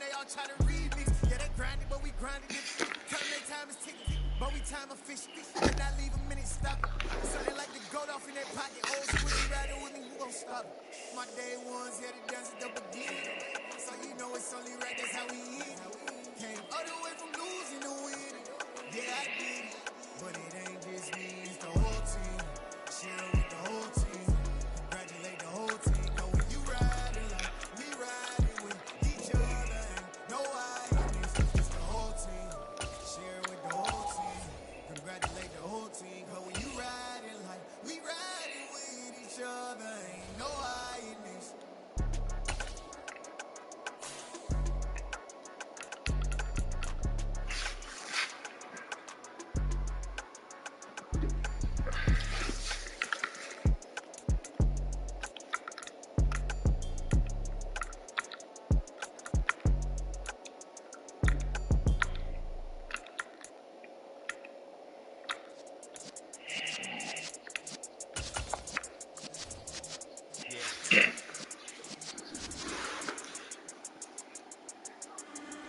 they all try to remix. Yeah, they grinding, but we grinding it. Tell them their time is ticking, but we time a fish. Did not leave a minute stop. So they like the goat off in their pocket. Old school, you riding with me, who gon' stop? My day ones, yeah, the dance at the beginning. So you know it's only right, that's how we eat. Came all the way from losing to winning. Yeah, I did it, but it ain't just me, it's the whole team. Share with the whole team. Congratulate the whole team. Know when you riding like we riding with each other. Ain't no hiding, it's the whole team. Share with the whole team. Congratulate the whole team. Cause when you riding like we riding with each other. Ain't no hiding.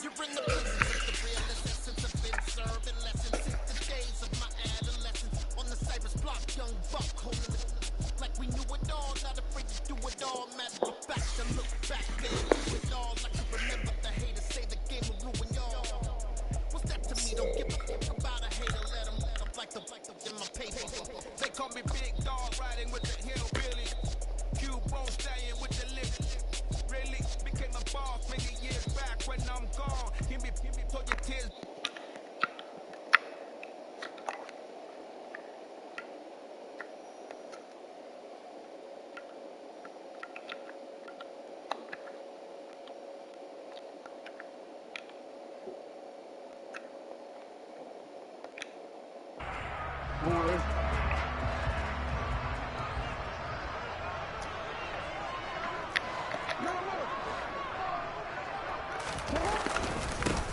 You bring the business of the realest essence of been serving lessons since the days of my adolescence. On the Cypress block, young buck holding it like we knew it all, not afraid to do it all. Matter of fact, I look back then, do it all. I can remember the haters say the game will ruin y'all. What's that to me? Don't give a fuck about a hater. Let them like the in my paper. They call me Big Dog, riding with the hillbilly. Q-Bone staying with the lip. Really became a boss many years back when I'm gone. Give me for your tears.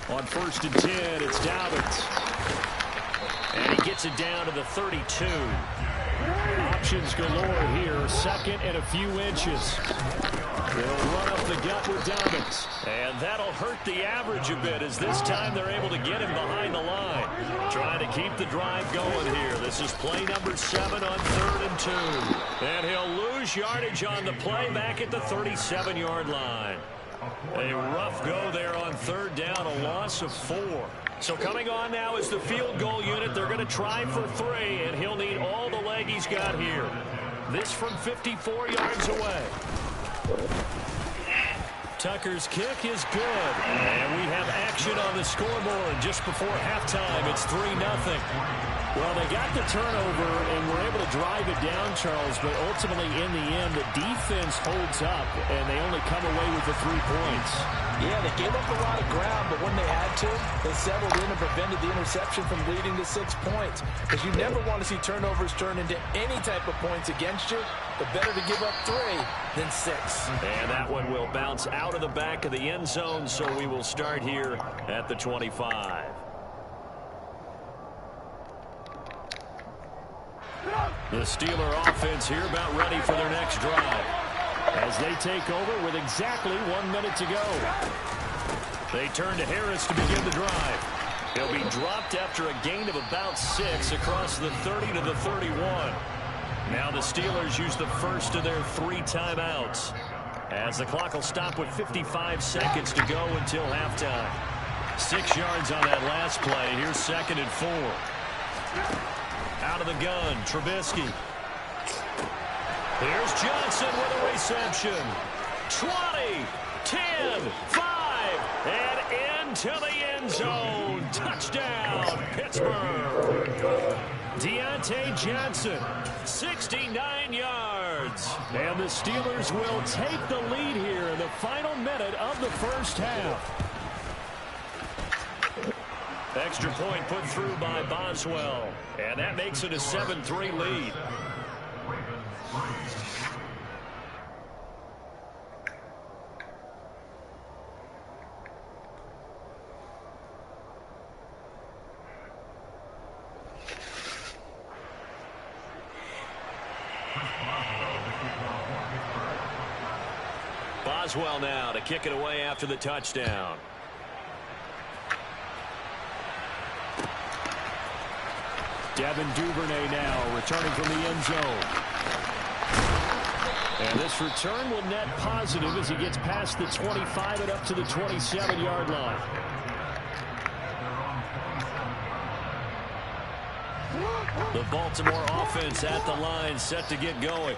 On 1st and 10, it's Dobbins. And he gets it down to the 32. Options galore here. Second and a few inches. They'll run up the gut with Dobbins. And that'll hurt the average a bit, as this time they're able to get him behind the line. Trying to keep the drive going here. This is play number 7 on 3rd and 2. And he'll lose yardage on the play back at the 37-yard line. A rough go there on 3rd down, a loss of 4. So coming on now is the field goal unit. They're going to try for 3, and he'll need all the leg he's got here. This from 54 yards away. Tucker's kick is good. And we have action on the scoreboard just before halftime. It's 3-0. Well, they got the turnover and were able to drive it down, Charles, but ultimately in the end, the defense holds up, and they only come away with the 3 points. Yeah, they gave up a lot of ground, but when they had to, they settled in and prevented the interception from leading to 6 points. Because you never want to see turnovers turn into any type of points against you, but better to give up 3 than 6. And that one will bounce out of the back of the end zone, so we will start here at the 25. The Steeler offense here about ready for their next drive, as they take over with exactly 1 minute to go. They turn to Harris to begin the drive. He'll be dropped after a gain of about 6 across the 30 to the 31. Now the Steelers use the first of their 3 timeouts, as the clock will stop with 55 seconds to go until halftime. 6 yards on that last play. Here's 2nd and 4. Out of the gun, Trubisky. Here's Johnson with a reception. 20, 10, 5, and into the end zone. Touchdown, Pittsburgh. Deontay Johnson, 69 yards. And the Steelers will take the lead here in the final minute of the first half. Extra point put through by Boswell. And that makes it a 7-3 lead. Boswell now to kick it away after the touchdown. Devin Duvernay now returning from the end zone. And this return will net positive as he gets past the 25 and up to the 27-yard line. The Baltimore offense at the line, set to get going.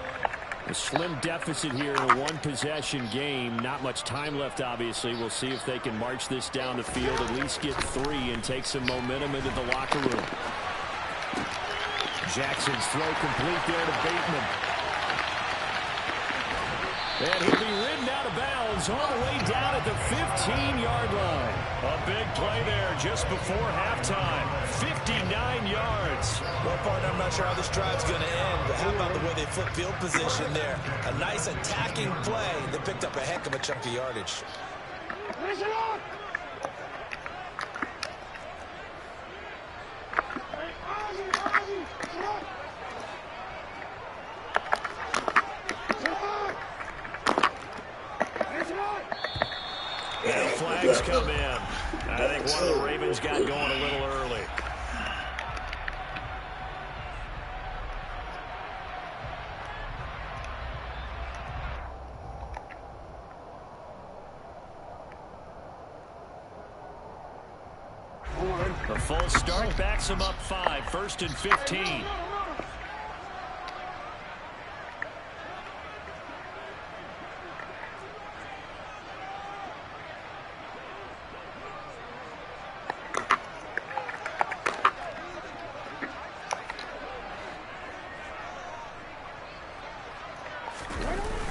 A slim deficit here in a one-possession game. Not much time left, obviously. We'll see if they can march this down the field, at least get 3, and take some momentum into the locker room. Jackson's throw complete there to Bateman. And he'll be ridden out of bounds all the way down at the 15-yard line. A big play there just before halftime. 59 yards. Well, partner, I'm not sure how this drive's going to end, but how about the way they flip field position there? A nice attacking play. They picked up a heck of a chunk of yardage. And flags come in. I think one of the Ravens got going a little early. The full start backs him up 5, 1st and 15.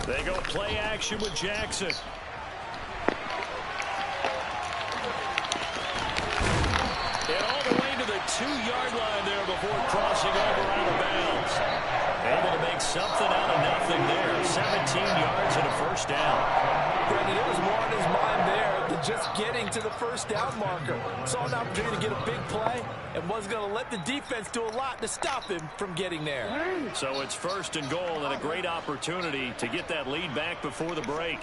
They go play action with Jackson. And all the way to the 2-yard line there before crossing over out of bounds. Able to make something out of nothing there. 17 yards and a first down. Brandon, it was more on his mind there than just getting to the first down marker. Saw an opportunity to get a big play and was going to let the defense do a lot to stop him from getting there. So it's 1st and goal and a great opportunity to get that lead back before the break.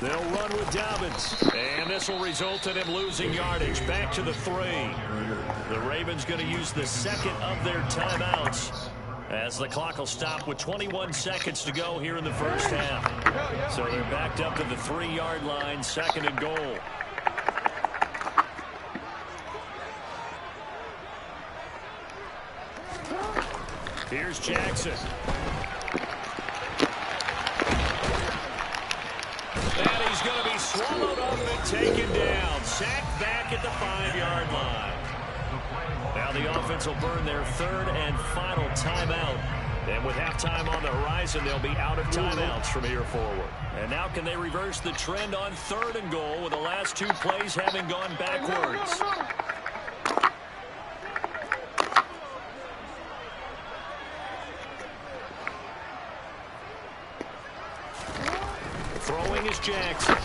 They'll run with Dobbins, and this will result in him losing yardage. Back to the 3. The Ravens going to use the second of their timeouts as the clock will stop with 21 seconds to go here in the first half. So they're backed up to the 3-yard line, 2nd and goal. Here's Jackson. And he's going to be swallowed up and taken down. Sacked back at the 5-yard line. Now the offense will burn their 3rd and final timeout. And with halftime on the horizon, they'll be out of timeouts from here forward. And now can they reverse the trend on 3rd and goal with the last 2 plays having gone backwards? Throwing is Jackson.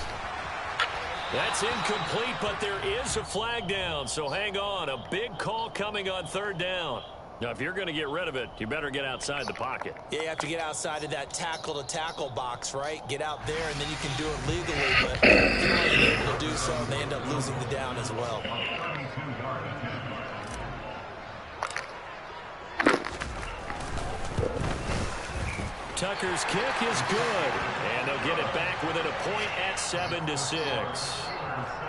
That's incomplete, but there is a flag down, so hang on. A big call coming on 3rd down. Now, if you're going to get rid of it, you better get outside the pocket. Yeah, you have to get outside of that tackle-to-tackle box, right? Get out there, and then you can do it legally, but you're not able to do so, and they end up losing the down as well. Tucker's kick is good, and they'll get it back within a point at 7-6.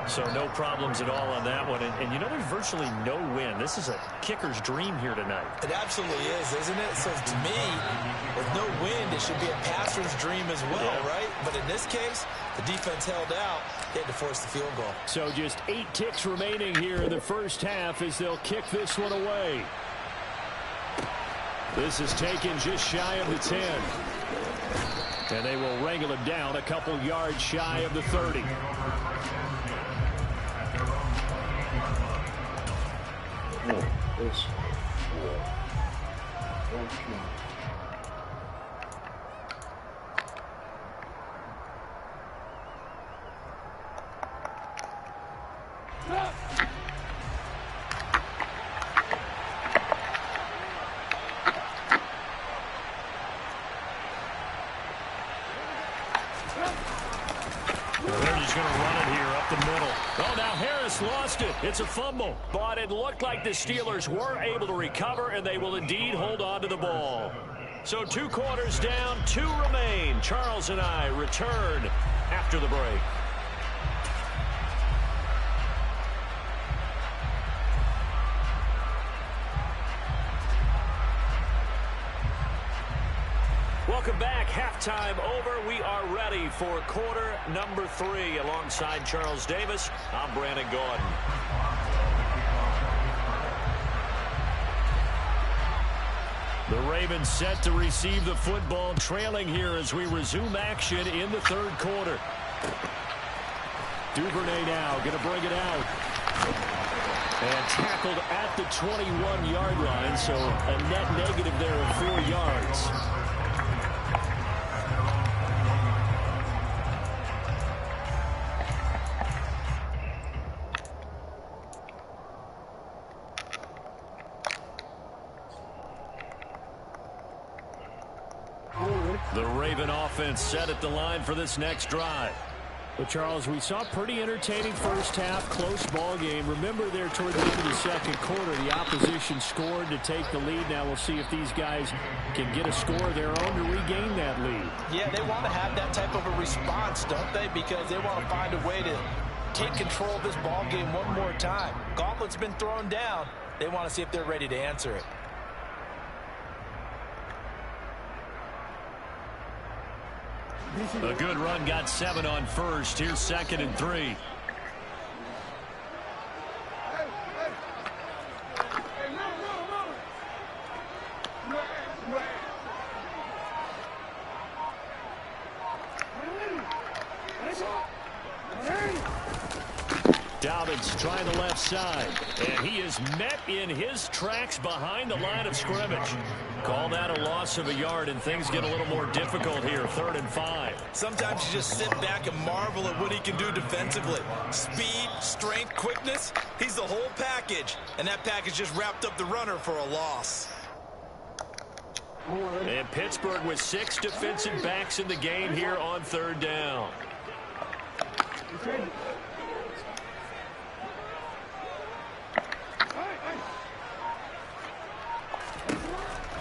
So no problems at all on that one. And you know, there's virtually no win. This is a kicker's dream here tonight. It absolutely is, isn't it? So to me, with no wind, it should be a passer's dream as well, right? But in this case, the defense held out. They had to force the field goal. So just 8 ticks remaining here in the first half as they'll kick this one away. This is taken just shy of the 10. And they will wrangle him down a couple yards shy of the 30. He's going to run it here up the middle. Oh, now Harris lost it. It's a fumble. But it looked like the Steelers were able to recover, and they will indeed hold on to the ball. So 2 quarters down, 2 remain. Charles and I return after the break. Welcome back. Halftime over. We are ready for quarter number 3. Alongside Charles Davis, I'm Brandon Gordon. The Ravens set to receive the football, trailing here as we resume action in the 3rd quarter. Duvernay now going to bring it out. And tackled at the 21-yard line, so a net negative there of 4 yards. The Raven offense set at the line for this next drive. Well, Charles, we saw a pretty entertaining first half, close ball game. Remember there toward the end of the 2nd quarter, the opposition scored to take the lead. Now we'll see if these guys can get a score of their own to regain that lead. Yeah, they want to have that type of a response, don't they? Because they want to find a way to take control of this ball game one more time. Gauntlet's been thrown down. They want to see if they're ready to answer it. A good run got 7 on first. Here's 2nd and 3. Dobbins trying the left side, and he is met in his tracks behind the line of scrimmage. Call that a loss of a yard, and things get a little more difficult here. 3rd and 5. Sometimes you just sit back and marvel at what he can do defensively. Speed, strength, quickness, he's the whole package, and that package just wrapped up the runner for a loss. And Pittsburgh with 6 defensive backs in the game here on 3rd down.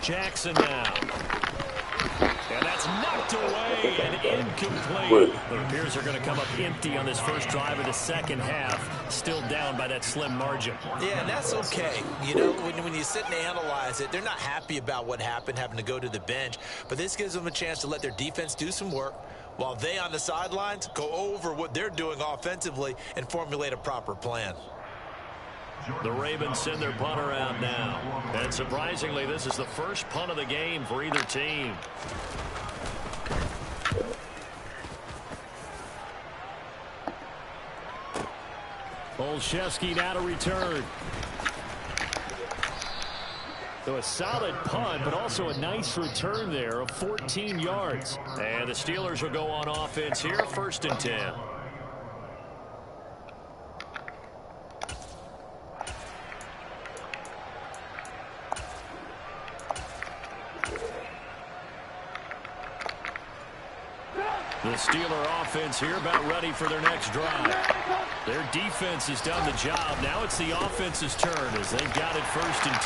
Jackson now. And that's knocked away and incomplete. It appears they're going to come up empty on this first drive of the 2nd half. Still down by that slim margin. Yeah, and that's okay. You know, when you sit and analyze it, they're not happy about what happened, having to go to the bench. But this gives them a chance to let their defense do some work while they on the sidelines go over what they're doing offensively and formulate a proper plan. The Ravens send their punter out now. And surprisingly, this is the first punt of the game for either team. Olszewski now to return. So a solid punt, but also a nice return there of 14 yards. And the Steelers will go on offense here, 1st and 10. The Steeler offense here about ready for their next drive. Their defense has done the job. Now it's the offense's turn as they've got it 1st and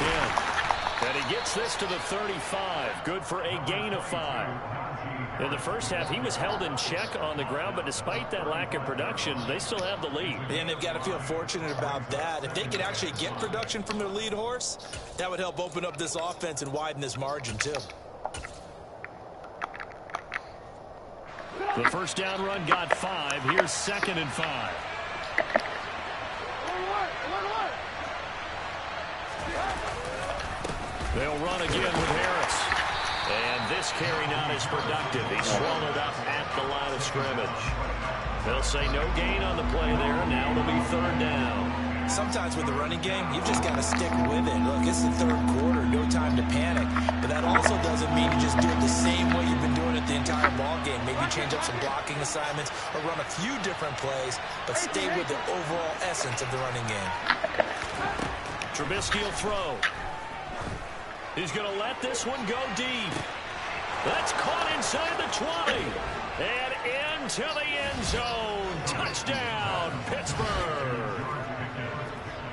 10. And he gets this to the 35. Good for a gain of 5. In the first half, he was held in check on the ground, but despite that lack of production, they still have the lead. And they've got to feel fortunate about that. If they could actually get production from their lead horse, that would help open up this offense and widen this margin too. The first down run got 5. Here's 2nd and 5. They'll run again with Harris. And this carry not as productive. He's swallowed up at the line of scrimmage. They'll say no gain on the play there. Now it'll be 3rd down. Sometimes with the running game, you've just got to stick with it. Look, it's the 3rd quarter, no time to panic. But that also doesn't mean you just do it the same way you've been doing it the entire ball game. Maybe change up some blocking assignments or run a few different plays, but stay with the overall essence of the running game. Trubisky will throw. He's going to let this one go deep. That's caught inside the 20. And into the end zone. Touchdown, Pittsburgh.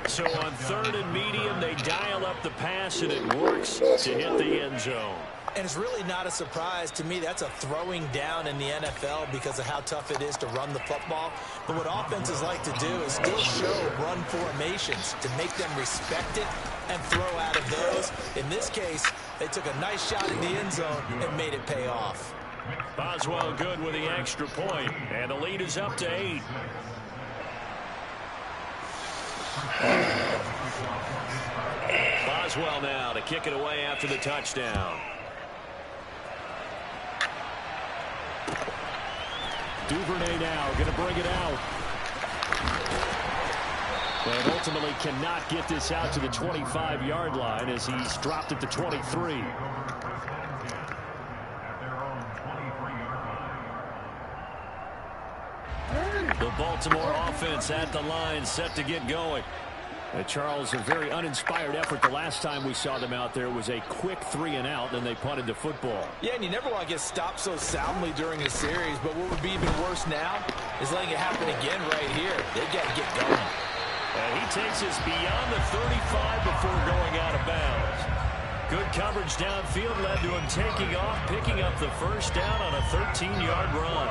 So on 3rd and medium, they dial up the pass, and it works to hit the end zone. And it's really not a surprise to me. That's a throwing down in the NFL because of how tough it is to run the football. But what offenses like to do is still show run formations to make them respect it and throw out of those. In this case, they took a nice shot in the end zone and made it pay off. Boswell good with the extra point, and the lead is up to 8. Boswell now to kick it away after the touchdown. Duvernay now going to bring it out. And ultimately cannot get this out to the 25-yard line as he's dropped at the 23. The Baltimore offense at the line, set to get going. Charles, a very uninspired effort the last time we saw them out there. Was a quick 3-and-out, then they punted the football. Yeah, and you never want to get stopped so soundly during a series, but what would be even worse now is letting it happen again right here. They got to get going. And he takes us beyond the 35 before going out of bounds. Good coverage downfield led to him taking off, picking up the first down on a 13-yard run.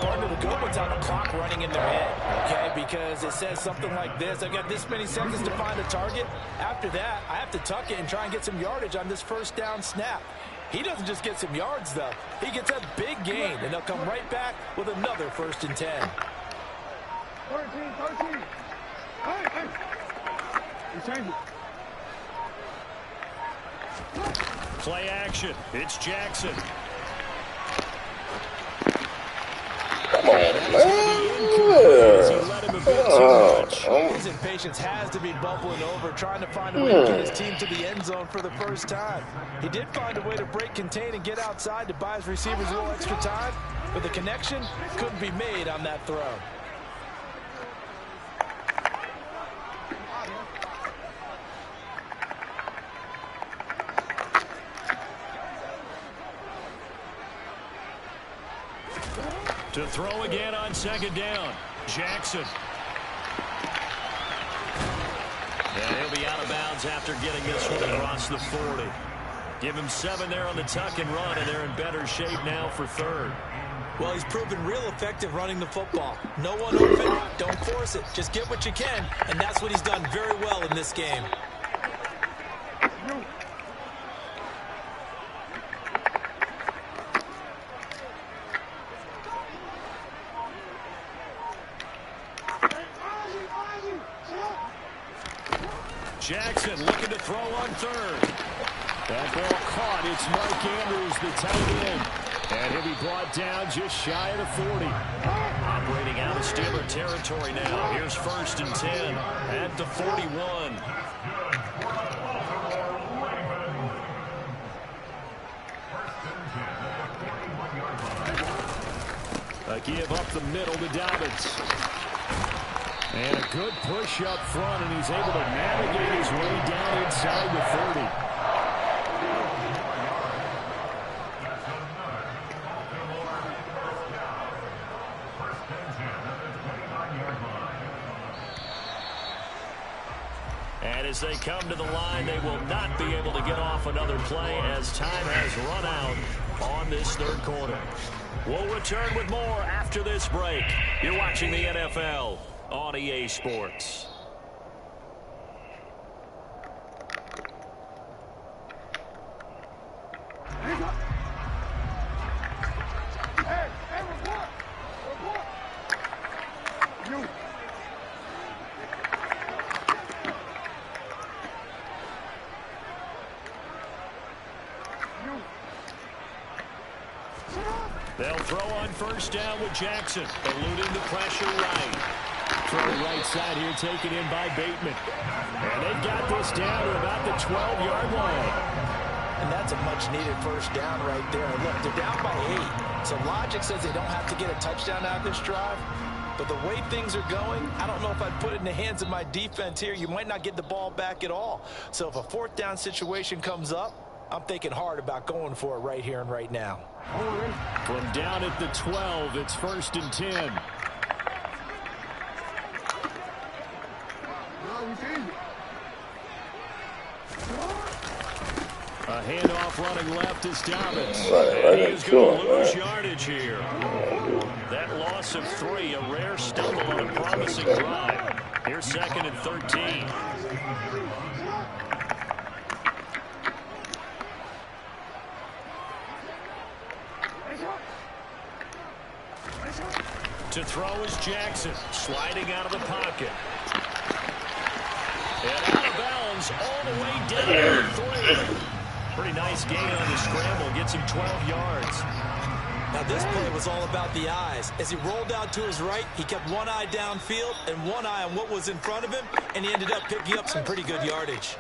Partner, the good one's on the clock running in their head, okay? Because it says something like this: I've got this many seconds to find a target. After that, I have to tuck it and try and get some yardage on this first down snap. He doesn't just get some yards, though. He gets a big gain, and they'll come right back with another 1st and 10. 13. Hey. You change it. Play action. It's Jackson. His impatience has to be bubbling over, trying to find a way to get his team to the end zone for the first time. He did find a way to break contain and get outside to buy his receivers a little extra time, but the connection couldn't be made on that throw. To throw again on 2nd down. Jackson. And he'll be out of bounds after getting this one across the 40. Give him 7 there on the tuck and run, and they're in better shape now for 3rd. Well, he's proven real effective running the football. No one open, don't force it. Just get what you can, and that's what he's done very well in this game. Jackson looking to throw on 3rd. That ball caught. It's Mark Andrews, the tight end. And he'll be brought down just shy of the 40. Operating out of Steeler territory now. Here's 1st and 10 at the 41. A give up the middle to Dobbins. And a good push up front, and he's able to navigate his way down inside the 30. And as they come to the line, they will not be able to get off another play as time has run out on this 3rd quarter. We'll return with more after this break. You're watching the NFL on EA Sports. They'll throw on 1st down with Jackson, eluding the pressure right. Throwing right side here, taken in by Bateman. And they've got this down to about the 12-yard line. And that's a much-needed 1st down right there. And look, they're down by 8. So logic says they don't have to get a touchdown out of this drive. But the way things are going, I don't know if I'd put it in the hands of my defense here. You might not get the ball back at all. So if a 4th down situation comes up, I'm thinking hard about going for it right here and right now. From down at the 12, it's 1st and 10. A handoff running left is Dobbins. And he is going to lose yardage here. That loss of 3, a rare stumble on a promising drive. Here's 2nd and 13. To throw is Jackson, sliding out of the pocket. And out of bounds all the way down to 3. Pretty nice gain on the scramble, gets him 12 yards. Now this play was all about the eyes. As he rolled out to his right, he kept one eye downfield and one eye on what was in front of him, and he ended up picking up some pretty good yardage.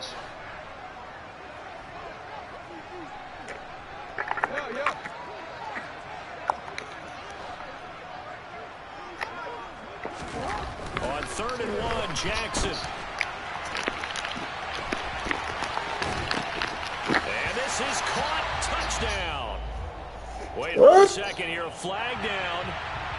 On 3rd and 1, Jackson. And this is caught. Touchdown. Wait a second here. A flag down.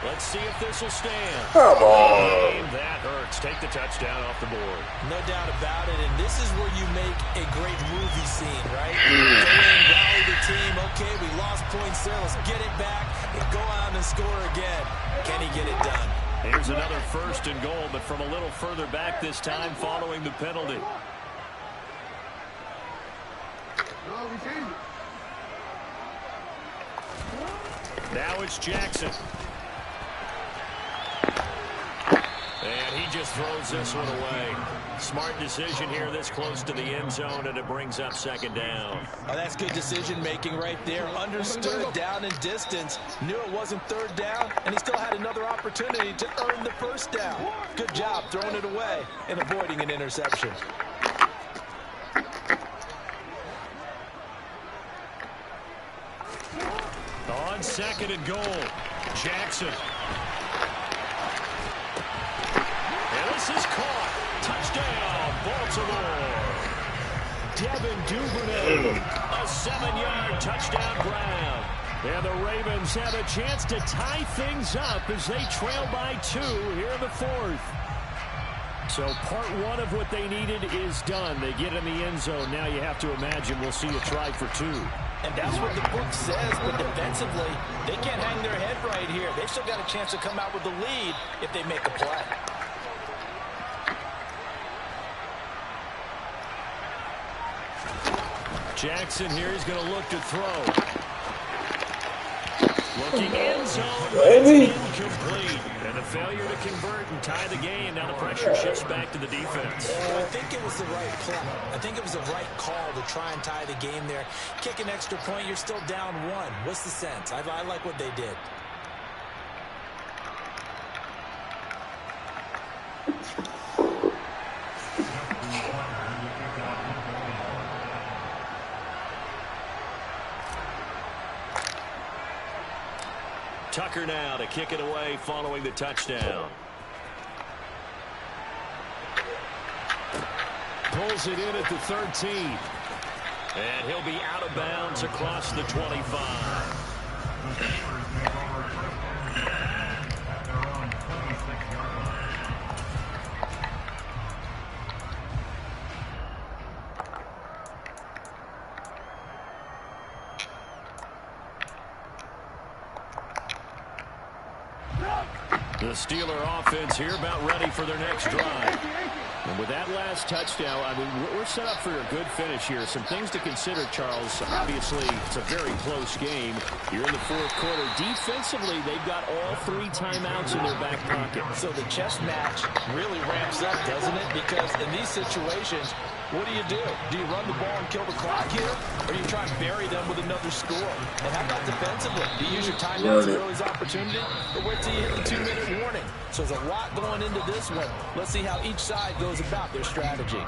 Let's see if this will stand. Come on. That hurts. Take the touchdown off the board. No doubt about it, and this is where you make a great movie scene, right? Go in, rally the team. Okay, we lost points there. Let's get it back and go out and score again. Can he get it done? Here's another 1st and goal, but from a little further back this time following the penalty. Now it's Jackson. And he just throws this one away. Smart decision here this close to the end zone, and it brings up 2nd down. Oh, that's good decision-making right there. Understood down and distance. Knew it wasn't 3rd down, and he still had another opportunity to earn the 1st down. Good job throwing it away and avoiding an interception. On 2nd and goal, Jackson. And this is caught. Touchdown, Baltimore. Devin Duvernay, a 7-yard touchdown grab. And the Ravens have a chance to tie things up as they trail by 2 here in the 4th. So part 1 of what they needed is done. They get in the end zone. Now you have to imagine we'll see a try for 2. And that's what the book says, but defensively, they can't hang their head right here. They've still got a chance to come out with the lead if they make a play. Jackson here is going to look to throw. Looking end zone, but it's incomplete. And a failure to convert and tie the game. Now the pressure shifts back to the defense. I think it was the right play. I think it was the right call to try and tie the game there. Kick an extra point, you're still down 1. What's the sense? I like what they did. Tucker now to kick it away following the touchdown. Pulls it in at the 13. And he'll be out of bounds across the 25. The Steeler offense here about ready for their next drive. And with that last touchdown, I mean, we're set up for a good finish here. Some things to consider, Charles. Obviously, it's a very close game. You're in the 4th quarter. Defensively, they've got all 3 timeouts in their back pocket. So the chess match really ramps up, doesn't it? Because in these situations, what do? Do you run the ball and kill the clock here? Or do you try and bury them with another score? And how about defensively? Do you use your timeouts at early's opportunity? Or wait till you hit the 2-minute warning? So there's a lot going into this one. Let's see how each side goes about their strategy.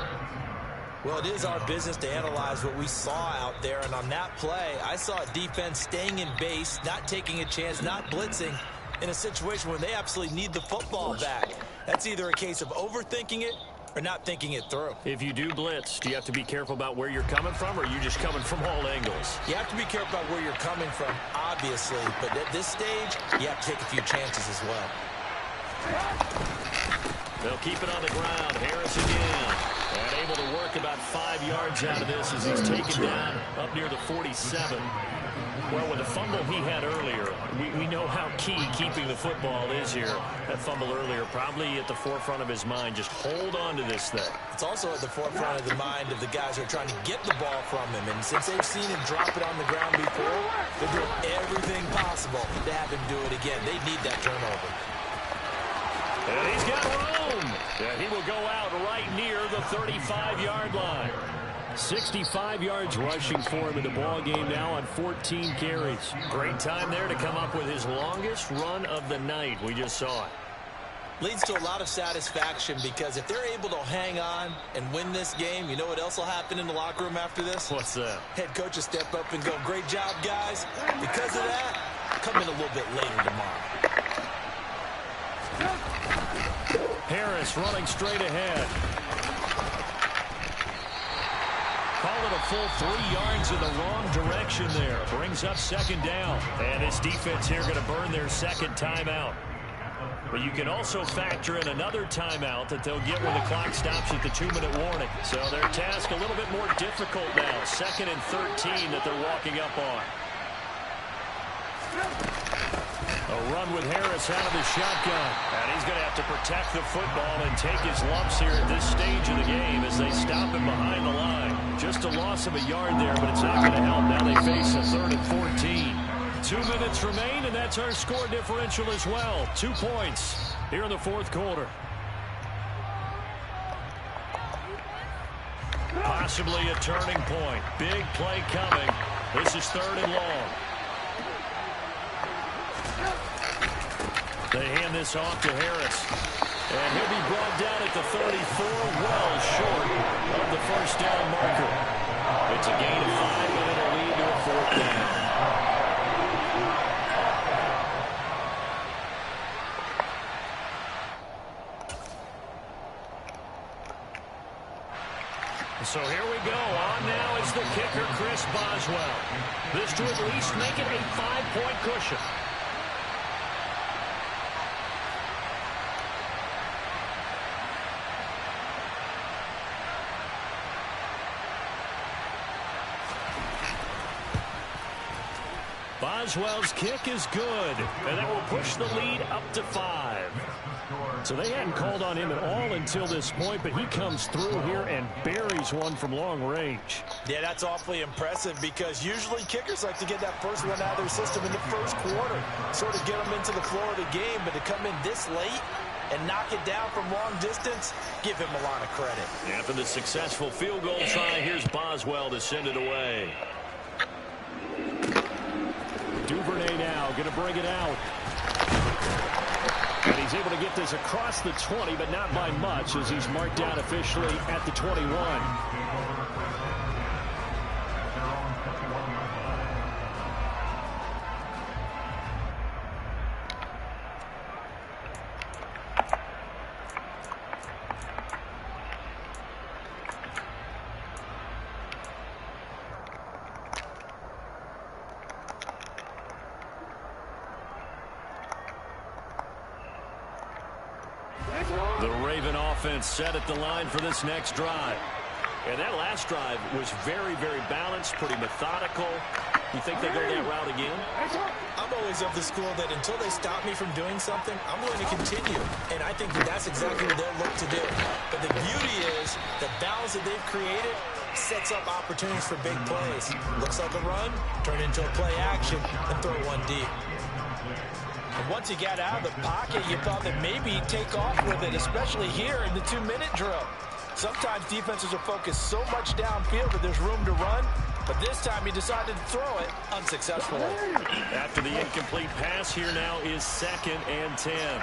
Well, it is our business to analyze what we saw out there. And on that play, I saw a defense staying in base, not taking a chance, not blitzing in a situation where they absolutely need the football back. That's either a case of overthinking it or not thinking it through. If you do blitz, do you have to be careful about where you're coming from, or are you just coming from all angles? You have to be careful about where you're coming from, obviously. But at this stage, you have to take a few chances as well. They'll keep it on the ground. Harris again. And able to work about 5 yards out of this as he's taken down up near the 47. Well, with the fumble he had earlier, we know how key keeping the football is here. That fumble earlier probably at the forefront of his mind. Just hold on to this thing. It's also at the forefront of the mind of the guys who are trying to get the ball from him. And since they've seen him drop it on the ground before, they're doing everything possible to have him do it again. They need that turnover. And he's got room. And he will go out right near the 35-yard line. 65 yards rushing for him in the ball game now on 14 carries. Great time there to come up with his longest run of the night. We just saw it. Leads to a lot of satisfaction because if they're able to hang on and win this game, you know what else will happen in the locker room after this? What's that? Head coach will step up and go, great job, guys. Because of that, come in a little bit later tomorrow. Harris running straight ahead. Call it a full 3 yards in the wrong direction there. Brings up second down. And this defense here going to burn their second timeout. But you can also factor in another timeout that they'll get when the clock stops at the 2-minute warning. So their task a little bit more difficult now. 2nd and 13 that they're walking up on. A run with Harris out of the shotgun. And he's going to have to protect the football and take his lumps here at this stage of the game as they stop him behind the line. Just a loss of a yard there, but it's not going to help. Now they face a 3rd and 14. 2 minutes remain, and that's our score differential as well. 2 points here in the 4th quarter. Possibly a turning point. Big play coming. This is 3rd and long. They hand this off to Harris. And he'll be brought down at the 34, well short of the first down marker. It's a gain of 5, and it'll lead to a 4th down. So here we go. On now is the kicker, Chris Boswell. This to at least make it a 5-point cushion. Boswell's kick is good, and that will push the lead up to 5. So they hadn't called on him at all until this point, but he comes through here and buries one from long range. Yeah, that's awfully impressive because usually kickers like to get that first one out of their system in the first quarter, sort of get them into the flow of the game, but to come in this late and knock it down from long distance, give him a lot of credit. After the successful field goal try, here's Boswell to send it away. Duvernay now going to bring it out. And he's able to get this across the 20, but not by much as he's marked down officially at the 21. The Raven offense set at the line for this next drive. And that last drive was very, very balanced, pretty methodical. You think they go that route again? I'm always of the school that until they stop me from doing something, I'm going to continue. And I think that that's exactly what they'll look to do. But the beauty is the balance that they've created sets up opportunities for big plays. Looks like a run, turn into a play action, and throw one deep. And once he got out of the pocket, you thought that maybe he'd take off with it, especially here in the 2-minute drill. Sometimes defenses are focused so much downfield that there's room to run, but this time he decided to throw it unsuccessfully. After the incomplete pass, here now is 2nd and 10.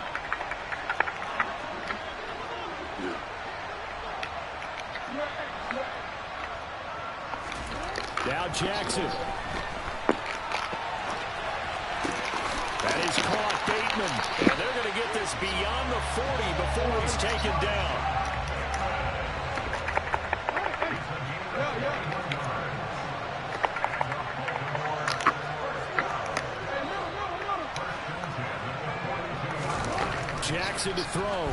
Now Jackson. That is caught, Bateman. And they're going to get this beyond the 40 before he's taken down. Jackson to throw.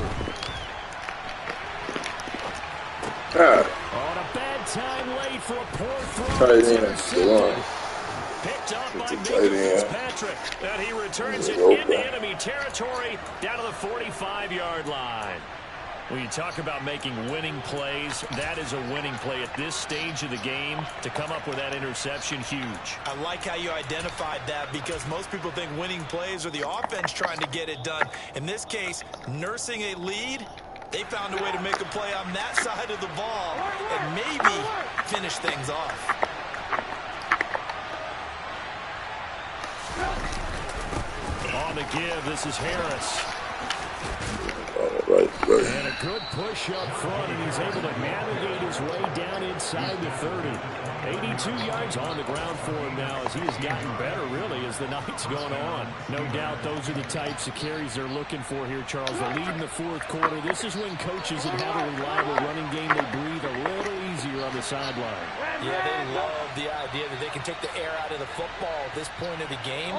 On a bad time late for a poor throw. Tight It's end, intercepted. Picked up by it's a Minka tight end. Fitzpatrick. And he returns it Open. into enemy territory down to the 45-yard line. When you talk about making winning plays, that is a winning play at this stage of the game. To come up with that interception, huge. I like how you identified that because most people think winning plays are the offense trying to get it done. In this case, nursing a lead, they found a way to make a play on that side of the ball and maybe finish things off. On the give, this is Harris. Right. And a good push up front, and he's able to navigate his way down inside the 30. 82 yards on the ground for him now as he has gotten better, really, as the night's gone on. No doubt those are the types of carries they're looking for here, Charles. The lead in the fourth quarter. This is when coaches that have a reliable running game, they breathe a little easier on the sideline. Yeah, they love the idea that they can take the air out of the football at this point of the game.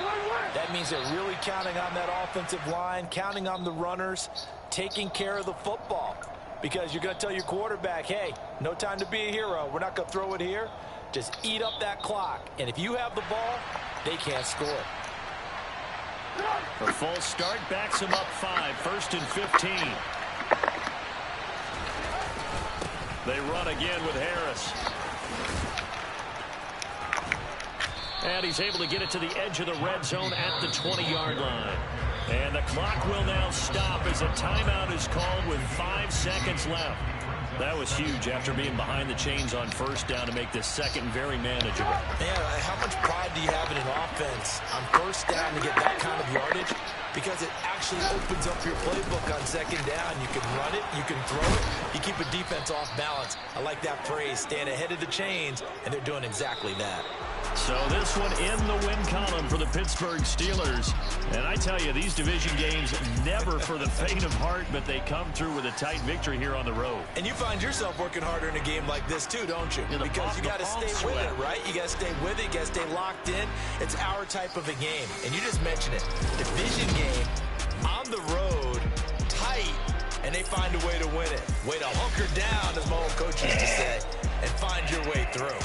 That means they're really counting on that offensive line, counting on the runners, taking care of the football. Because you're going to tell your quarterback, hey, no time to be a hero. We're not going to throw it here. Just eat up that clock. And if you have the ball, they can't score. The false start backs him up 5, 1st and 15. They run again with Harris. And he's able to get it to the edge of the red zone at the 20-yard line. And the clock will now stop as a timeout is called with 5 seconds left. That was huge after being behind the chains on first down to make this second very manageable. Man, how much pride do you have in an offense on first down to get that kind of yardage? Because it actually opens up your playbook on second down. You can run it, you can throw it, you keep a defense off balance. I like that phrase, staying ahead of the chains, and they're doing exactly that. So this one in the win column for the Pittsburgh Steelers. And I tell you, these division games never for the faint of heart, but they come through with a tight victory here on the road. And you find yourself working harder in a game like this too, don't you? Because you got to stay with it, right? You got to stay with it. You got to stay locked in. It's our type of a game. And you just mentioned it. Division game, on the road, tight, and they find a way to win it. Way to hunker down, as my old coach used to say, and find your way through.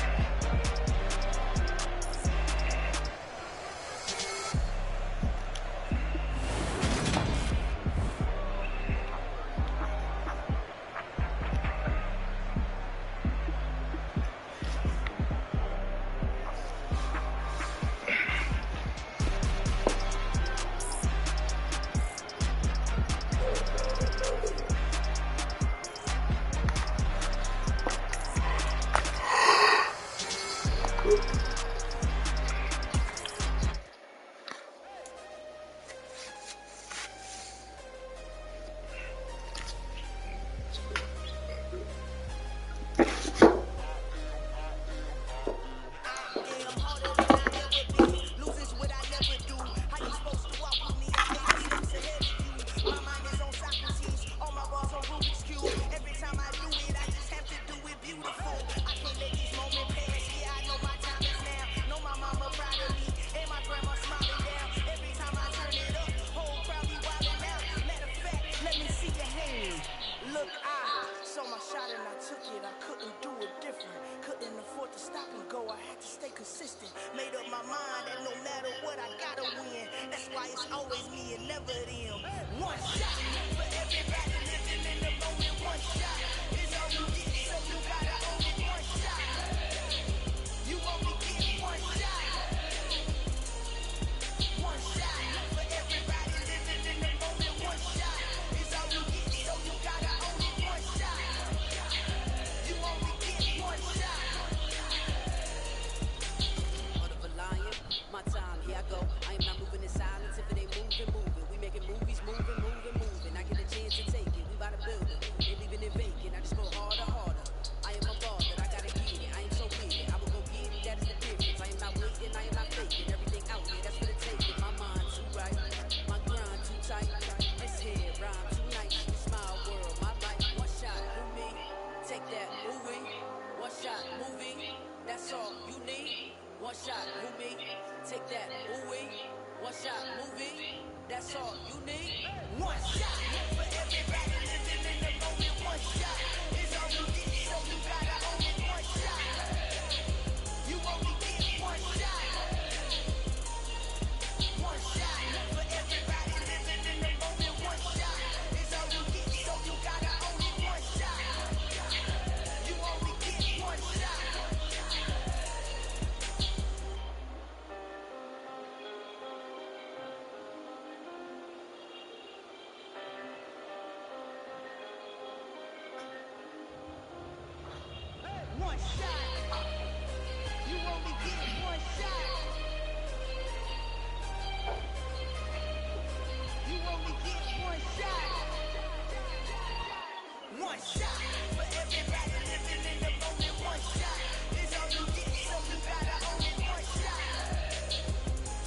one shot. For everybody living in the moment, one shot. It's all you get, so you gotta own it, one shot.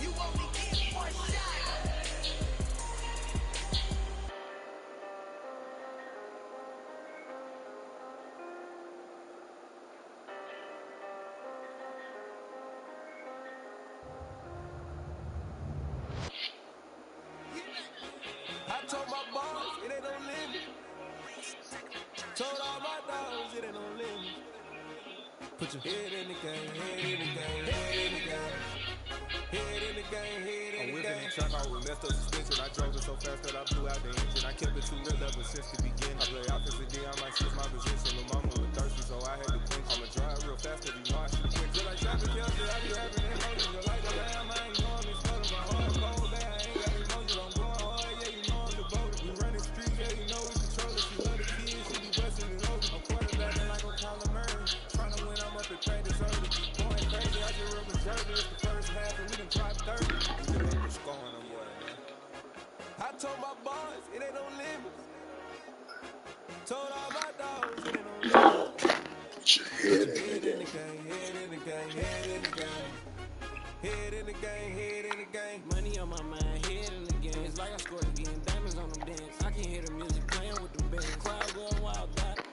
You only get one shot. I told my boss, it ain't no limit. Told all my dogs, it ain't no limit. Put your head in the game, head in the game, head in the game. Head in the game, head in the game. I'm whipping the track, I was messed up suspension. I drove it so fast that I blew out the engine. I kept it too real ever since the beginning. I play offensive D, I might switch my position. Lil' mama was thirsty, so I had to quench. I'ma drive real fast if you know I should quit. Just like traffic, yeah, I be rapping and emotions. Just like the lamb, I ain't going this photo. My heart cold, man, I ain't got emotions. I'm going hard, yeah, you know I'm devoted. We running streets, yeah, you know we control it. She love the kids, she be busting it over. I'm quarterbacking like I'm Kyler Murray. Tryna win, I'm up at practice early. Going crazy, I just real reserved. It's the first half and we done dropped 30. Scoring them, boy, man. I told my boys, it ain't no limits. Told all my dogs, it ain't no limits. Head in the game, head in the game, head in the game. Head in the game, head in the game. Money on my mind, head in the game. It's like I scored again, diamonds on them dance. I can hear the music playing with the bands. Crowd going wild, that.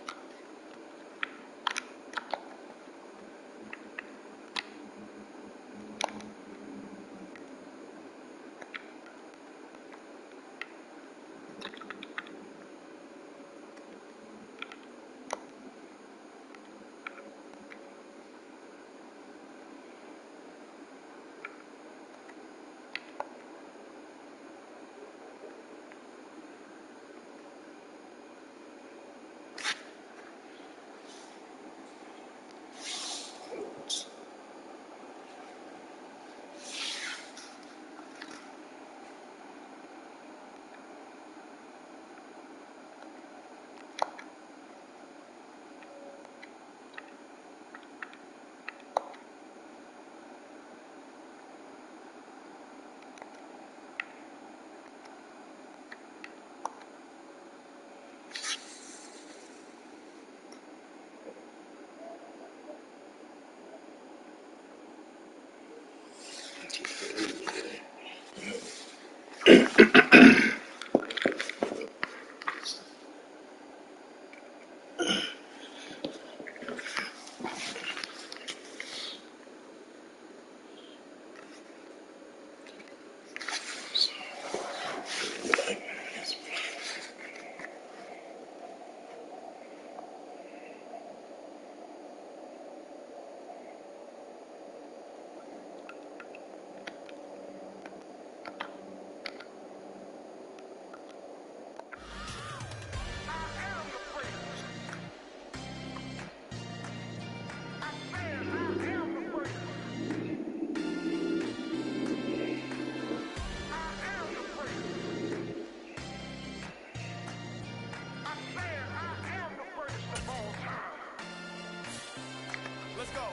Let's go.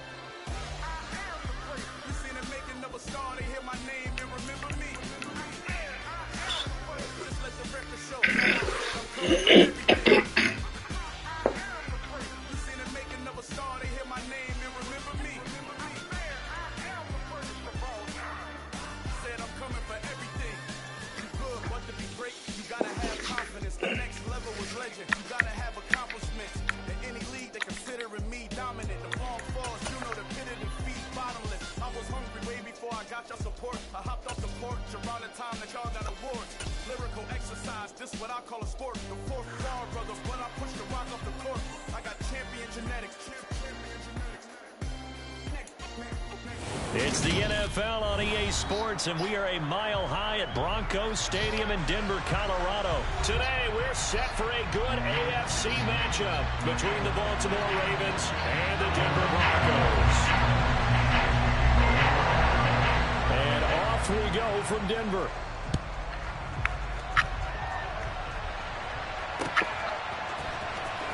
You seen the making of a star, they hear my name and remember me. Just let the record show. You seen the making of a star, they hear my name and remember me. Said I'm coming for everything. You good, but to be great, you gotta have confidence. The next level was legend. You gotta have accomplishments. In any league, they considering me dominant. The long falls, you know the pit of defeat, bottomless. I was hungry way before I got your support. I hopped off the porch around the time that y'all got awards. Lyrical exercise, this what I call a sport. The fourth bar, brother, when I push the rock off the court. I got champion genetics. It's the NFL on EA Sports, and we are a mile high at Broncos Stadium in Denver, Colorado. Today, we're set for a good AFC matchup between the Baltimore Ravens and the Denver Broncos. And off we go from Denver.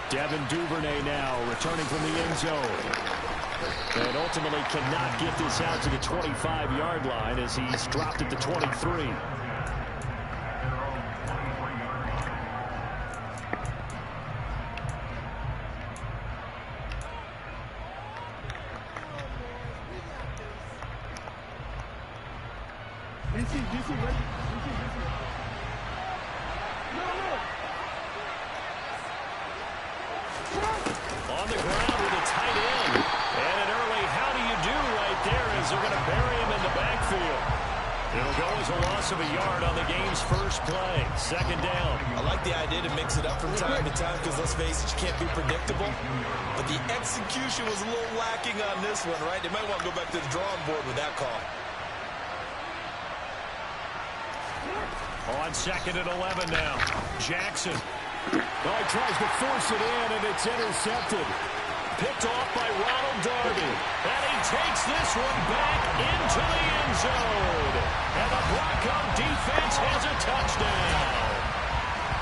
Devin Duvernay now returning from the end zone. And ultimately cannot get this out to the 25-yard line as he's dropped at the 23. On the ground with a tight end. And an early how do you do right there as they're going to bury him in the backfield. It'll go as a loss of a yard on the game's first play. Second down. I like the idea to mix it up from time to time because, let's face it, you can't be predictable. But the execution was a little lacking on this one, right? They might want to go back to the drawing board with that call. On second and 11 now. Jackson. Oh, he tries to force it in, and it's intercepted. Picked off by Ronald Darby. And he takes this one back into the end zone. And the Bronco defense has a touchdown.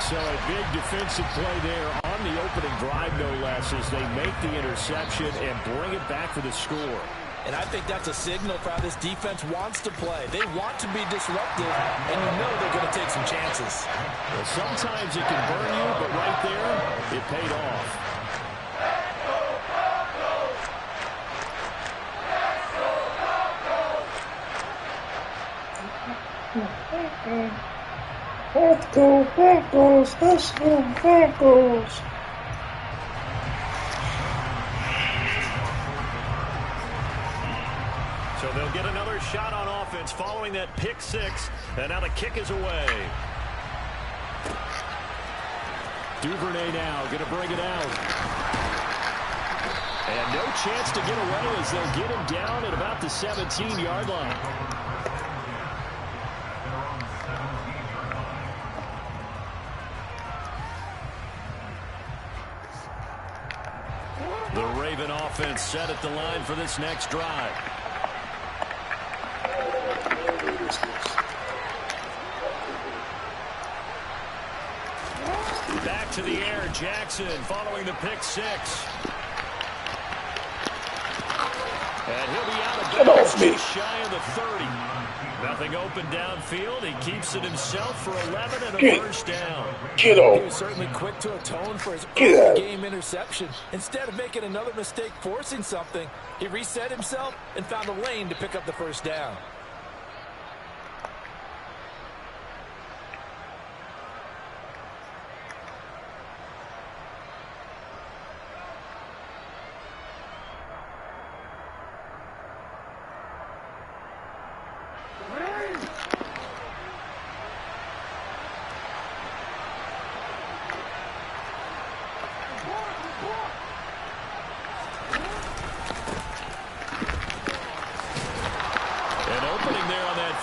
So a big defensive play there on the opening drive, no less, as they make the interception and bring it back for the score. And I think that's a signal for how this defense wants to play. They want to be disruptive, and you know they're going to take some chances. Well, sometimes it can burn you, but right there, it paid off. Let's go Broncos! Let's go Broncos! So they'll get another shot on offense following that pick six. And now the kick is away. Duvernay now going to bring it out. And no chance to get away as they'll get him down at about the 17-yard line. The Raven offense set at the line for this next drive. Back to the air, Jackson following the pick six. And he'll be out of bounds just shy of the 30. Nothing open downfield. He keeps it himself for 11 and a first down. He was certainly quick to atone for his early game interception. Instead of making another mistake forcing something, he reset himself and found a lane to pick up the first down.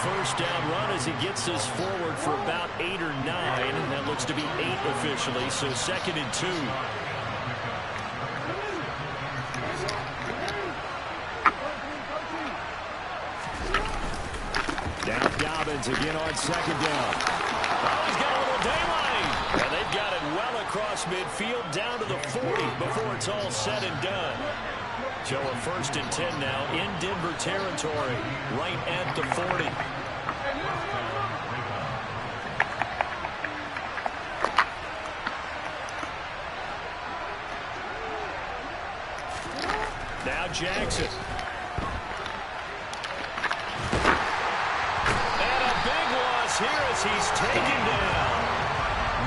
First down run as he gets this forward for about 8 or 9. That looks to be 8 officially, so second and 2. Now Dobbins again on second down. Oh, he's got a little daylight. And they've got it well across midfield down to the 40 before it's all said and done. So a first and 10 now in Denver territory, right at the 40. Now Jackson. And a big loss here as he's taken down.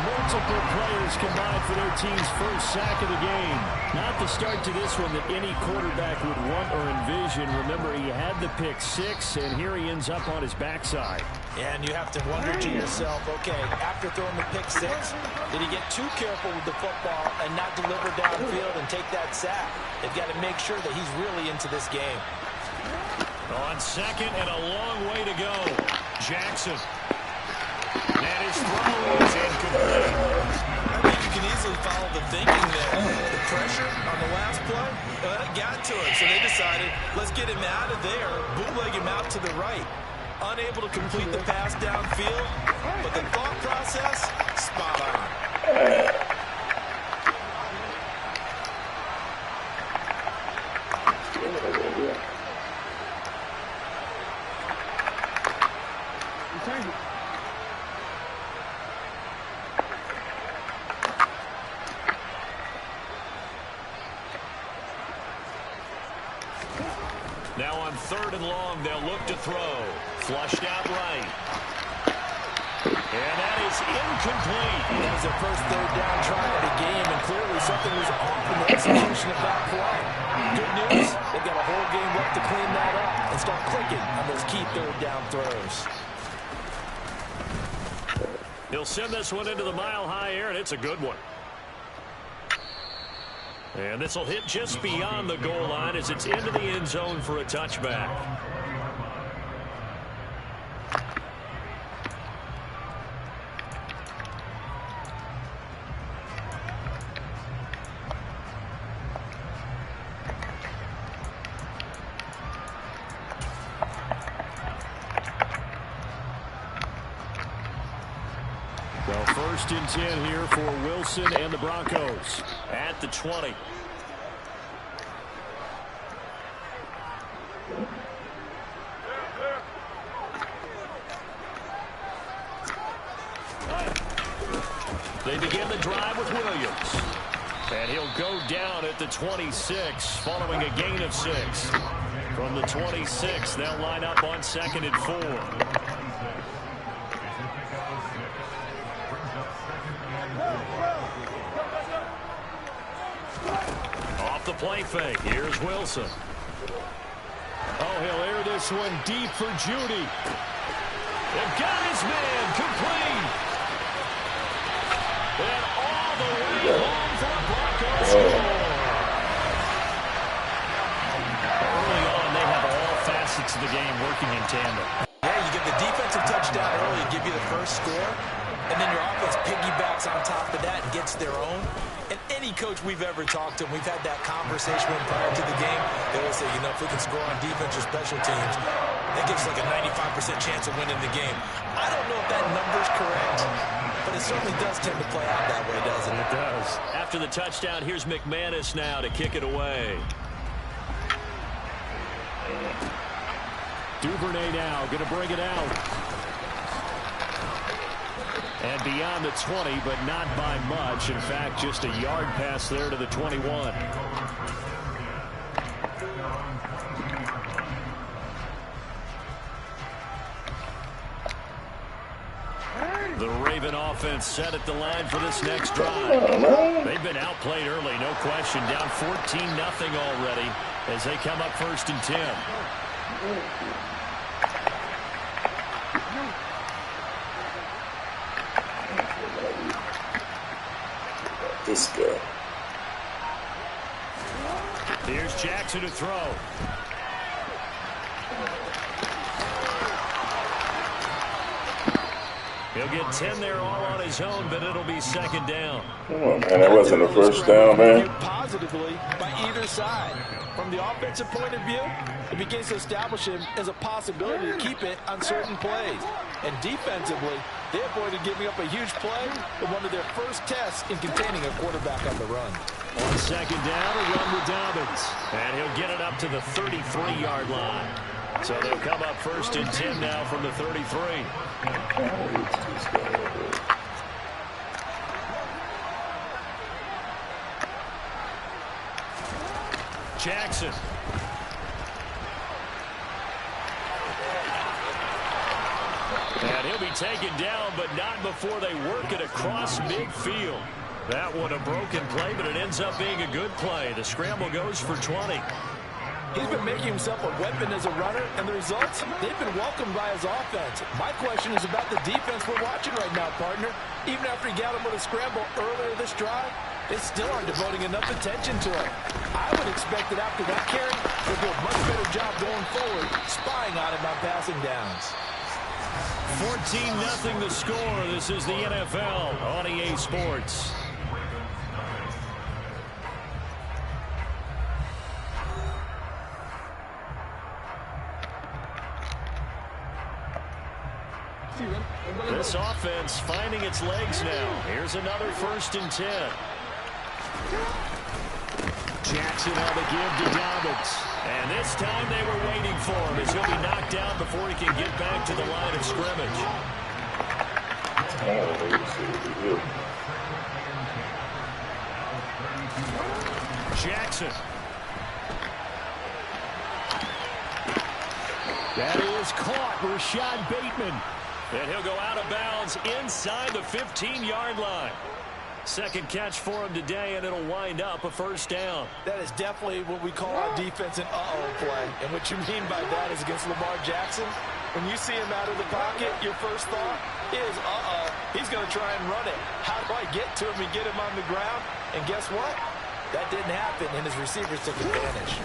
Multiple players combined for their team's first sack of the game. Not the start to this one that any quarterback would want or envision. Remember, he had the pick six, and here he ends up on his backside. And you have to wonder to yourself, okay, after throwing the pick six, did he get too careful with the football and not deliver downfield and take that sack? They've got to make sure that he's really into this game. On second and a long way to go. Jackson. And his throw is incomplete. I think you can easily follow the thinking there. The pressure on the last play, it got to him. So they decided, let's get him out of there, bootleg him out to the right. Unable to complete the pass downfield, but the thought process, spot on. Now on third and long, they'll look to throw. Flushed out right. And that is incomplete. That was their first third down try of the game, and clearly something was off in the execution of that play. Good news, they've got a whole game left to clean that up and start clicking on those key third down throws. He'll send this one into the mile-high air, and it's a good one. And this will hit just beyond the goal line as it's into the end zone for a touchback. Well, 1st and 10 here for Wilson and the Broncos. At the 20. They begin the drive with Williams. And he'll go down at the 26 following a gain of 6. From the 26, they'll line up on 2nd and 4. Off the play fake. Here's Wilson. Oh, he'll air this one deep for Judy. They've got his man complete. And all the way home for a Broncos score. Early on, they have all facets of the game working in tandem. Yeah, you get the defensive touchdown early, give you the first score, and then your offense piggybacks on top of that and gets their own. And any coach we've ever talked to, we've had that conversation with prior to the game, they always say, you know, if we can score on defense or special teams, that gives like a 95% chance of winning the game. I don't know if that number's correct, but it certainly does tend to play out that way, doesn't it? It does. After the touchdown, here's McManus now to kick it away. Duvernay now going to bring it out. And beyond the 20, but not by much. In fact, just a yard pass there to the 21. The Raven offense set at the line for this next drive. They've been outplayed early, no question. Down 14-0 already as they come up 1st and 10. This guy. Here's Jackson to throw. He'll get 10 there all on his own, but it'll be 2nd down. Come on, man. That wasn't a first down, man. Positively by either side. From the offensive point of view, it begins to establish him as a possibility to keep it on certain plays. And defensively, they avoided giving up a huge play in one of their first tests in containing a quarterback on the run. On 2nd down, a run with Dobbins. And he'll get it up to the 33-yard line. So they'll come up 1st and 10 now from the 33. Jackson. And he'll be taken down, but not before they work it across midfield. That one a broken play, but it ends up being a good play. The scramble goes for 20. He's been making himself a weapon as a runner, and the results, they've been welcomed by his offense. My question is about the defense we're watching right now, partner. Even after he got him with a scramble earlier this drive, they still aren't devoting enough attention to him. I would expect that after that carry, they'll do a much better job going forward, spying on him on passing downs. 14-0 the score. This is the NFL on EA Sports. This offense finding its legs now. Here's another 1st and 10. Jackson on the give to Dobbins. And this time they were waiting for him as he'll be knocked down before he can get back to the line of scrimmage. Jackson. That is caught. Rashad Bateman. And he'll go out of bounds inside the 15-yard line. Second catch for him today, and it'll wind up a first down. That is definitely what we call our defense an uh-oh play. And what you mean by that is against Lamar Jackson, when you see him out of the pocket, your first thought is, uh-oh, he's going to try and run it. How do I get to him and get him on the ground? And guess what? That didn't happen, and his receivers took advantage.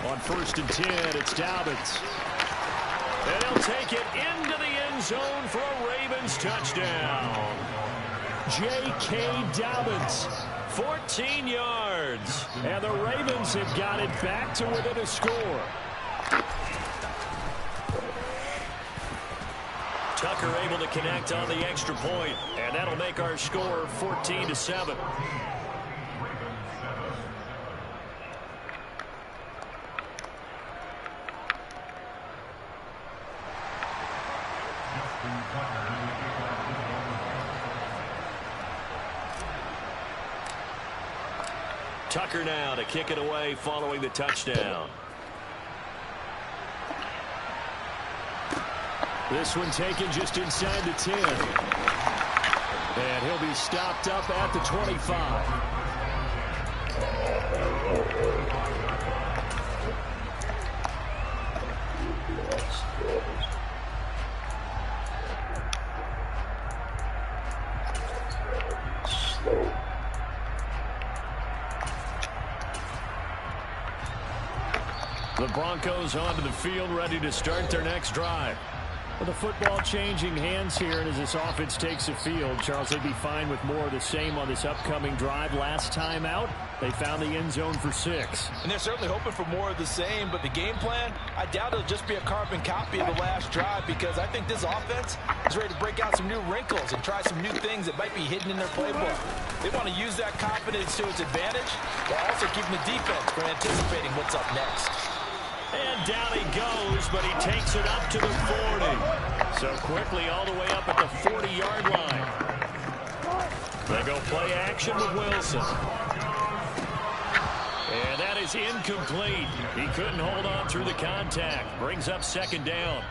On 1st and 10, it's Dobbins. And he'll take it into the end zone for a Ravens touchdown. J.K. Dobbins, 14 yards. and the Ravens have got it back to within a score. Tucker able to connect on the extra point, and that'll make our score 14-7. Tucker now to kick it away following the touchdown. This one taken just inside the 10. And he'll be stopped up at the 25. The Broncos onto the field, ready to start their next drive. With the football changing hands here, and as this offense takes the field, Charles, they'd be fine with more of the same on this upcoming drive. Last time out, they found the end zone for 6. And they're certainly hoping for more of the same, but the game plan, I doubt it'll just be a carbon copy of the last drive, because I think this offense is ready to break out some new wrinkles and try some new things that might be hidden in their playbook. They want to use that confidence to its advantage, while also keeping the defense from anticipating what's up next. And down he goes, but he takes it up to the 40. So quickly all the way up at the 40-yard line. They go play action with Wilson. And that is incomplete. He couldn't hold on through the contact. Brings up second down.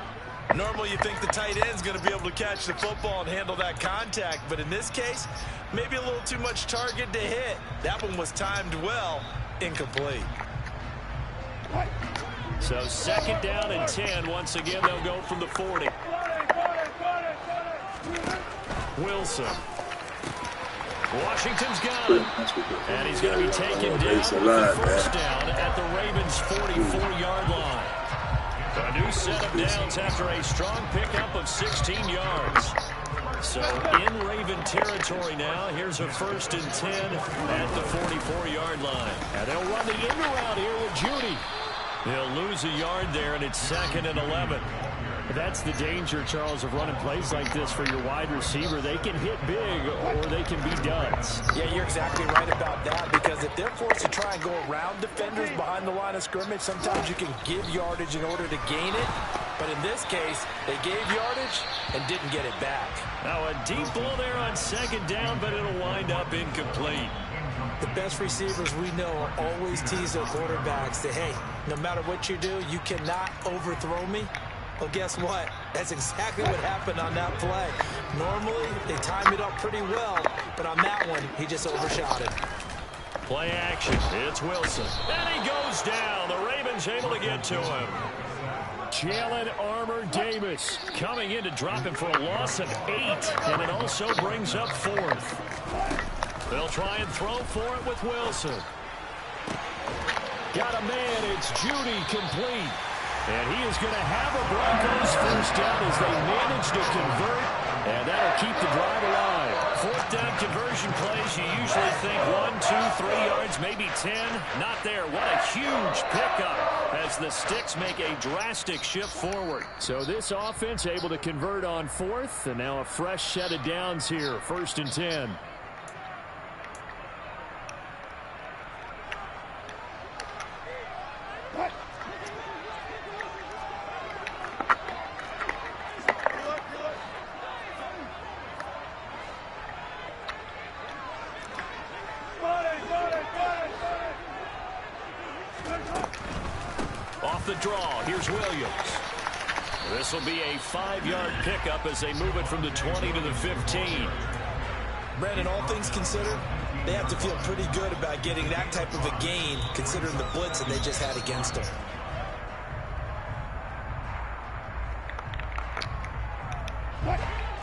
Normally you think the tight end's going to be able to catch the football and handle that contact, but in this case, maybe a little too much target to hit. That one was timed well, incomplete. So second down and 10. Once again, they'll go from the 40. Wilson. Washington's got it. And he's going to be taken down with the first down at the Ravens' 44-yard line. A new set of downs after a strong pickup of 16 yards. So in Raven territory now. Here's a 1st and 10 at the 44-yard line. And they'll run the end around here with Judy. They'll lose a yard there, and it's 2nd and 11. That's the danger, Charles, of running plays like this for your wide receiver. They can hit big, or they can be duds. Yeah, you're exactly right about that, because if they're forced to try and go around defenders behind the line of scrimmage, sometimes you can give yardage in order to gain it. But in this case, they gave yardage and didn't get it back. Now a deep ball there on 2nd down, but it'll wind up incomplete. The best receivers we know are always tease their quarterbacks that, hey, no matter what you do, you cannot overthrow me. Well, guess what? That's exactly what happened on that play. Normally, they time it up pretty well, but on that one, he just overshot it. Play action. It's Wilson. And he goes down. The Ravens able to get to him. Jalen Armour-Davis coming in to drop him for a loss of 8, and it also brings up 4th. They'll try and throw for it with Wilson. Got a man. It's Judy, complete. And he is going to have a Broncos first down as they manage to convert, and that'll keep the drive alive. 4th down conversion plays, you usually think 1, 2, 3 yards, maybe 10. Not there. What a huge pickup as the Sticks make a drastic shift forward. So this offense able to convert on 4th, and now a fresh set of downs here. 1st and 10. Off the draw, here's Williams. This will be a 5-yard pickup as they move it from the 20 to the 15. Brandon, all things considered, they have to feel pretty good about getting that type of a gain considering the blitz that they just had against them.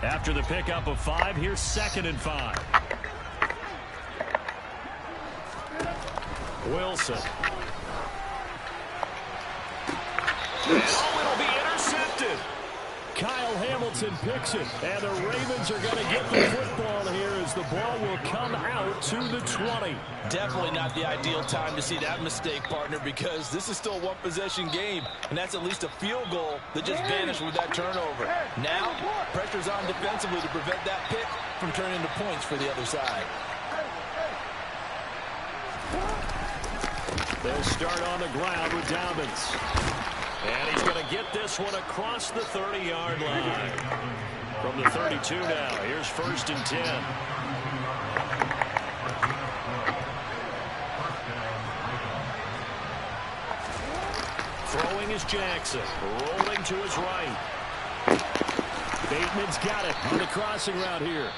After the pickup of 5, here's 2nd and 5. Wilson. Oh, it'll be intercepted. Kyle Hamilton picks it, and the Ravens are going to get the football here as the ball will come out to the 20. Definitely not the ideal time to see that mistake, partner, because this is still a one-possession game, and that's at least a field goal that just vanished with that turnover. Now, pressure's on defensively to prevent that pick from turning into points for the other side. They'll start on the ground with Dobbins. And he's going to get this one across the 30-yard line. From the 32 now, here's 1st and 10. Throwing is Jackson. Rolling to his right. Bateman's got it on the crossing route here.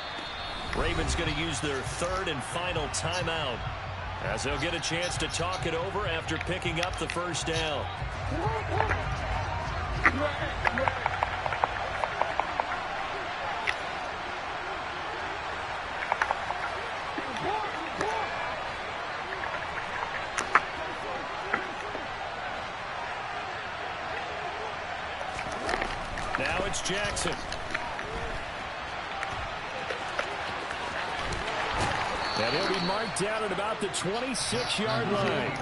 Ravens going to use their 3rd and final timeout, as they'll get a chance to talk it over after picking up the 1st down. Now it's Jackson. And he'll be marked down at about the 26-yard line.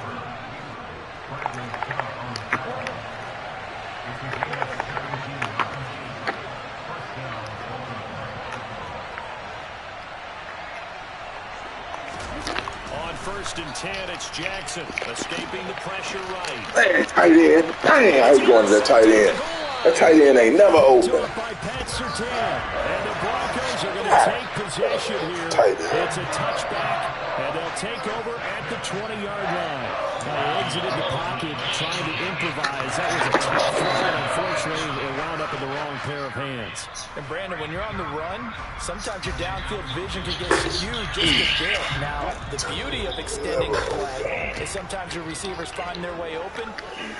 On 1st and 10, it's Jackson escaping the pressure right. Hey, tight end. Dang, I was going to the tight end. That tight end ain't never open. By Pat Surtain. And the Broncos are going to take possession here. It's a touchback, and they'll take over at the 20-yard line. Now he exited the pocket trying to improvise. That was a tough throw, and unfortunately it wound up in the wrong pair of hands. And Brandon, when you're on the run, sometimes your downfield vision can get skewed just a bit. Now, the beauty of extending the play is sometimes your receivers find their way open,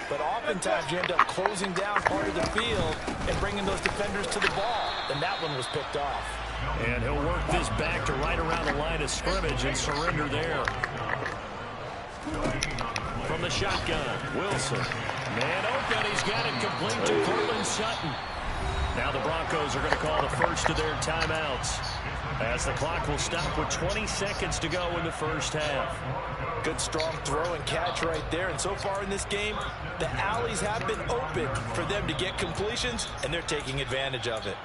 but oftentimes you end up closing down part of the field and bringing those defenders to the ball. And that one was picked off. And he'll work this back to right around the line of scrimmage and surrender there. From the shotgun, Wilson. Man open, he's got it complete to Cortland Sutton. Now the Broncos are going to call the first of their timeouts, as the clock will stop with 20 seconds to go in the 1st half. Good strong throw and catch right there. And so far in this game, the alleys have been open for them to get completions, and they're taking advantage of it.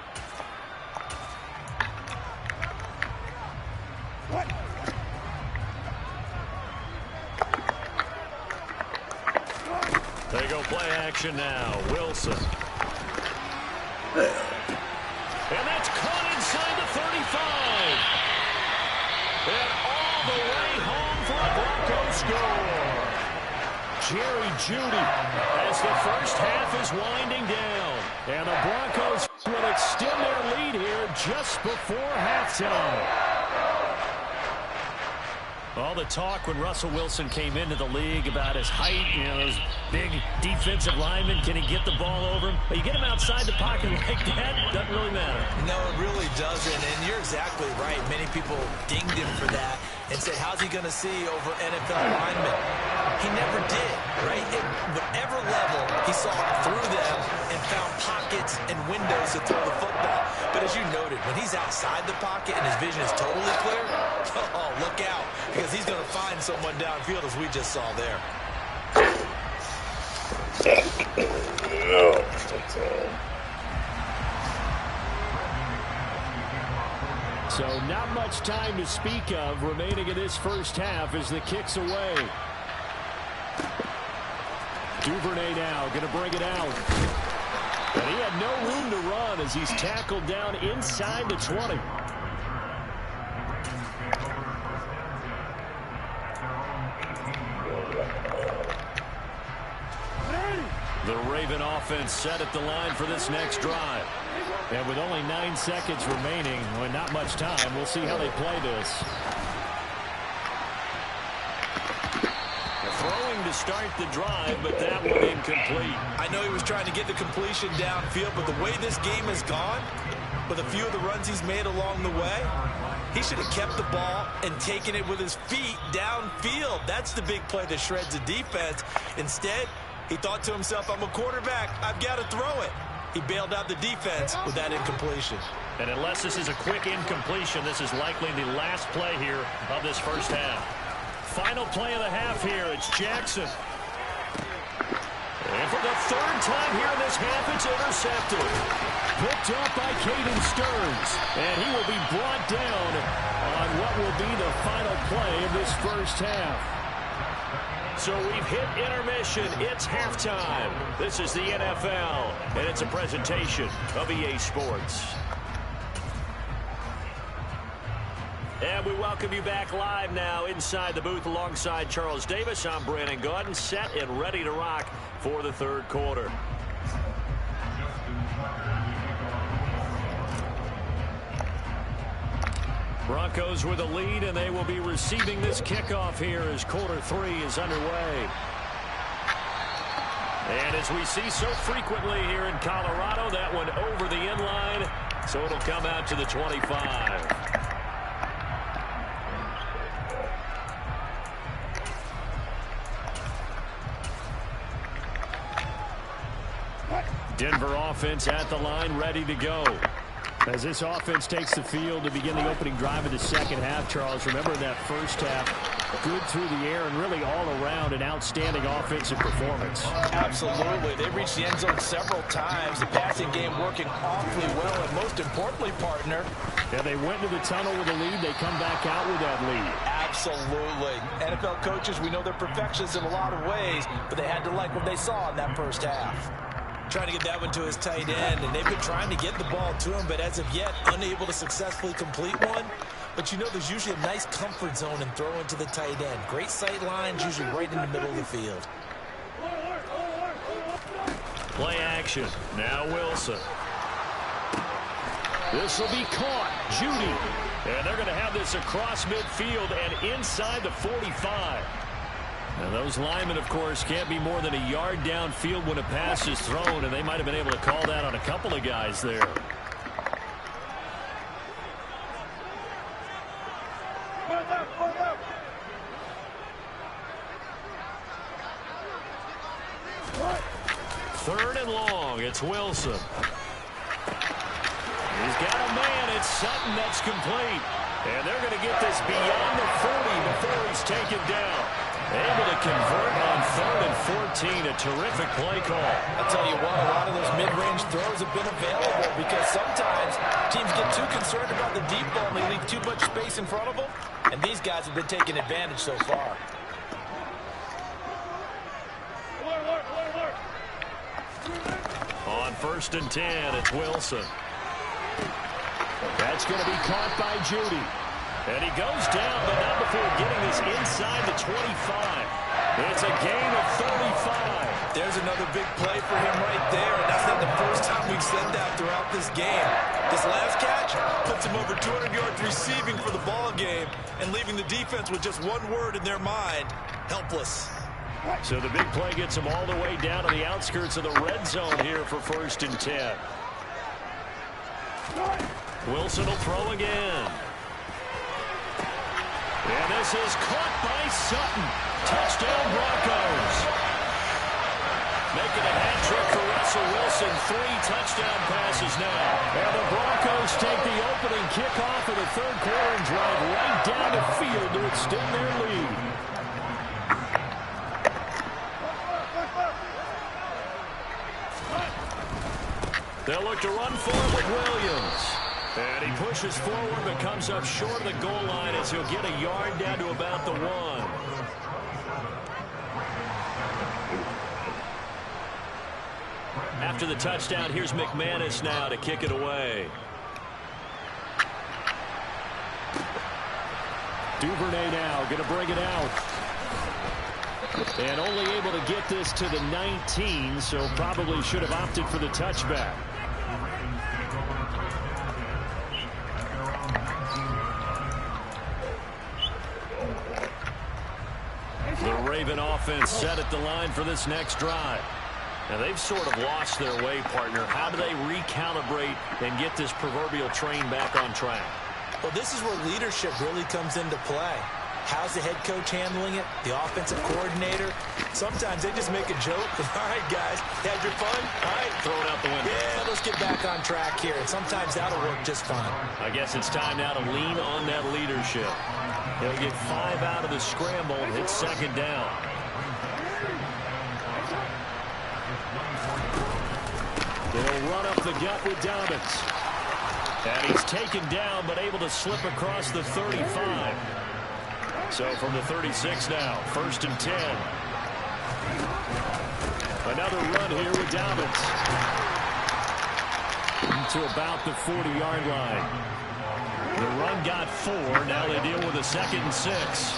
They go play action now. Wilson. And that's caught inside the 35. And all the way home for a Broncos score. Jerry Jeudy as the 1st half is winding down. And the Broncos will extend their lead here just before halftime. All the talk when Russell Wilson came into the league about his height, those big defensive linemen, can he get the ball over him? But you get him outside the pocket like that, doesn't really matter. No, it really doesn't, and you're exactly right. Many people dinged him for that and said, how's he going to see over NFL linemen? He never did, right? At whatever level, he saw through them and found pockets and windows to throw the football. But as you noted, when he's outside the pocket and his vision is totally clear, oh, look out, because he's going to find someone downfield, as we just saw there. So not much time to speak of remaining in this 1st half as the kick's away. Duvernay now going to bring it out. And he had no room to run as he's tackled down inside the 20. The Raven offense set at the line for this next drive. And with only 9 seconds remaining, well, not much time, we'll see how they play this. Throwing to start the drive, but that one incomplete. I know he was trying to get the completion downfield, but the way this game has gone, with a few of the runs he's made along the way, he should have kept the ball and taken it with his feet downfield. That's the big play that shreds the defense. Instead, he thought to himself, I'm a quarterback, I've got to throw it. He bailed out the defense with that incompletion. And unless this is a quick incompletion, this is likely the last play here of this first half. Final play of the half here. It's Jackson. And for the third time here in this half, it's intercepted. Picked up by Caden Stearns. And he will be brought down on what will be the final play of this first half. So we've hit intermission. It's halftime. This is the NFL, and it's a presentation of EA Sports. And we welcome you back live now inside the booth alongside Charles Davis. I'm Brandon Gaudin, set and ready to rock for the third quarter. Broncos with a lead, and they will be receiving this kickoff here as quarter 3 is underway. And as we see so frequently here in Colorado, that one over the end line, so it'll come out to the 25. Denver offense at the line, ready to go. As this offense takes the field to begin the opening drive of the second half, Charles, remember that first half, good through the air and really all around an outstanding offensive performance. Absolutely. They reached the end zone several times. The passing game working awfully well, and most importantly, partner. Yeah, they went to the tunnel with a lead. They come back out with that lead. Absolutely. NFL coaches, we know they're perfectionists in a lot of ways, but they had to like what they saw in that first half. Trying to get that one to his tight end, and they've been trying to get the ball to him, but as of yet, unable to successfully complete one. But you know there's usually a nice comfort zone in throwing to the tight end. Great sight lines, usually right in the middle of the field. Play action. Now Wilson. This will be caught. Judy. And they're going to have this across midfield and inside the 45. Now those linemen, of course, can't be more than a yard downfield when a pass is thrown, and they might have been able to call that on a couple of guys there. Third and long. It's Wilson. He's got a man. It's Sutton that's complete. And they're going to get this beyond the 40 before he's taken down. Able to convert on 3rd and 14. A terrific play call. I'll tell you what, a lot of those mid-range throws have been available because sometimes teams get too concerned about the deep ball and they leave too much space in front of them. And these guys have been taking advantage so far. On 1st and 10, it's Wilson. That's going to be caught by Judy. And he goes down, but not before getting this inside the 25. It's a gain of 35. There's another big play for him right there, and that's not the first time we've said that throughout this game. This last catch puts him over 200 yards receiving for the ball game and leaving the defense with just one word in their mind: helpless. So the big play gets him all the way down to the outskirts of the red zone here for 1st and 10. Wilson will throw again. And this is caught by Sutton. Touchdown Broncos. Making a hat trick for Russell Wilson. 3 touchdown passes now. And the Broncos take the opening kickoff of the third quarter and drive right down the field to extend their lead. They'll look to run forward with Williams. And he pushes forward but comes up short of the goal line as he'll get a yard down to about the 1. After the touchdown, here's McManus now to kick it away. Duvernay now going to bring it out. And only able to get this to the 19, so probably should have opted for the touchback. The Raven offense set at the line for this next drive. Now, they've sort of lost their way, partner. How do they recalibrate and get this proverbial train back on track? Well, this is where leadership really comes into play. How's the head coach handling it? The offensive coordinator? Sometimes they just make a joke. All right, guys, you had your fun? All right. Throw it out the window. Yeah, let's get back on track here. And sometimes that'll work just fine. I guess it's time now to lean on that leadership. They'll get 5 out of the scramble. It's second down. They'll run up the gut with Dobbins. And he's taken down, but able to slip across the 35. So from the 36 now, 1st and 10. Another run here with Dobbins. To about the 40-yard line. The run got 4. Now they deal with a 2nd and 6.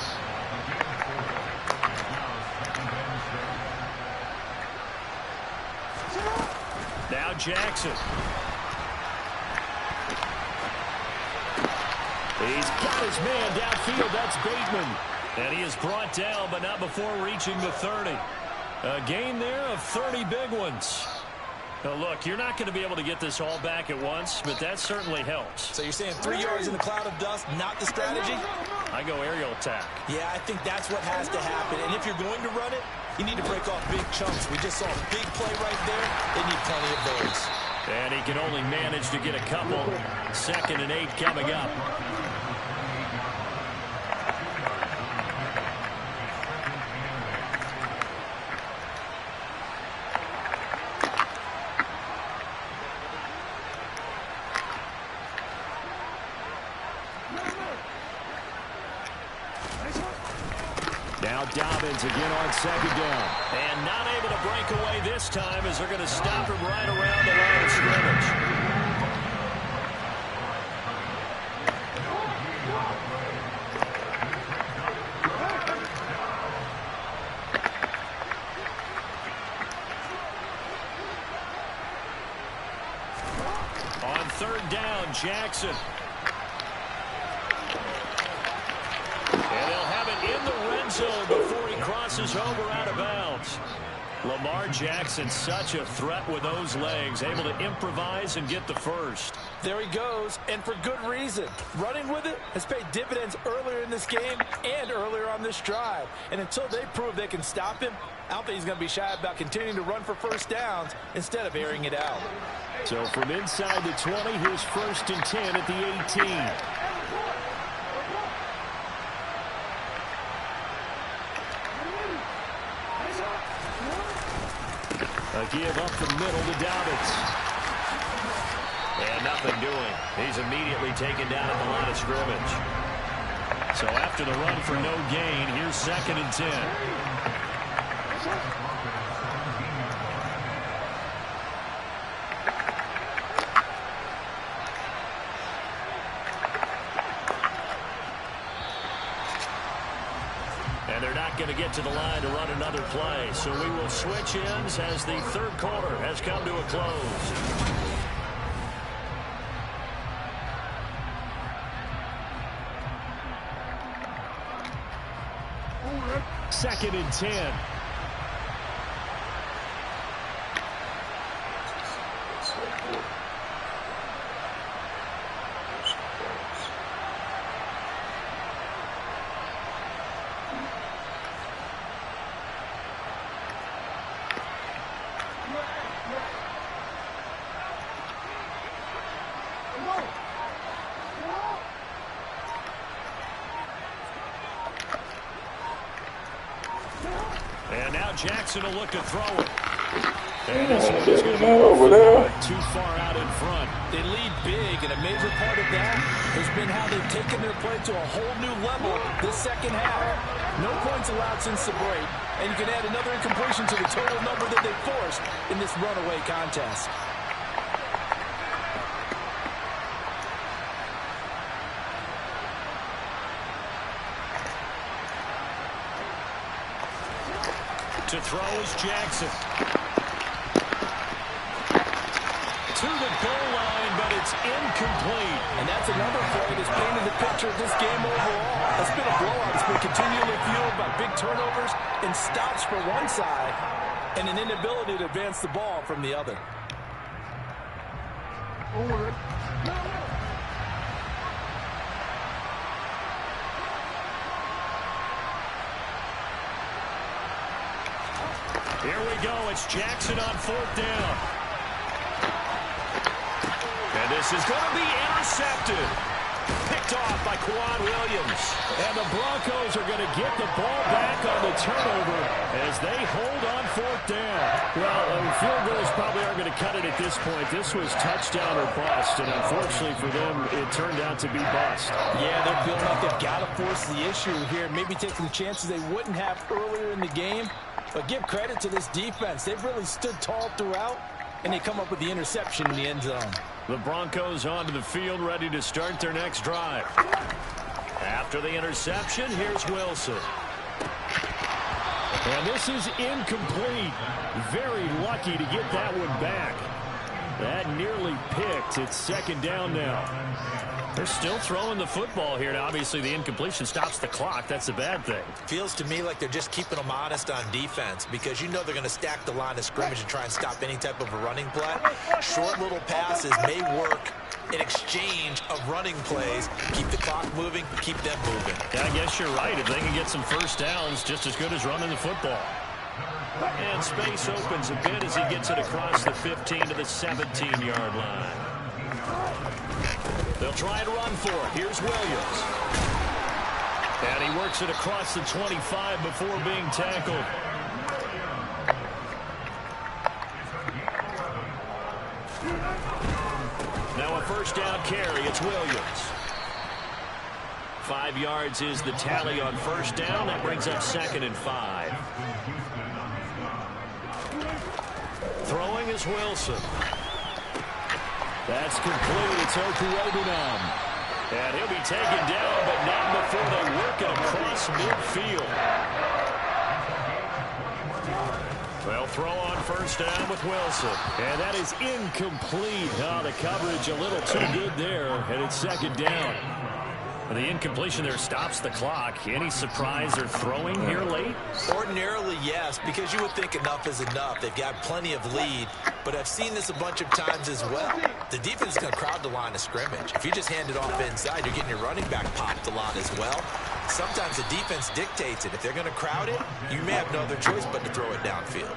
Now Jackson. He's got his man downfield. That's Bateman. And he is brought down, but not before reaching the 30. A gain there of 30 big ones. Now, look, you're not going to be able to get this all back at once, but that certainly helps. So you're saying 3 yards in the cloud of dust, not the strategy? I go aerial attack. Yeah, I think that's what has to happen. And if you're going to run it, you need to break off big chunks. We just saw a big play right there. They need plenty of those. And he can only manage to get a couple. 2nd and 8 coming up. Now Dobbins again on 2nd down. And not able to break away this time as they're going to stop him right around the line of scrimmage. On 3rd down, Jackson. And they'll have it in the red zone before he crosses over out of bounds. Lamar Jackson, such a threat with those legs, able to improvise and get the first. There he goes, and for good reason. Running with it has paid dividends earlier in this game and earlier on this drive. And until they prove they can stop him, I don't think he's going to be shy about continuing to run for first downs instead of airing it out. So from inside the 20, here's 1st and 10 at the 18. A give up the middle to Dobbins. And nothing doing. He's immediately taken down at the line of scrimmage. So after the run for no gain, here's 2nd and 10. And they're not going to get to the line to run another play. So we will switch ends as the 3rd quarter has come to a close. 2nd and 10. And now Jackson will look to throw it. And this one is going to be over there. Too far out in front. They lead big, and a major part of that has been how they've taken their play to a whole new level this second half. No points allowed since the break, and you can add another incompletion to the total number that they forced in this runaway contest. To throw is Jackson. To the goal line, but it's incomplete. And that's another play that's painted the picture of this game overall. It's been a blowout. It's been continually fueled by big turnovers and stops for one side and an inability to advance the ball from the other. Here we go. It's Jackson on 4th down. And this is going to be intercepted. Picked off by Quan Williams. And the Broncos are going to get the ball back on the turnover as they hold on 4th down. Well, field goals probably aren't going to cut it at this point. This was touchdown or bust, and unfortunately for them, it turned out to be bust. Yeah, they're feeling like they've got to force the issue here, maybe taking the chances they wouldn't have earlier in the game. But give credit to this defense. They've really stood tall throughout, and they come up with the interception in the end zone. The Broncos onto the field, ready to start their next drive. After the interception, here's Wilson. And this is incomplete. Very lucky to get that one back. That nearly picked. It's 2nd down now. They're still throwing the football here. Now, obviously, the incompletion stops the clock. That's a bad thing. Feels to me like they're just keeping them honest on defense because you know they're going to stack the line of scrimmage and try and stop any type of a running play. Short little passes may work in exchange of running plays. Keep the clock moving, keep them moving. Yeah, I guess you're right. If they can get some first downs, just as good as running the football. And space opens a bit as he gets it across the 15 to the 17-yard line. They'll try and run for it. Here's Williams. And he works it across the 25 before being tackled. Now a first down carry. It's Williams. 5 yards is the tally on first down. That brings up 2nd and 5. Throwing is Wilson. That's complete. It's Okurebunom. And he'll be taken down, but not before they work it across midfield. They'll throw on first down with Wilson. And that is incomplete. Oh, the coverage a little too good there, and it's 2nd down. The incompletion there stops the clock. Any surprise they're throwing here late? Ordinarily, yes, because you would think enough is enough. They've got plenty of lead, but I've seen this a bunch of times as well. The defense is going to crowd the line of scrimmage. If you just hand it off inside, you're getting your running back popped a lot as well. Sometimes the defense dictates it. If they're going to crowd it, you may have no other choice but to throw it downfield.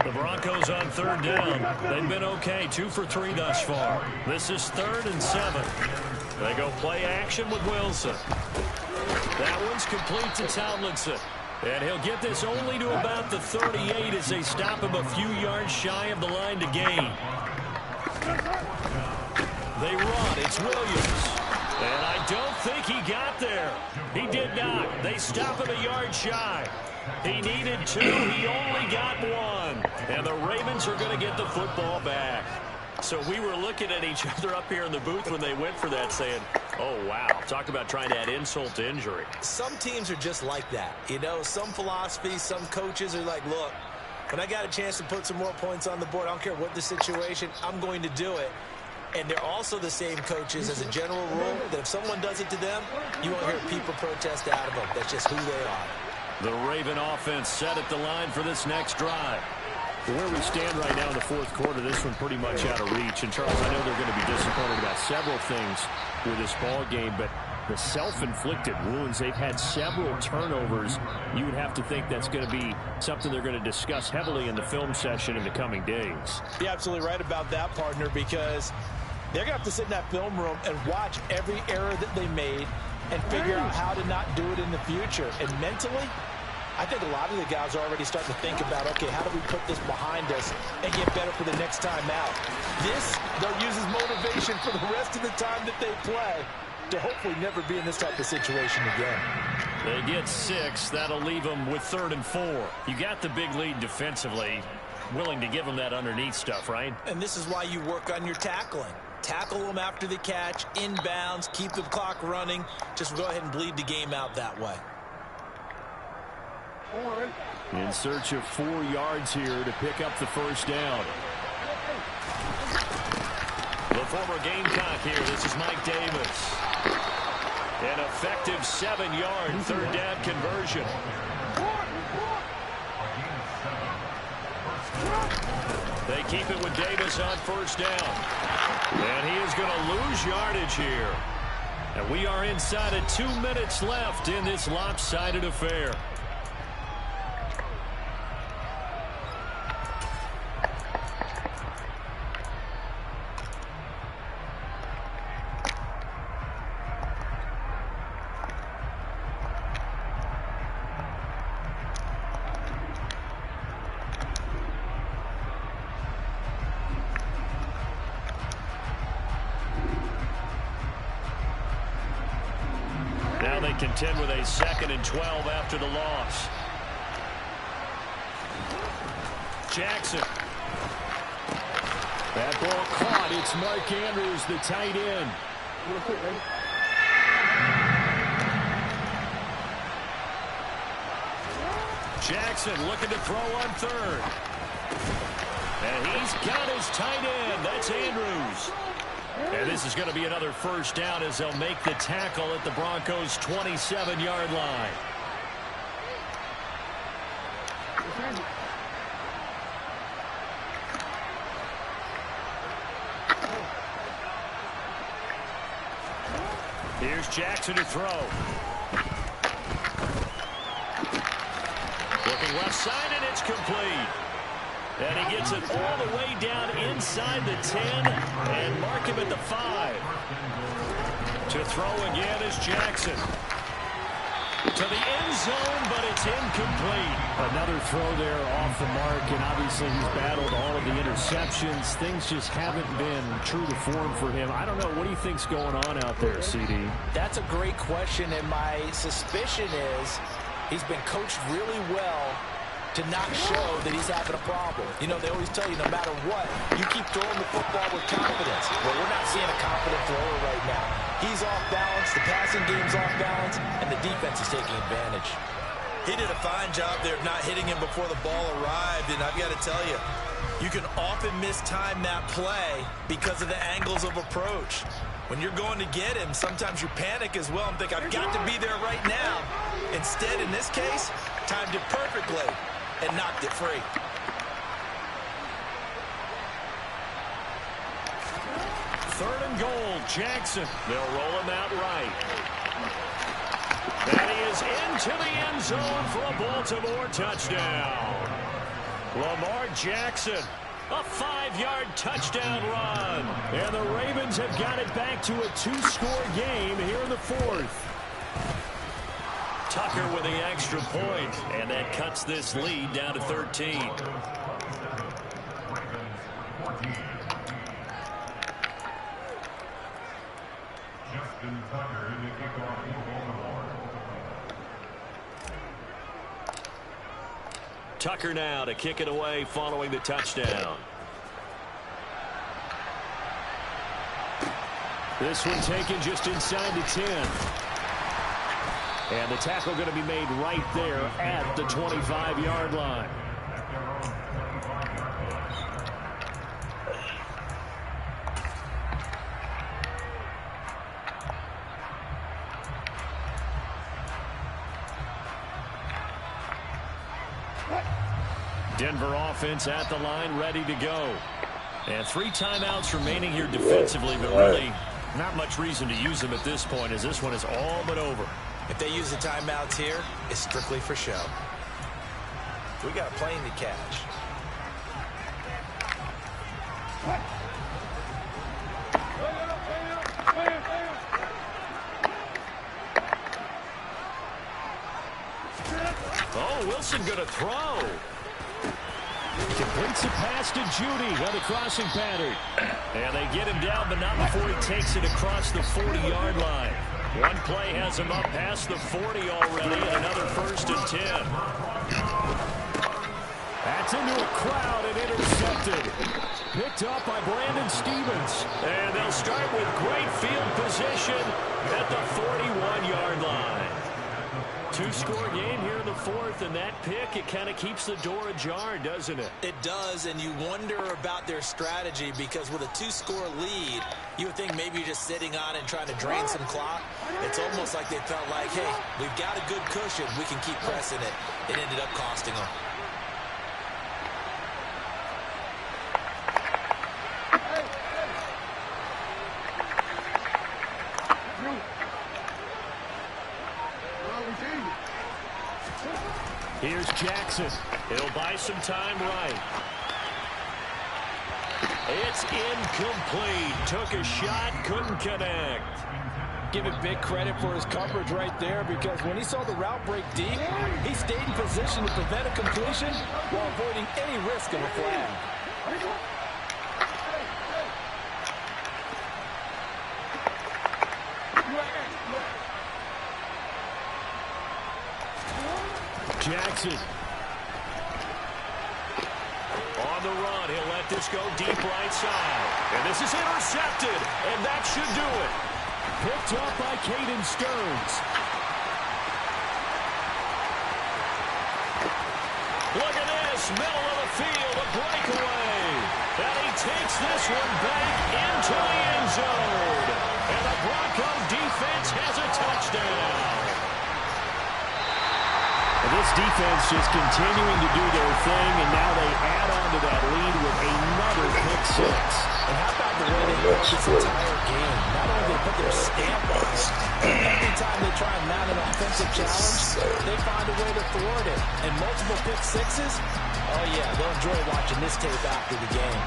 The Broncos on 3rd down. They've been okay, 2 for 3 thus far. This is 3rd and 7. They go play action with Wilson. That one's complete to Tomlinson. And he'll get this only to about the 38 as they stop him a few yards shy of the line to gain. They run. It's Williams. And I don't think he got there. He did not. They stop him a yard shy. He needed 2. He only got 1. And the Ravens are going to get the football back. So we were looking at each other up here in the booth when they went for that saying, oh, wow, talk about trying to add insult to injury. Some teams are just like that. You know, some philosophies, some coaches are like, look, when I got a chance to put some more points on the board, I don't care what the situation, I'm going to do it. And they're also the same coaches as a general rule that if someone does it to them, you won't hear people protest out of them. That's just who they are. The Raven offense set at the line for this next drive. Where we stand right now in the 4th quarter, this one pretty much out of reach. And, Charles, I know they're going to be disappointed about several things with this ball game, but the self-inflicted wounds, they've had several turnovers. You would have to think that's going to be something they're going to discuss heavily in the film session in the coming days. You're absolutely right about that, partner, because they're going to have to sit in that film room and watch every error that they made and figure out how to not do it in the future. And mentally, I think a lot of the guys are already starting to think about, okay, how do we put this behind us and get better for the next time out? This, they'll use as motivation for the rest of the time that they play to hopefully never be in this type of situation again. They get 6. That'll leave them with 3rd and 4. You got the big lead defensively. Willing to give them that underneath stuff, right? And this is why you work on your tackling. Tackle them after the catch, inbounds, keep the clock running. Just go ahead and bleed the game out that way. In search of 4 yards here to pick up the first down. The former Gamecock here. This is Mike Davis. An effective 7-yard third down conversion. They keep it with Davis on first down. And he is going to lose yardage here. And we are inside of 2 minutes left in this lopsided affair. Now they contend with a 2nd and 12 after the loss. Jackson. That ball caught. It's Mark Andrews, the tight end. Jackson looking to throw on third. And he's got his tight end. That's Andrews. And this is going to be another first down as they'll make the tackle at the Broncos' 27-yard line. Here's Jackson to throw. Looking left side, and it's complete. And he gets it all the way down inside the 10 and mark him at the 5. To throw again is Jackson. To the end zone, but it's incomplete. Another throw there off the mark, and obviously he's battled all of the interceptions. Things just haven't been true to form for him. I don't know. What do you think's going on out there, CD? That's a great question, and my suspicion is he's been coached really well to not show that he's having a problem. You know, they always tell you no matter what, you keep throwing the football with confidence. Well, we're not seeing a confident thrower right now. He's off balance, the passing game's off balance, and the defense is taking advantage. He did a fine job there of not hitting him before the ball arrived, and I've got to tell you, you can often mistime that play because of the angles of approach. When you're going to get him, sometimes you panic as well and think, I've got to be there right now. Instead, in this case, timed it perfectly and knocked it free. Third and goal, Jackson. They'll roll him out right. And he is into the end zone for a Baltimore touchdown. Lamar Jackson, a 5-yard touchdown run. And the Ravens have got it back to a 2-score game here in the 4th. Tucker with the extra point, and that cuts this lead down to 13. Tucker now to kick it away following the touchdown. This one taken just inside the 10. And the tackle going to be made right there at the 25-yard line. Denver offense at the line, ready to go. And 3 timeouts remaining here defensively, but really not much reason to use them at this point as this one is all but over. If they use the timeouts here, it's strictly for show. We got a plane to catch. Oh, Wilson going to throw. Completes a pass to Judy on the crossing pattern. And they get him down, but not before he takes it across the 40-yard line. One play has him up past the 40 already, and another 1st and 10. That's into a crowd and intercepted. Picked up by Brandon Stevens. And they'll start with great field position at the 41-yard line. Two-score game here in the fourth, and that pick, it kind of keeps the door ajar, doesn't it? It does, and you wonder about their strategy because with a two-score lead, you would think maybe you're just sitting on it and trying to drain some clock. It's almost like they felt like, hey, we've got a good cushion. We can keep pressing it. It ended up costing them. Here's Jackson. He'll buy some time right. It's incomplete. Took a shot, couldn't connect. Give it big credit for his coverage right there because when he saw the route break deep, he stayed in position to prevent a completion while avoiding any risk of a flag. Jackson. On the run, he'll let this go deep right side. And this is intercepted, and that should do it. Picked up by Caden Stearns. Look at this, middle of the field, a breakaway. And he takes this one back into the end zone. And the Bronco defense has a touchdown. This defense just continuing to do their thing, and now they add on to that lead with another pick six. And how about the way they played this entire game? Not only did they put their stamp on it, every time they try and mount an offensive challenge, they find a way to thwart it. And multiple pick sixes, oh yeah, they'll enjoy watching this tape after the game.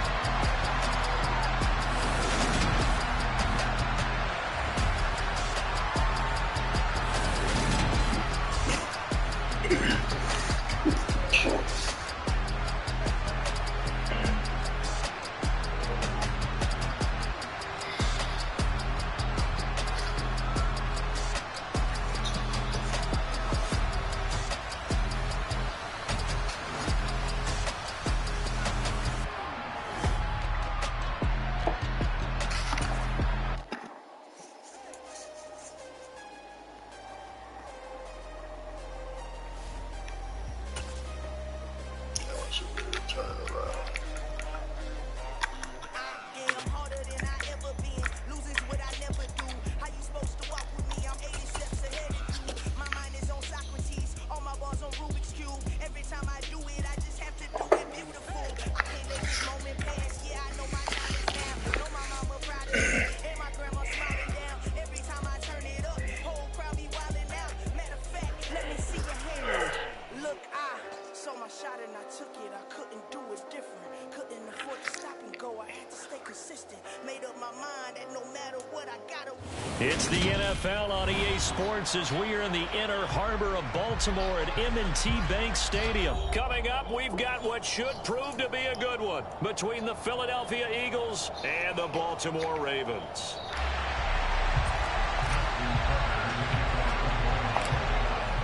It's the NFL on EA Sports as we are in the inner harbor of Baltimore at M&T Bank Stadium. Coming up, we've got what should prove to be a good one between the Philadelphia Eagles and the Baltimore Ravens.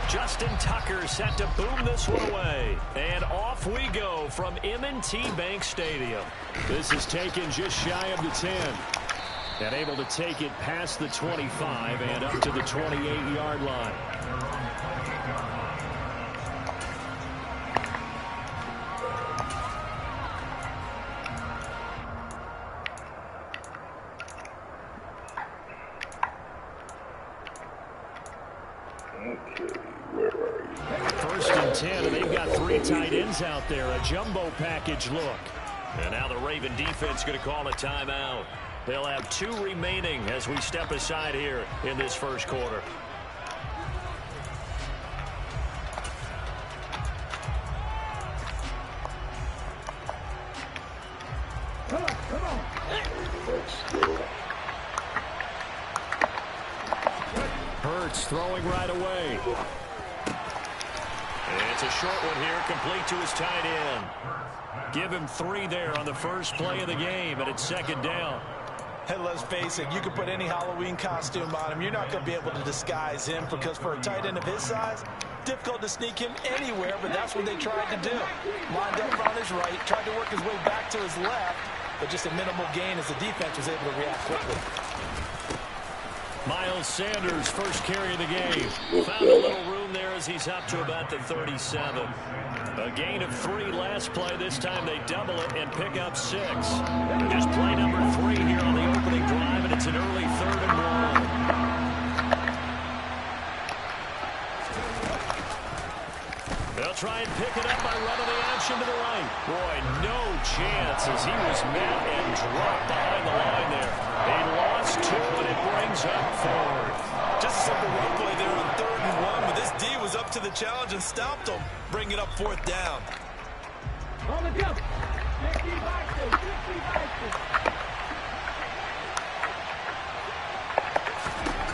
Justin Tucker set to boom this one away. And off we go from M&T Bank Stadium. This is taken just shy of the 10. And able to take it past the 25 and up to the 28-yard line. First and 10, and they've got three tight ends out there. A jumbo package look. And now the Raven defense going to call a timeout. They'll have two remaining as we step aside here in this first quarter. Come on. Hurts throwing right away. And it's a short one here, complete to his tight end. Give him 3 there on the first play of the game, and it's second down. And let's face it, you can put any Halloween costume on him. You're not going to be able to disguise him because for a tight end of his size, difficult to sneak him anywhere, but that's what they tried to do. Lined up on his right, tried to work his way back to his left, but just a minimal gain as the defense was able to react quickly. Miles Sanders, first carry of the game. Found a little room there as he's up to about the 37. A gain of 3 last play. This time they double it and pick up 6. Just play number 3 here on the opening drive, and it's an early 3rd and long. They'll try and pick it up by running the action to the right. Boy, no chance as he was met and dropped behind the line there. They lost 2, and it brings up 4th. Just a simple run play there on 3rd and 1, but this D was up to the challenge and stopped them, bringing up 4th down.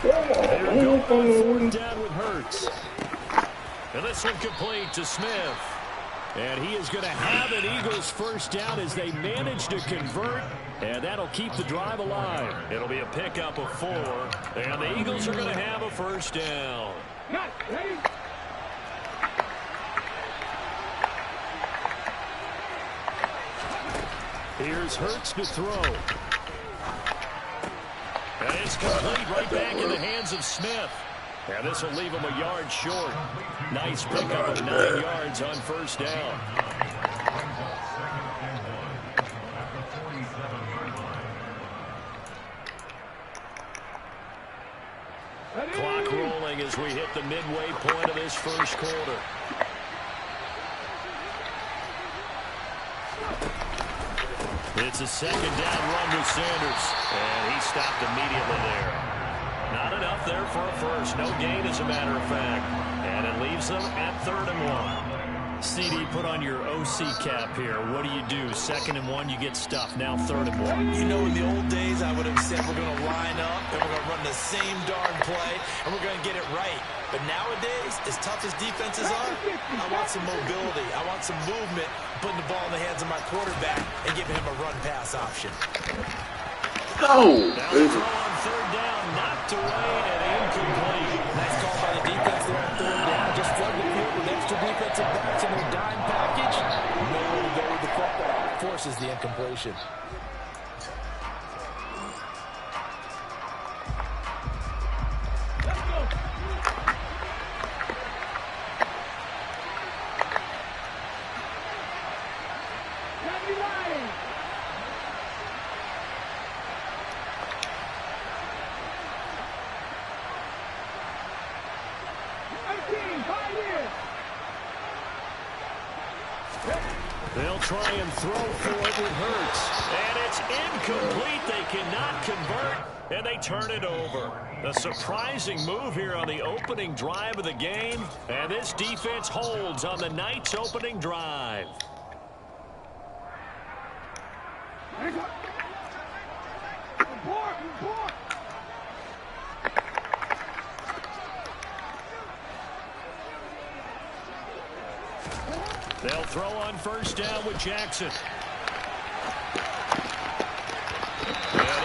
They're going on 4th down with Hurts. And this one complete to Smith. And he is going to have an Eagles first down as they manage to convert. And that'll keep the drive alive. It'll be a pickup of 4. And the Eagles are going to have a first down. Here's Hurts to throw. And it's complete right back in the hands of Smith. And this will leave him a yard short. Nice pickup of 9 yards on first down. Clock rolling as we hit the midway point of this first quarter. It's a 2nd down run with Sanders. And he stopped immediately there. Not enough there for a first. No gain, as a matter of fact. And it leaves them at 3rd and 1. CD, put on your OC cap here. What do? 2nd and 1, you get stuffed. Now 3rd and 1. You know, in the old days, I would have said we're going to line up and we're going to run the same darn play and we're going to get it right. But nowadays, as tough as defenses are, I want some mobility. I want some movement, putting the ball in the hands of my quarterback and giving him a run-pass option. Oh, now throw on 3rd down, knocked away and incomplete. Nice call by the defense there on 3rd down. Just flood the field with extra defensive backs in their dime package. No way to go with the football. Forces the incompletion. They'll try and throw for it with Hurts. And it's incomplete. They cannot convert, and they turn it over. A surprising move here on the opening drive of the game. And this defense holds on the night's opening drive. They'll throw on first down with Jackson.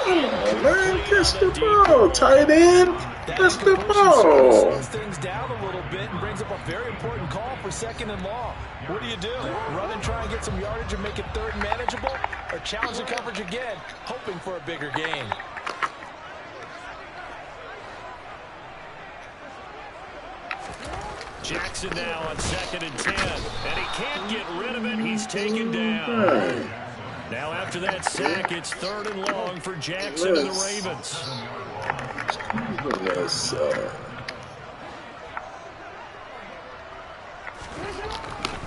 oh man, catch the ball, tight end. Catch the ball. Slows things down a little bit and brings up a very important call for 2nd and long. What do? Run and try and get some yardage and make it 3rd and manageable? Or challenge the coverage again, hoping for a bigger gain? Jackson now on 2nd and 10. And he can't get rid of it. He's taken down. Now after that sack, it's 3rd and long for Jackson and the Ravens.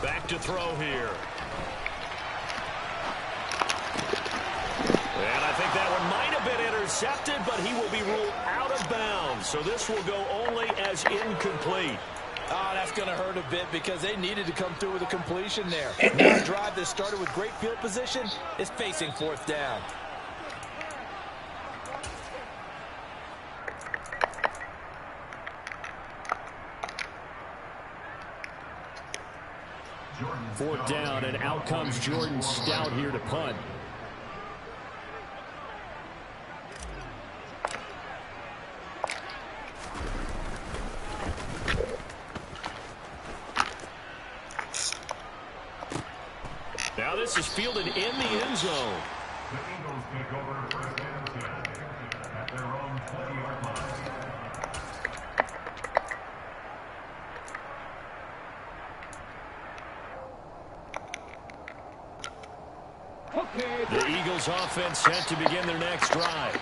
Back to throw here. And I think that one might have been intercepted, but he will be ruled out of bounds. So this will go only as incomplete. Oh, that's going to hurt a bit because they needed to come through with a completion there. Now a drive that started with great field position is facing 4th down. Fourth down, and out comes Jordan Stout here to punt. Now this is fielded in the end zone. The Eagles take over first and 10 at their own 20-yard line. The Eagles offense set to begin their next drive.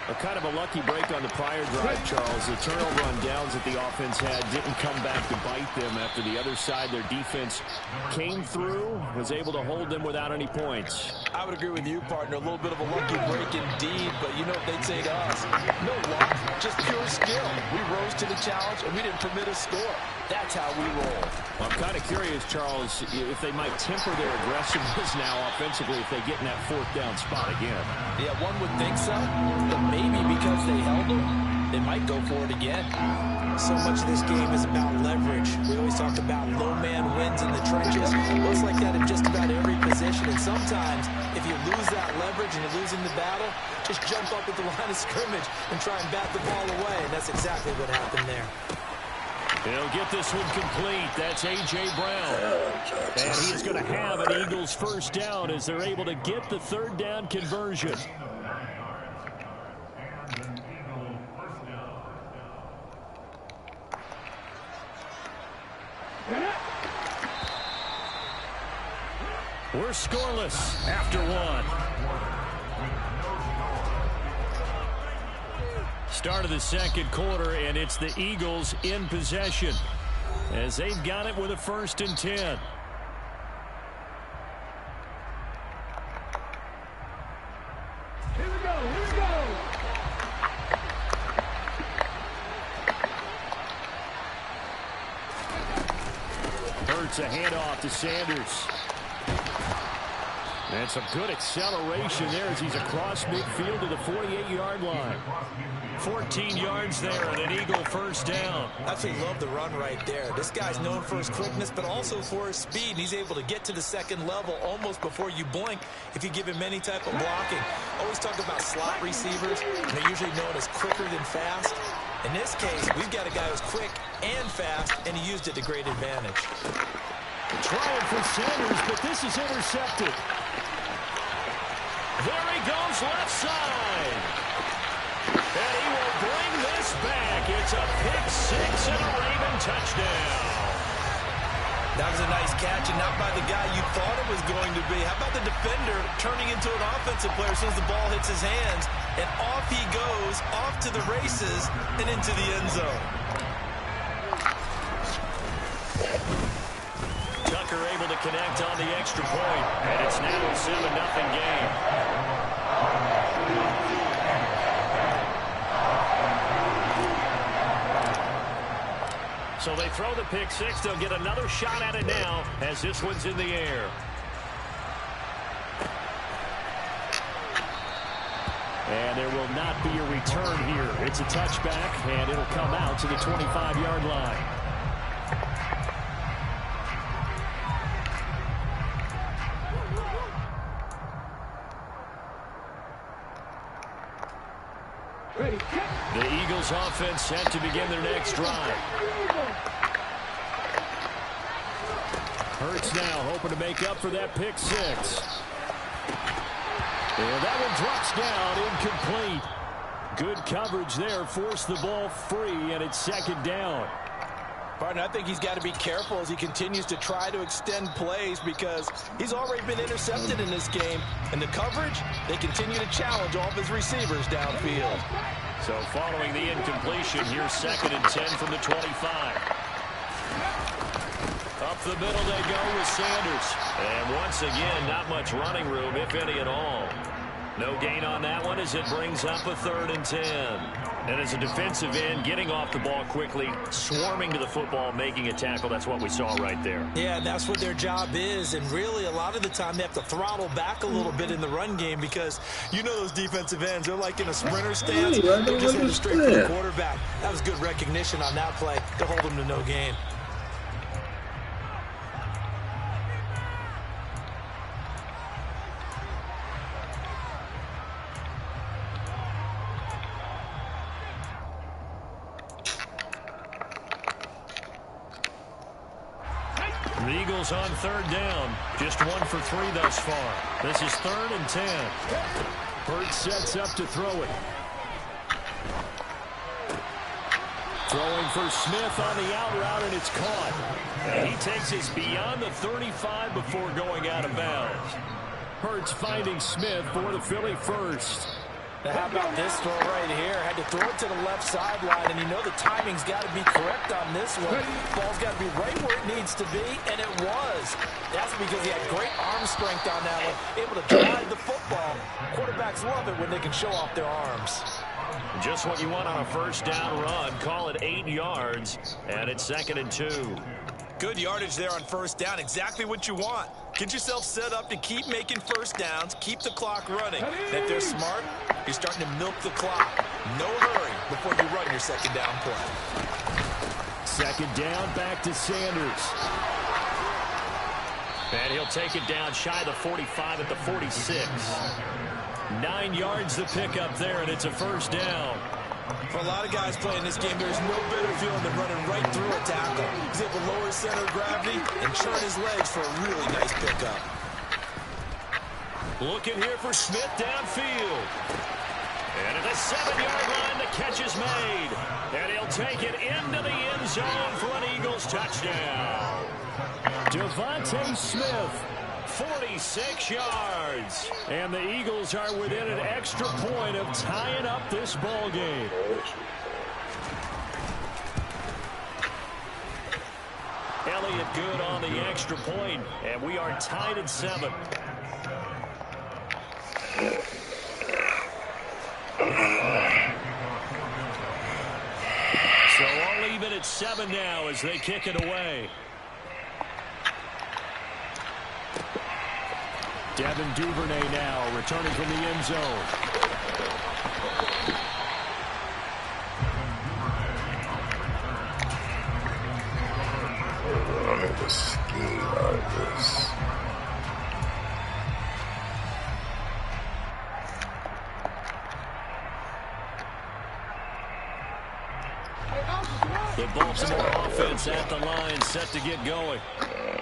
A kind of a lucky break on the prior drive, Charles. The turnover on downs that the offense had didn't come back to bite them after the other side. Their defense came through, was able to hold them without any points. I would agree with you, partner. A little bit of a lucky break indeed, but you know what they'd say to us. No luck, just pure skill. We rose to the challenge, and we didn't permit a score. That's how we roll. I'm kind of curious, Charles, if they might temper their aggressiveness now offensively if they get in that fourth down spot again. Yeah, one would think so, but maybe because they held them, they might go for it again. So much of this game is about leverage. We always talk about low man wins in the trenches. Well, it's like that in just about every position. And sometimes, if you lose that leverage and you're losing the battle, just jump up at the line of scrimmage and try and bat the ball away. And that's exactly what happened there. He'll get this one complete. That's A.J. Brown. And he's going to have an Eagles first down as they're able to get the third down conversion. We're scoreless after one. Start of the second quarter, and it's the Eagles in possession as they've got it with a 1st and 10. Here we go. Hurts a handoff to Sanders. And some good acceleration there as he's across midfield to the 48-yard line. 14 yards there and an Eagle first down. I absolutely love the run right there. This guy's known for his quickness, but also for his speed. And he's able to get to the second level almost before you blink if you give him any type of blocking. Always talk about slot receivers, and they're usually known as quicker than fast. In this case, we've got a guy who's quick and fast, and he used it to great advantage. Trying for Sanders, but this is intercepted. There he goes left side. And he will bring this back. It's a pick-6 and a Raven touchdown. That was a nice catch, and not by the guy you thought it was going to be. How about the defender turning into an offensive player as soon as the ball hits his hands, and off he goes, off to the races, and into the end zone. Tucker able to connect on the extra point, and it's now a 7-0 game. So they throw the pick-6. They'll get another shot at it now as this one's in the air. And there will not be a return here. It's a touchback, and it'll come out to the 25-yard line. The Eagles offense set to begin their next drive. Hurts now hoping to make up for that pick-6. And that one drops down incomplete. Good coverage there. Forced the ball free, and it's 2nd down. Partner, I think he's got to be careful as he continues to try to extend plays because he's already been intercepted in this game. And the coverage, they continue to challenge all of his receivers downfield. So following the incompletion, here's 2nd and 10 from the 25. Up the middle they go with Sanders. And once again, not much running room, if any at all. No gain on that one as it brings up a 3rd and 10. And as a defensive end, getting off the ball quickly, swarming to the football, making a tackle, that's what we saw right there. Yeah, that's what their job is. And really, a lot of the time, they have to throttle back a little bit in the run game because you know those defensive ends, they're like in a sprinter stance. They're just heading straight for the quarterback. That was good recognition on that play to hold them to no gain. The Eagles on 3rd down. Just 1 for 3 thus far. This is 3rd and 10. Hurts sets up to throw it. Throwing for Smith on the out route, and it's caught. And he takes us beyond the 35 before going out of bounds. Hurts finding Smith for the Philly first. Now how about this throw right here? Had to throw it to the left sideline, and you know the timing's got to be correct on this one. Ball's got to be right where it needs to be, and it was. That's because he had great arm strength on that one, able to drive the football. Quarterbacks love it when they can show off their arms. Just what you want on a first down run. Call it 8 yards, and it's 2nd and 2. Good yardage there on first down. Exactly what you want. Get yourself set up to keep making first downs, keep the clock running. And if they're smart, you're starting to milk the clock. No hurry before you run your second down play. 2nd down, back to Sanders. And he'll take it down shy of the 45 at the 46. 9 yards the pickup there, and it's a first down. For a lot of guys playing this game, there's no better feeling than running right through a tackle. He's able to lower his center of gravity and churn his legs for a really nice pickup. Looking here for Smith downfield. And at the 7-yard line, the catch is made. And he'll take it into the end zone for an Eagles touchdown. Devontae Smith, 46 yards. and the Eagles are within an extra point of tying up this ball game. Elliott good on the extra point, and we are tied at 7. So all even at 7 now as they kick it away. Devin Duvernay now returning from the end zone. Running the scheme out of this. The Baltimore offense at the line, set to get going.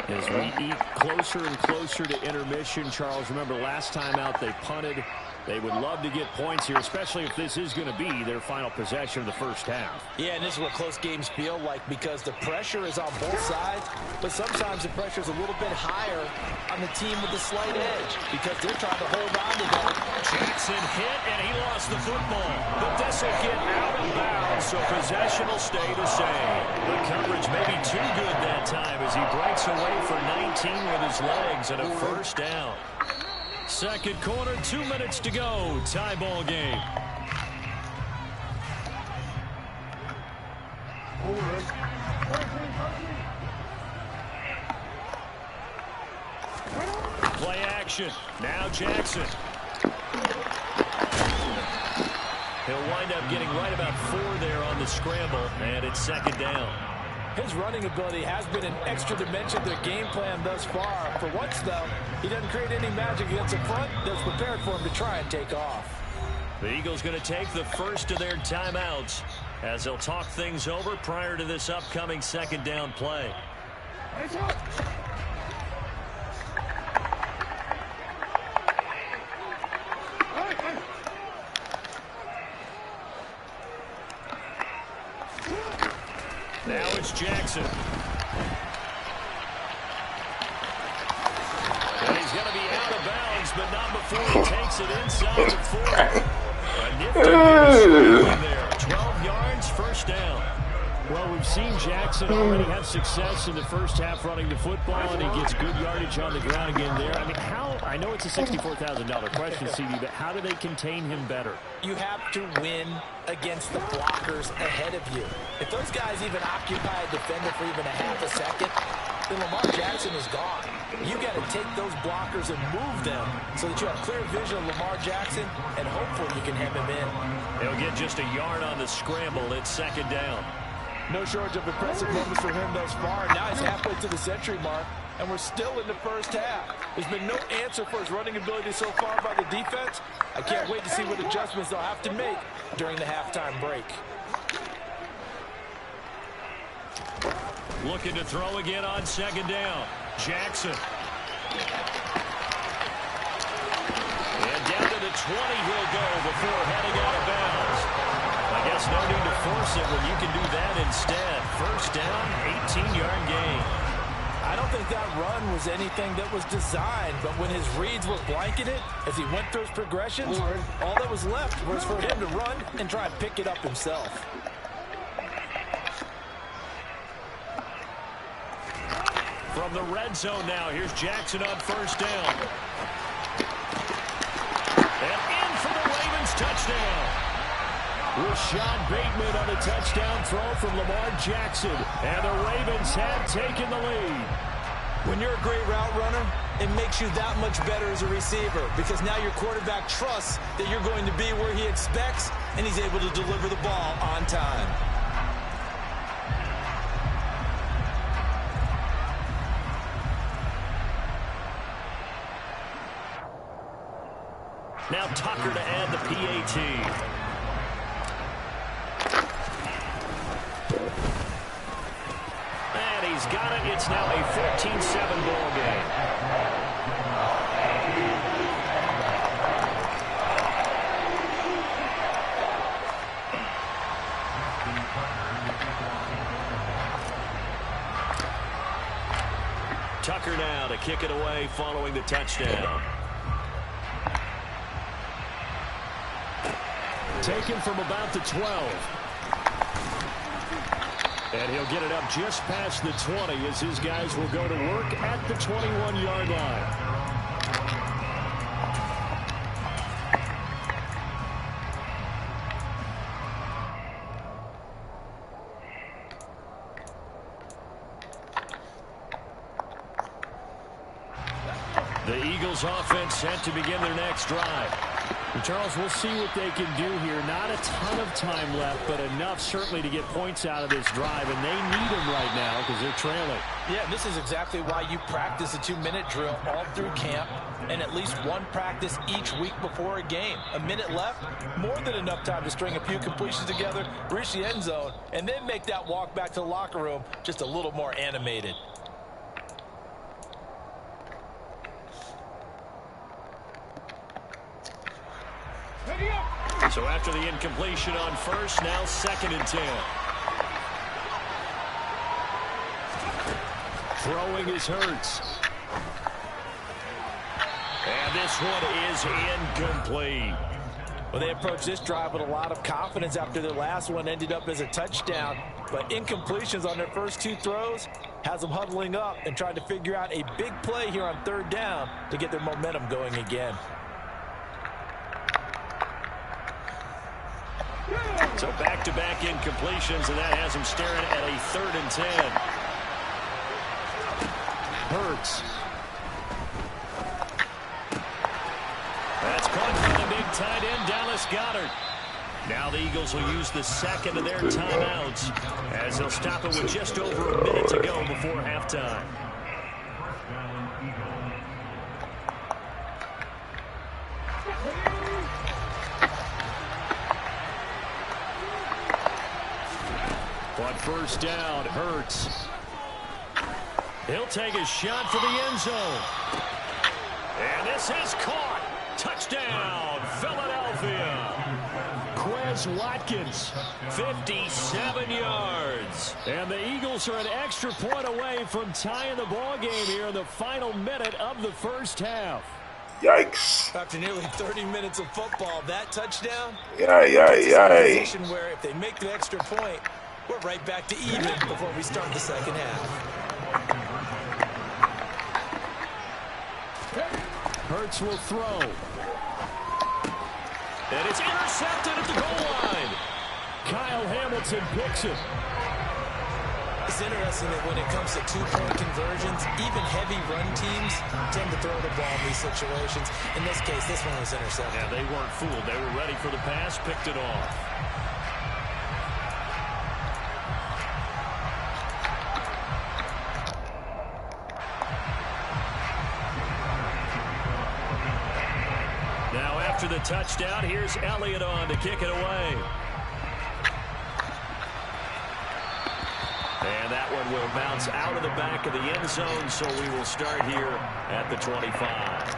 As we eat closer and closer to intermission, Charles, remember last time out they punted. They would love to get points here, especially if this is going to be their final possession of the first half. Yeah, and this is what close games feel like because the pressure is on both sides, but sometimes the pressure is a little bit higher on the team with the slight edge because they're trying to hold on to that. Jackson hit, and he lost the football. But this will get out of bounds, so possession will stay the same. The coverage may be too good that time as he breaks away for 19 with his legs and a first down. Second quarter, 2 minutes to go. Tie ball game. Play action. Now Jackson. He'll wind up getting right about 4 there on the scramble, and it's second down. His running ability has been an extra dimension to their game plan thus far. For once, though, he doesn't create any magic against the front that's prepared for him to try and take off. The Eagles going to take the first of their timeouts as they'll talk things over prior to this upcoming second down play. Now it's Jackson. And he's going to be out of bounds, but not before he takes it inside the 40. A nifty there. 12 yards, first down. Well, we've seen Jackson already have success in the first half running the football, and he gets good yardage on the ground again there. I mean, I know it's a $64,000 question, CD, but how do they contain him better? You have to win against the blockers ahead of you. If those guys even occupy a defender for even a half a second, then Lamar Jackson is gone. You got to take those blockers and move them so that you have clear vision of Lamar Jackson, and hopefully you can hem him in. He'll get just a yard on the scramble. It's second down. No shortage of impressive moments for him thus far. Now he's halfway to the century mark, and we're still in the first half. There's been no answer for his running ability so far by the defense. I can't wait to see what adjustments they'll have to make during the halftime break. Looking to throw again on second down. Jackson. And down to the 20 he'll go before heading out of bounds. I guess no need to force it when you can do that instead. First down, 18-yard gain. I I don't think that run was anything that was designed, but when his reads were blanketed, as he went through his progressions, all that was left was for him to run and try and pick it up himself. From the red zone now, here's Jackson on first down. And in for the Ravens touchdown. Rashad Bateman on a touchdown throw from Lamar Jackson. And the Ravens have taken the lead. When you're a great route runner, it makes you that much better as a receiver because now your quarterback trusts that you're going to be where he expects, and he's able to deliver the ball on time. Now Tucker to add the PAT. And he's got it. It's now a 14-7 ball game. Tucker now to kick it away following the touchdown. Taken from about the 12. And he'll get it up just past the 20 as his guys will go to work at the 21-yard line. The Eagles offense set to begin their next drive. And Charles, we'll see what they can do here. Not a ton of time left, but enough certainly to get points out of this drive. And they need them right now because they're trailing. Yeah, this is exactly why you practice a 2-minute drill all through camp and at least one practice each week before a game. A minute left, more than enough time to string a few completions together, reach the end zone, and then make that walk back to the locker room just a little more animated. So after the incompletion on first, now 2nd and 10. Throwing is Hurts. And this one is incomplete. Well, they approached this drive with a lot of confidence after their last one ended up as a touchdown. But incompletions on their first 2 throws has them huddling up and trying to figure out a big play here on 3rd down to get their momentum going again. So back-to-back incompletions, and that has him staring at a 3rd and 10. Hurts. That's caught by the big tight end, Dallas Goedert. Now the Eagles will use the 2nd of their timeouts as they'll stop it with just over a minute to go before halftime. On first down, Hurts. He'll take a shot for the end zone. And this is caught. Touchdown, Philadelphia. Quez Watkins. 57 yards. And the Eagles are an extra point away from tying the ball game here in the final minute of the first half. Yikes. After nearly 30 minutes of football, that touchdown, Yay. position where if they make the extra point, we're right back to even before we start the second half. Hurts will throw. And it's intercepted at the goal line. Kyle Hamilton picks it. It's interesting that when it comes to 2-point conversions, even heavy run teams tend to throw the ball in these situations. In this case, this one was intercepted. Yeah, they weren't fooled. They were ready for the pass, picked it off. Now after the touchdown, here's Elliott on to kick it away. And that one will bounce out of the back of the end zone, so we will start here at the 25.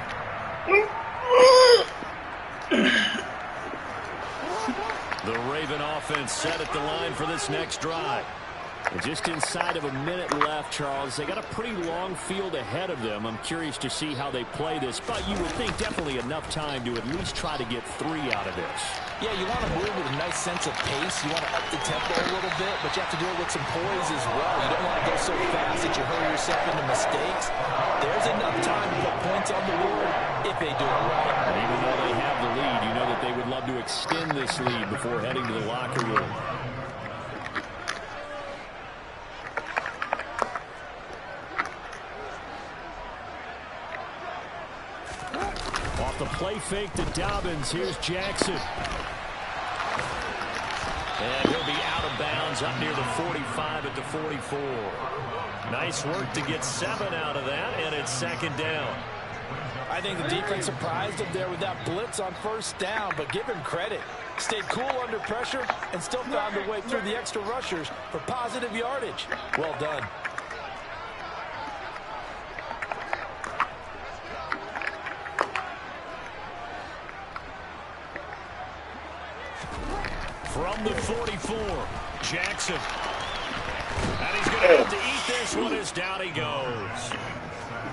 The Raven offense set at the line for this next drive. Just inside of a minute left, Charles. They got a pretty long field ahead of them. I'm curious to see how they play this, but you would think definitely enough time to at least try to get 3 out of this. Yeah, you want to move with a nice sense of pace. You want to up the tempo a little bit, but you have to do it with some poise as well. You don't want to go so fast that you hurry yourself into mistakes. There's enough time to put points on the board if they do it right. And even though they have the lead, you know that they would love to extend this lead before heading to the locker room. Off the play fake to Dobbins. Here's Jackson. And he'll be out of bounds up near the 45 at the 44. Nice work to get 7 out of that, and it's second down. I think the defense surprised him there with that blitz on first down, but give him credit. Stayed cool under pressure and still found a way through the extra rushers for positive yardage. Well done. From the 44, Jackson. And he's going to have to eat this one as down he goes.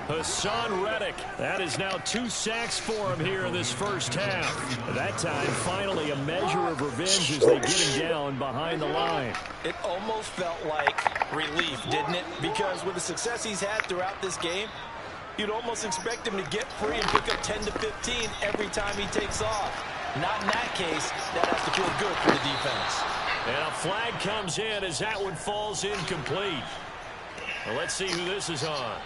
Hassan Reddick. That is now 2 sacks for him here in this first half. That time, finally, a measure of revenge as they get him down behind the line. It almost felt like relief, didn't it? Because with the success he's had throughout this game, you'd almost expect him to get free and pick up 10 to 15 every time he takes off. Not in that case. That has to feel good for the defense. And a flag comes in as that one falls incomplete. Well, let's see who this is on.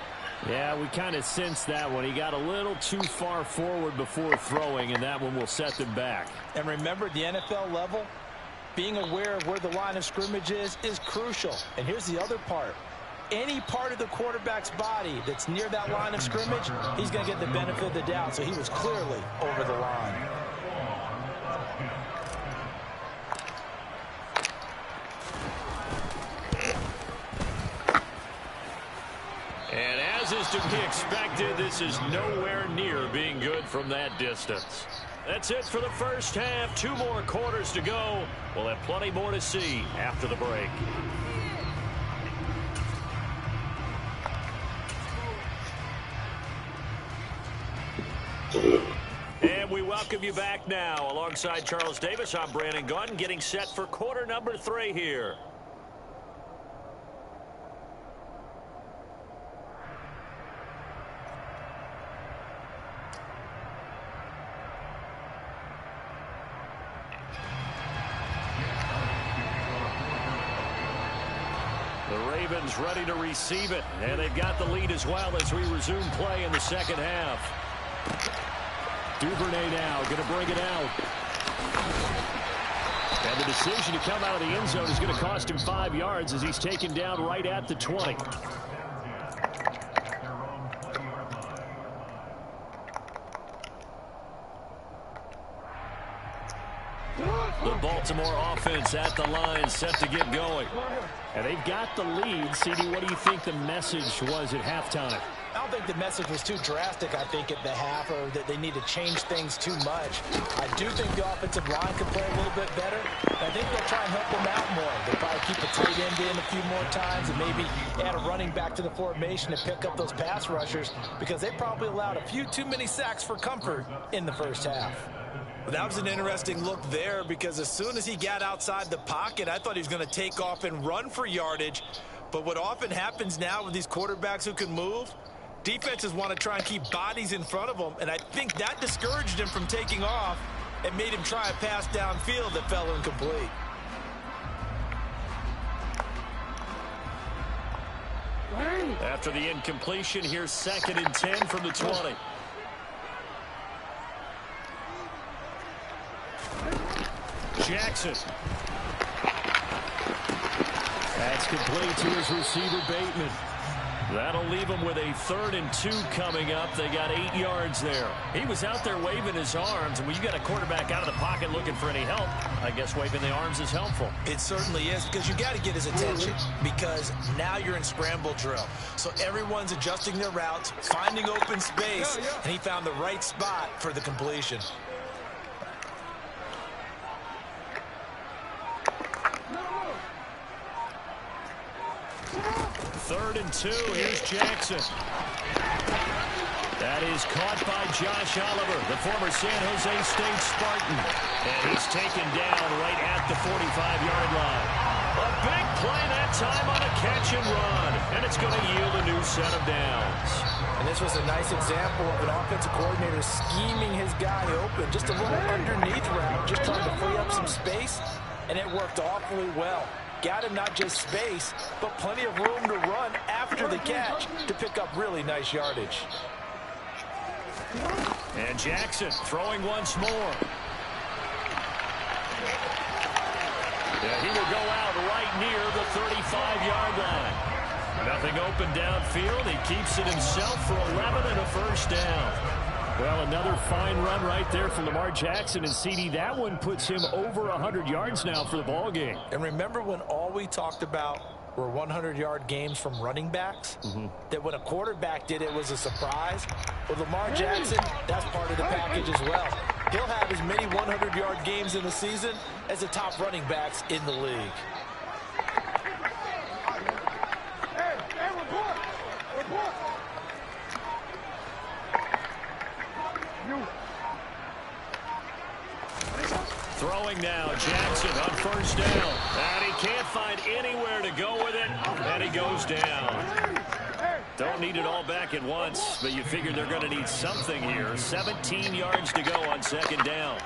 Yeah, we kind of sensed that one. He got a little too far forward before throwing, and that one will set them back. And remember, at the NFL level, being aware of where the line of scrimmage is crucial. And here's the other part. Any part of the quarterback's body that's near that line of scrimmage, he's going to get the benefit of the doubt. So he was clearly over the line. And as is to be expected, this is nowhere near being good from that distance. That's it for the first half. 2 more quarters to go. We'll have plenty more to see after the break. And we welcome you back now. Alongside Charles Davis, I'm Brandon Gunn, getting set for quarter number 3 here. Ravens ready to receive it, and they've got the lead as well as we resume play in the second half. Duvernay now going to bring it out. And the decision to come out of the end zone is going to cost him 5 yards as he's taken down right at the 20. The Baltimore offense at the line, set to get going. And they've got the lead. CD, what do you think the message was at halftime? I don't think the message was too drastic, I think, at the half, or that they need to change things too much. I do think the offensive line could play a little bit better. I think they'll try and help them out more. They'll probably keep a tight end in a few more times and maybe add a running back to the formation to pick up those pass rushers, because they probably allowed a few too many sacks for comfort in the first half. Well, that was an interesting look there, because as soon as he got outside the pocket, I thought he was going to take off and run for yardage. But what often happens now with these quarterbacks who can move, defenses want to try and keep bodies in front of them, and I think that discouraged him from taking off and made him try a pass downfield that fell incomplete. After the incompletion, here's 2nd and 10 from the 20. Jackson. That's complete to his receiver, Bateman. That'll leave him with a 3rd and 2 coming up. They got 8 yards there. He was out there waving his arms, and when you got a quarterback out of the pocket looking for any help, I guess waving the arms is helpful. It certainly is, because you got to get his attention, because now you're in scramble drill. So everyone's adjusting their routes, finding open space, and he found the right spot for the completion. 3rd and 2. Here's Jackson. That is caught by Josh Oliver, the former San Jose State Spartan. And he's taken down right at the 45-yard line. A big play that time on a catch and run. And it's going to yield a new set of downs. And this was a nice example of an offensive coordinator scheming his guy open. Just a little underneath route, just trying to free up some space. And it worked awfully well. Got him not just space, but plenty of room to run after the catch to pick up really nice yardage. And Jackson throwing once more. Yeah, he will go out right near the 35-yard line. Nothing open downfield. He keeps it himself for 11 and a first down. Well, another fine run right there from Lamar Jackson, and CD, that one puts him over 100 yards now for the ball game. And remember when all we talked about were 100-yard games from running backs? That when a quarterback did it was a surprise? With Lamar Jackson, that's part of the package as well. He'll have as many 100-yard games in the season as the top running backs in the league. Throwing now, Jackson on first down. And he can't find anywhere to go with it, and he goes down. Don't need it all back at once, but you figure they're going to need something here. 17 yards to go on second down.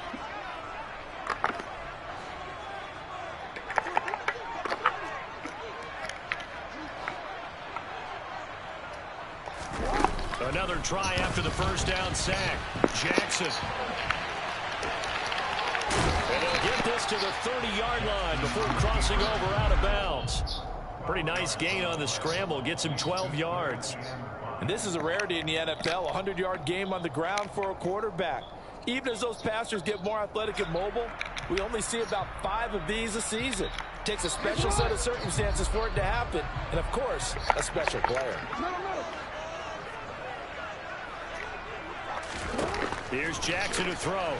Another try after the first down sack. Jackson. And he'll get this to the 30-yard line before crossing over out of bounds. Pretty nice gain on the scramble. Gets him 12 yards. And this is a rarity in the NFL, a 100-yard game on the ground for a quarterback. Even as those passers get more athletic and mobile, we only see about 5 of these a season. It takes a special set of circumstances for it to happen, and of course, a special player. Here's Jackson to throw.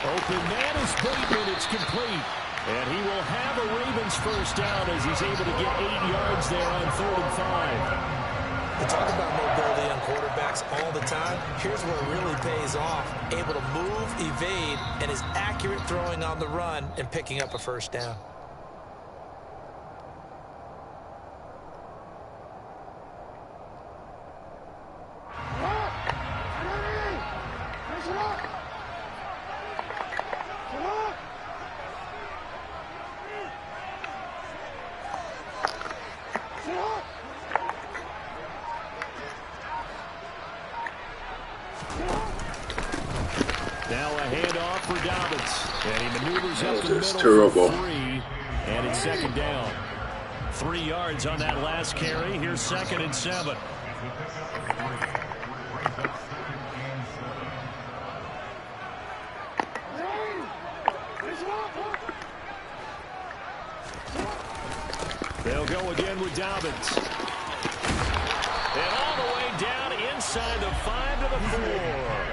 Open man is Bateman. It's complete. And he will have a Ravens first down as he's able to get 8 yards there on 3rd and 5. We talk about mobility on quarterbacks all the time. Here's where it really pays off. Able to move, evade, and is accurate throwing on the run and picking up a first down. Now a handoff for Dobbins. And he maneuvers up the middle terrible. for 3. And it's second down. 3 yards on that last carry. Here's 2nd and 7. They'll go again with Dobbins. And all the way down inside the 5 to the 4.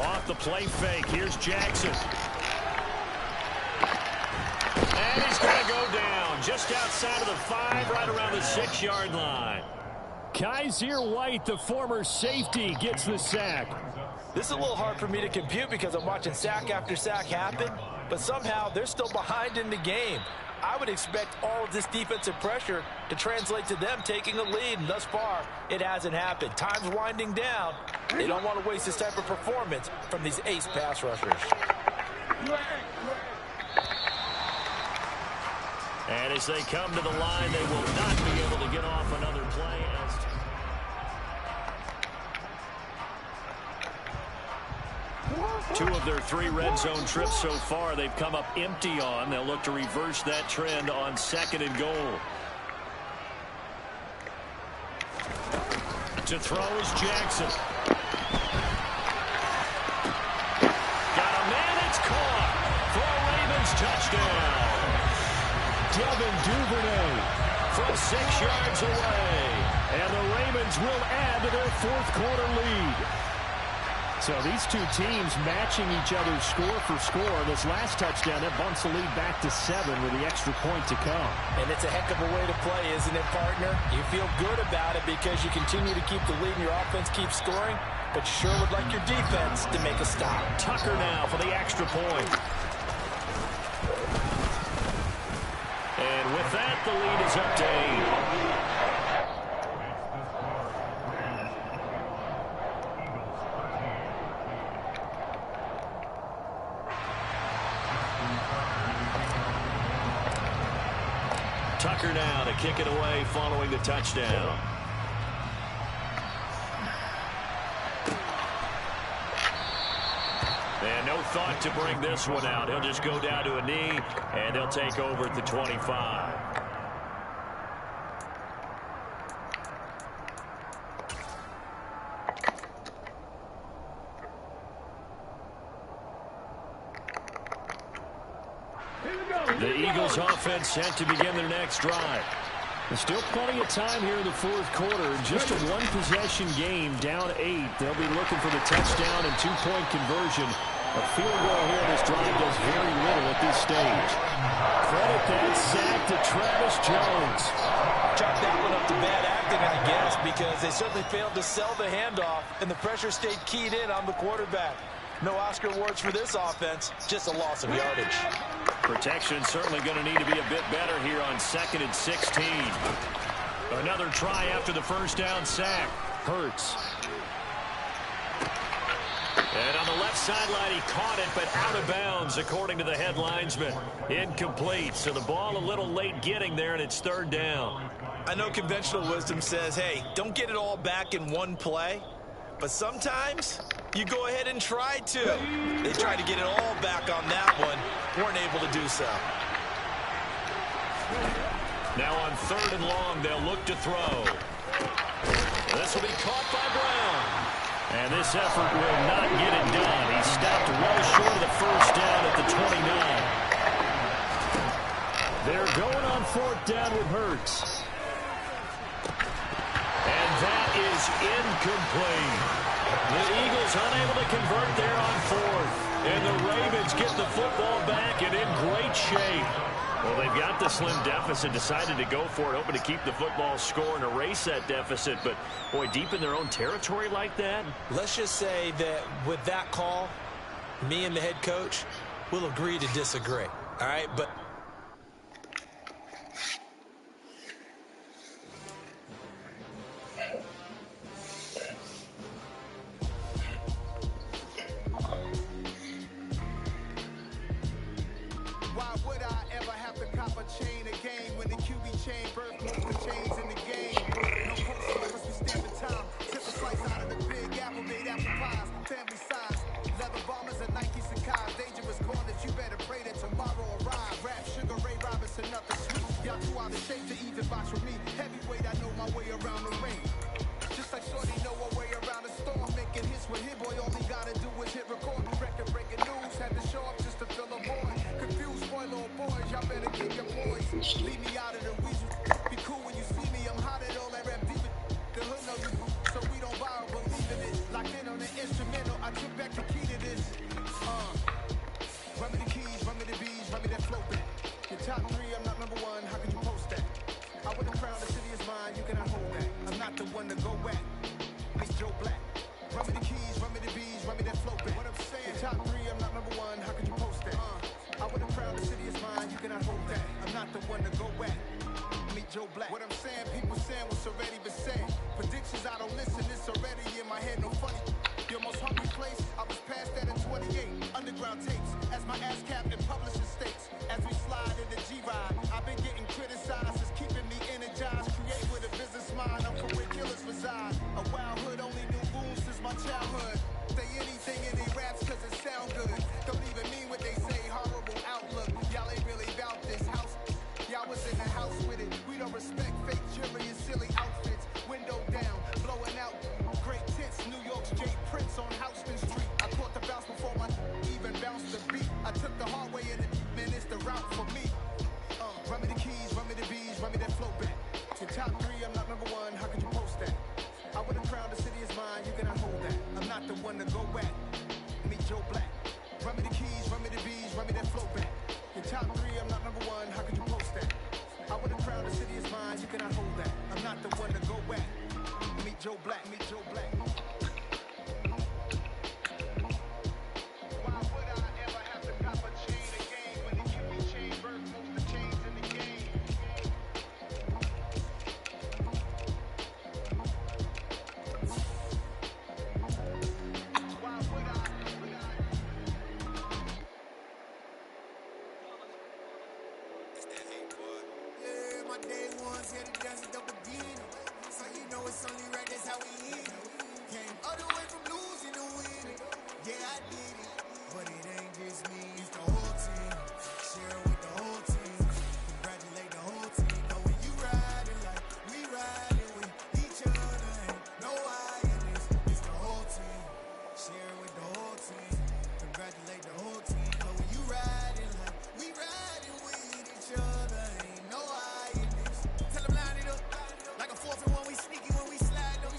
Off the play fake. Here's Jackson. And he's going to go down just outside of the 5, right around the 6-yard line. Kaiser White, the former safety, gets the sack. This is a little hard for me to compute because I'm watching sack after sack happen, but somehow they're still behind in the game. I would expect all of this defensive pressure to translate to them taking a lead, and thus far, it hasn't happened. Time's winding down. They don't want to waste this type of performance from these ace pass rushers. And as they come to the line, they will not be able to get off another play. Two of their 3 red zone trips so far, they've come up empty on. They'll look to reverse that trend on 2nd and goal. To throw is Jackson. Got a man, it's caught for a Ravens touchdown. Devin Duvernay. From 6 yards away. And the Ravens will add to their fourth quarter lead. So these two teams matching each other's score for score. This last touchdown, that bumps the lead back to 7 with the extra point to come. And it's a heck of a way to play, isn't it, partner? You feel good about it because you continue to keep the lead and your offense keeps scoring, but you sure would like your defense to make a stop. Tucker now for the extra point. And with that, the lead is up to 8. Tucker now to kick it away following the touchdown. And no thought to bring this one out. He'll just go down to a knee, and they'll take over at the 25. The Eagles offense set to begin their next drive. There's still plenty of time here in the fourth quarter. Just a one-possession game, down 8. They'll be looking for the touchdown and two-point conversion. A field goal here in this drive does very little at this stage. Credit that sack to Travis Jones. Chalk that one up to bad acting, I guess, because they certainly failed to sell the handoff, and the pressure stayed keyed in on the quarterback. No Oscar awards for this offense, just a loss of yardage. Protection certainly going to need to be a bit better here on 2nd and 16. Another try after the first down sack. Hurts. And on the left sideline, he caught it, but out of bounds, according to the head linesman. Incomplete, so the ball a little late getting there, and it's 3rd down. I know conventional wisdom says, hey, don't get it all back in one play. But sometimes you go ahead and try to. They tried to get it all back on that one. Weren't able to do so. Now on 3rd and long, they'll look to throw. This will be caught by Brown. And this effort will not get it done. He stopped well short of the first down at the 29. They're going on 4th down with Hurts. And that is incomplete. The Eagles unable to convert there on 4th. And the Ravens get the football back and in great shape. Well, they've got the slim deficit, decided to go for it, hoping to keep the football score and erase that deficit. But, boy, deep in their own territory like that. Let's just say that with that call, me and the head coach will agree to disagree. All right, but one to go at. Meet Joe Black. Run me the keys, run me the bees, run me that flow back. Your top 3, I'm not number 1, how could you post that? I want to crown, the city is mine, you cannot hold that. I'm not the one to go at. Meet Joe Black, meet Joe Black. Why would I ever have to cop a chain again when they give me chain birth, most of the chains in the game? Why would I? Yeah, my day ones here to dance at the beginning. So you know it's only right, that's how we end it. Came all the way from losing to winning. Yeah, I did it. But it ain't just me, it's the whole team. Share it with the whole team. Congratulate the whole team. But when you riding like we riding with each other, ain't no I in this. It's the whole team. Share it with the whole team. Congratulate the whole team. But when you riding like we riding with each other, ain't no I in this. Tell them line it up. Like a 4th and 1, we sneaky when we slide them.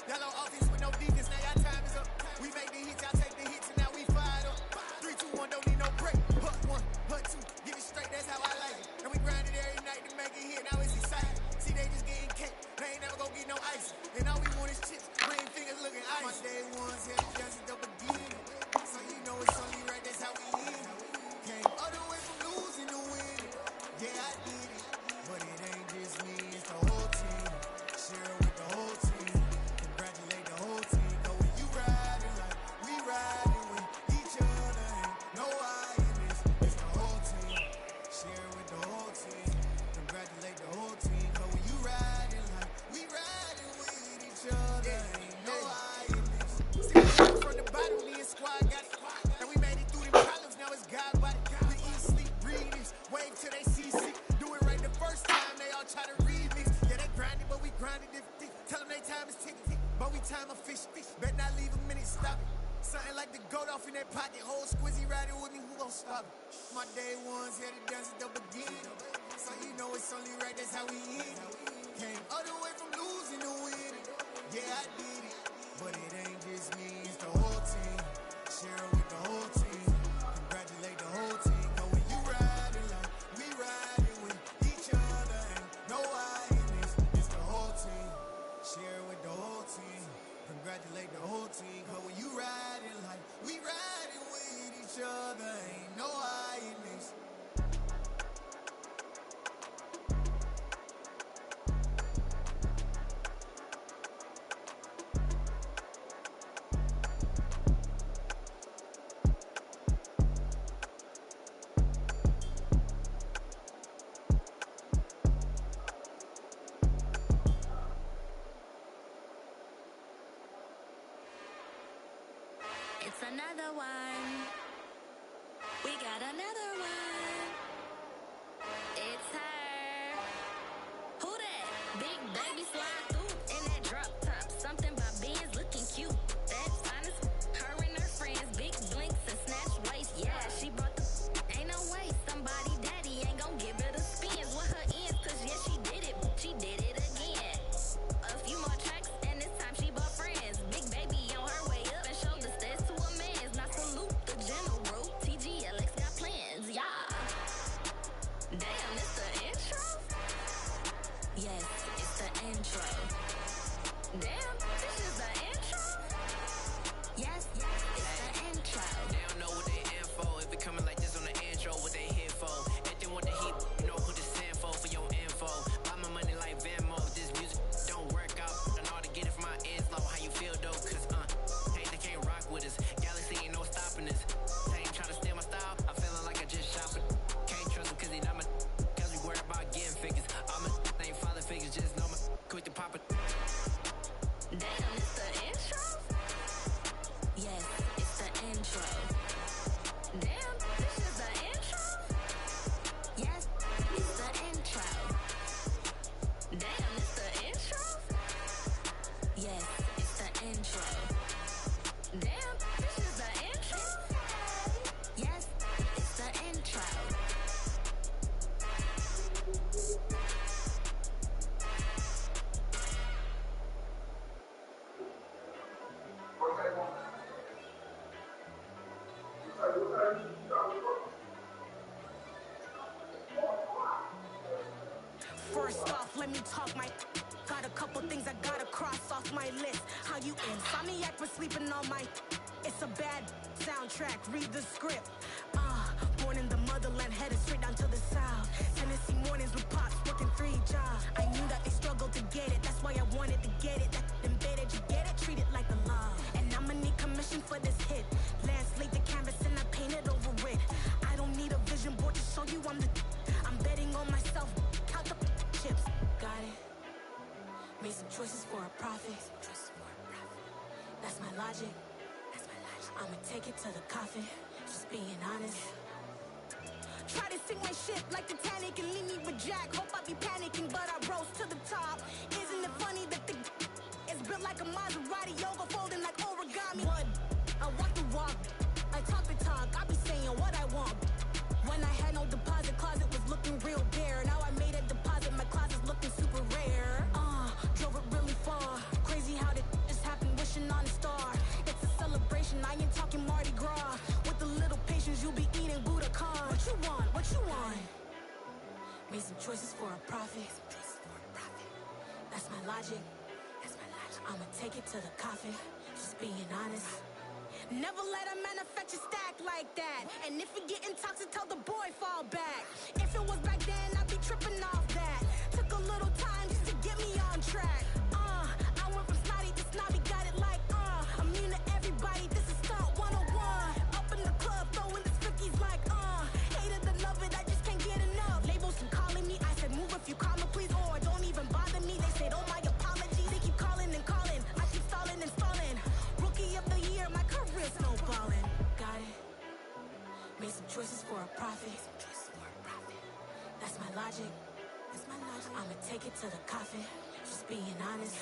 Yellow offense with no defense, now y'all time is up. We make the hits, y'all take the hits, and now we fired up. 3, 2, 1, don't need no break. Hut 1, hut 2, get it straight, that's how I like it. And we grind it every night to make it hit, now it's exciting. See, they just getting cake, they ain't never gonna get no ice. And all we want is chips, ring fingers looking ice. My day ones here to dance at the beginning. So you know it's only right, that's how we end it. Came all the way from losing to winning. Yeah, I did it. But it ain't just me, it's the whole team. Share it with the whole team. Congratulate the whole team. But when you riding like we riding with each other, ain't no I in this. It's the whole team. Share it with the whole team. Congratulate the whole team. But when you riding like we riding with each other, ain't no I in this. See, we started from the bottom, me and squad got it. And we made it through them problems, now it's God body. We eat, sleep, breathe this. Wave till they see sick. Do it right the first time, they all try to remix. Yeah, they grinding, but we grinding different. Tell them they time is ticking, but we time a fish. Bet not leave a minute, stop it. Something like the goat off in that pocket. Whole squizzy riding with me, who gon' stop it? My day ones here to dance at the beginning. So you know it's only right, that's how we end it. Came all the way from losing to winning. Yeah, I did it. But it ain't just me, it's the whole team. Share it with the whole team. Congratulate the whole team. But when you riding like we riding with each other, ain't no I in this. It's the whole team. Share it with the whole team. Congratulate the whole team. But when you riding like we riding with each other, ain't no I in this. It's another one. We got another one. It's her. Who that? Big baby slide through in that drop top. Something about Benz looking cute. That's honest. Her and her friends, big blinks and snatch waist. Yeah, she brought the ain't no way. Somebody daddy ain't gon' give her the spins with her ends. Cause yeah, she did it. She did it again. A few more tracks and this time she bought friends. Big baby on her way up and showed the stairs to a man's. Now salute the general. TGLX got plans, yeah. Damn, it's the intro? Yes, it's the intro. First off, let me talk my. Got a couple things I gotta cross off my list. How you insomniac for sleeping on my. It's a bad soundtrack, read the script. Born in the motherland, headed straight down to the south. Tennessee mornings with pops, working 3 jobs. I knew that they struggled to get it, that's why I wanted to get it. That embedded, you get it, treat it like a love. And I'ma need commission for this hit. Lance laid the canvas and I painted over it. I don't need a vision board to show you I'm the. I'm betting on myself, count the chips. Got it. Made some choices for a profit. That's my logic. I'ma take it to the coffin, just being honest. Try to sink my ship like Titanic and leave me with Jack. Hope I be panicking, but I rose to the top. Isn't it funny that the is built like a Maserati, yoga folding like origami? What? I walk the walk, I talk the talk, I be saying what I want. When I had no deposit, closet was looking real bare. Now I made a deposit, my closet's looking super rare. Drove it really far. Crazy how did this happen, wishing on a star. It's a celebration, I ain't talking Mardi Gras. With a little patience, you'll be eating Budokan. What you want? What you want? Made some choices for a profit. That's my logic. I'ma take it to the coffin, just being honest. Never let a manufacture stack like that. And if it getting toxic, tell the boy fall back. If it was back then, I'd be tripping off that. Took a little time just to get me on track. I went from snotty to snobby, got it like immune to everybody, this is stunt 101. Up in the club, throwing the cookies like hate it and love it, I just can't get enough. Labels keep calling me, I said move if you call me please, or don't even bother me. They said oh my apologies, they keep calling and calling, I keep stalling and stalling. Rookie of the year, my career snowballing. Got it. Made some choices for a profit. That's my logic. I'ma take it to the coffin, just being honest.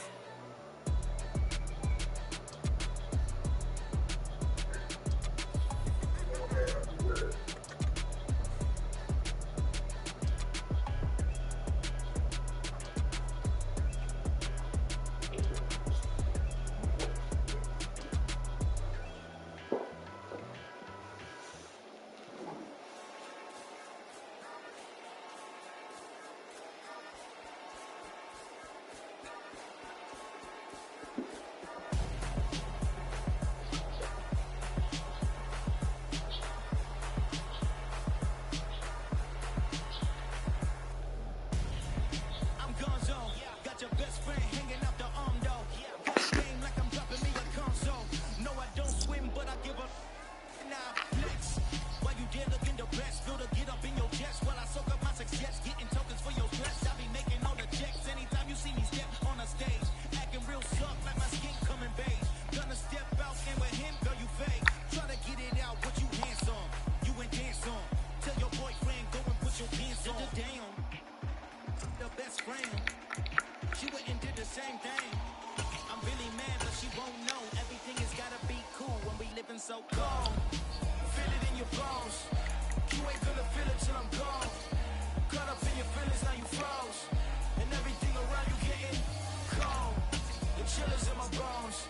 So cold, feel it in your bones. You ain't gonna feel it till I'm gone. Caught up in your feelings, now you froze. And everything around you getting cold. The chillers in my bones.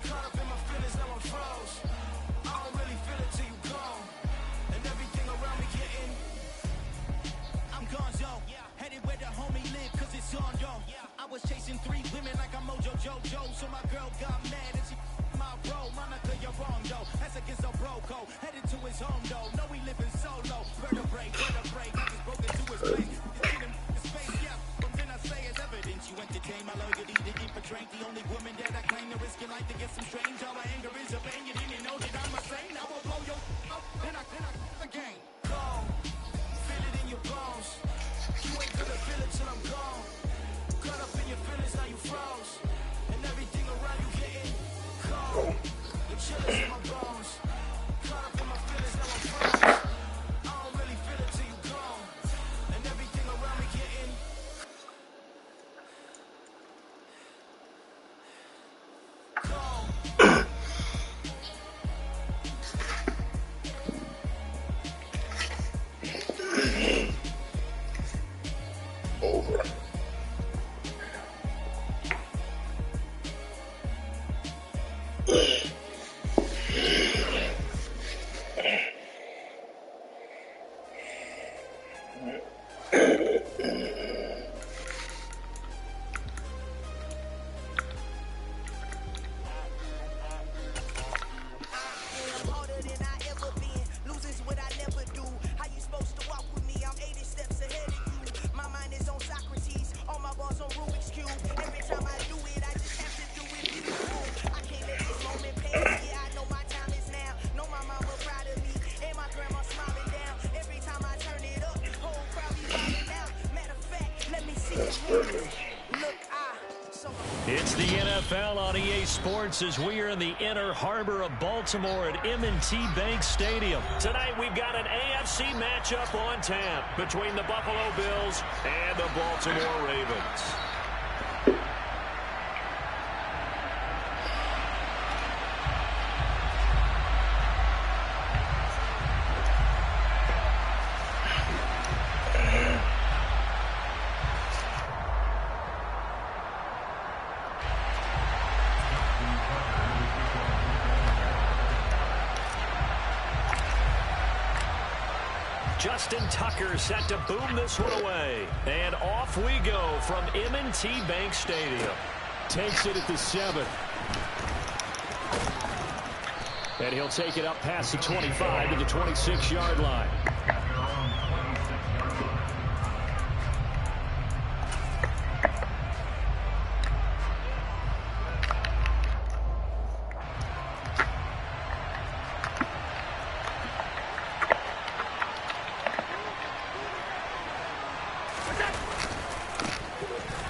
Caught up in my feelings, now I'm froze. I don't really feel it till you gone. And everything around me getting. I'm gone, yo. Headed where the homie live, cause it's on, yo. I was chasing 3 women like I'm Mojo Jojo. So my girl got mad and she my bro, Monica, you're wrong, yo. That's against a bro code. Headed to his home, though. No, we living solo. Vertebrae. I just broke into his place. It's in his space, yeah. But then I say it's evidence. You entertain my loyalty to infiltrate. The only woman that I claim to risk your life to get some strange. All my anger is a pain. You didn't know that I'm a saint. I will blow your up. Then I again. Cold. Feel it in your bones. You ain't gonna feel it till I'm gone. Caught up in your feelings, now you froze. And everything around you getting cold. The chillers in my bones. Caught up in my feelings, now I'm froze. NFL on EA Sports as we are in the inner harbor of Baltimore at M&T Bank Stadium. Tonight we've got an AFC matchup on tap between the Buffalo Bills and the Baltimore Ravens. Justin Tucker set to boom this one away. And off we go from M&T Bank Stadium. Takes it at the 7. And he'll take it up past the 25 to the 26-yard line.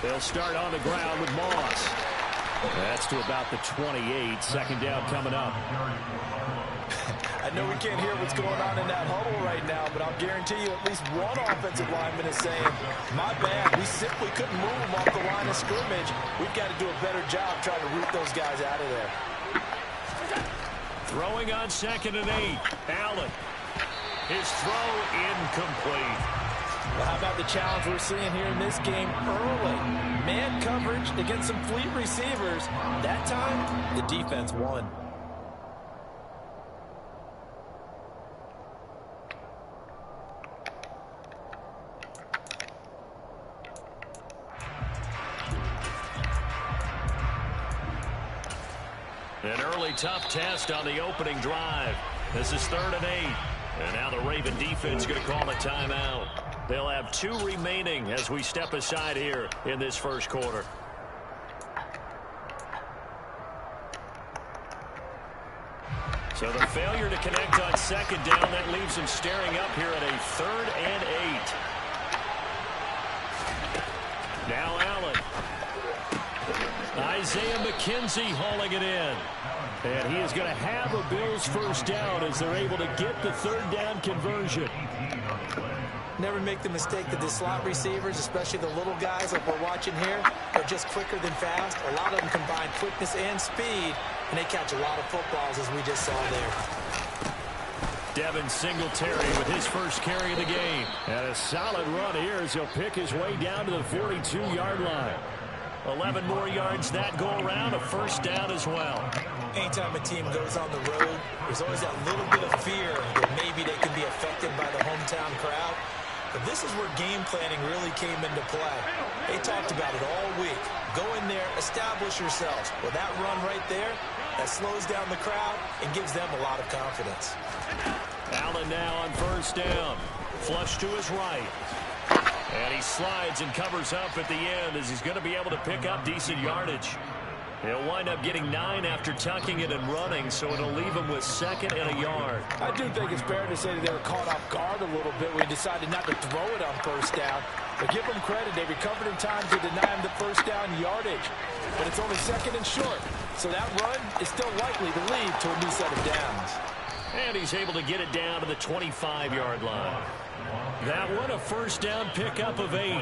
They'll start on the ground with Moss. That's to about the 28. Second down coming up. I know we can't hear what's going on in that huddle right now, but I'll guarantee you at least one offensive lineman is saying, my bad, we simply couldn't move them off the line of scrimmage. We've got to do a better job trying to root those guys out of there. Throwing on 2nd and 8. Allen. His throw incomplete. Well, how about the challenge we're seeing here in this game early? Man coverage against some fleet receivers. That time, the defense won. An early tough test on the opening drive. This is 3rd and 8. And now the Raven defense going to call a timeout. They'll have 2 remaining as we step aside here in this first quarter. So the failure to connect on 2nd down, that leaves them staring up here at a 3rd and 8. Now Allen. Isaiah McKenzie hauling it in. And he is going to have a Bills first down as they're able to get the 3rd down conversion. Never make the mistake that the slot receivers, especially the little guys like we're watching here, are just quicker than fast. A lot of them combine quickness and speed, and they catch a lot of footballs, as we just saw there. Devin Singletary with his first carry of the game. And a solid run here as he'll pick his way down to the 42-yard line. 11 more yards that go around, a first down as well. Anytime a team goes on the road, there's always that little bit of fear that maybe they can be affected by the hometown crowd. But this is where game planning really came into play. They talked about it all week. Go in there, establish yourselves. Well, that run right there, that slows down the crowd and gives them a lot of confidence. Allen now on first down. Flush to his right. And he slides and covers up at the end as he's going to be able to pick up decent yardage. He'll wind up getting 9 after tucking it and running, so it'll leave him with 2nd and a yard. I do think it's fair to say that they were caught off guard a little bit when he decided not to throw it on first down. But give them credit, they recovered in time to deny him the first down yardage. But it's only 2nd and short, so that run is still likely to lead to a new set of downs. And he's able to get it down to the 25-yard line. That one a first down pickup of 8.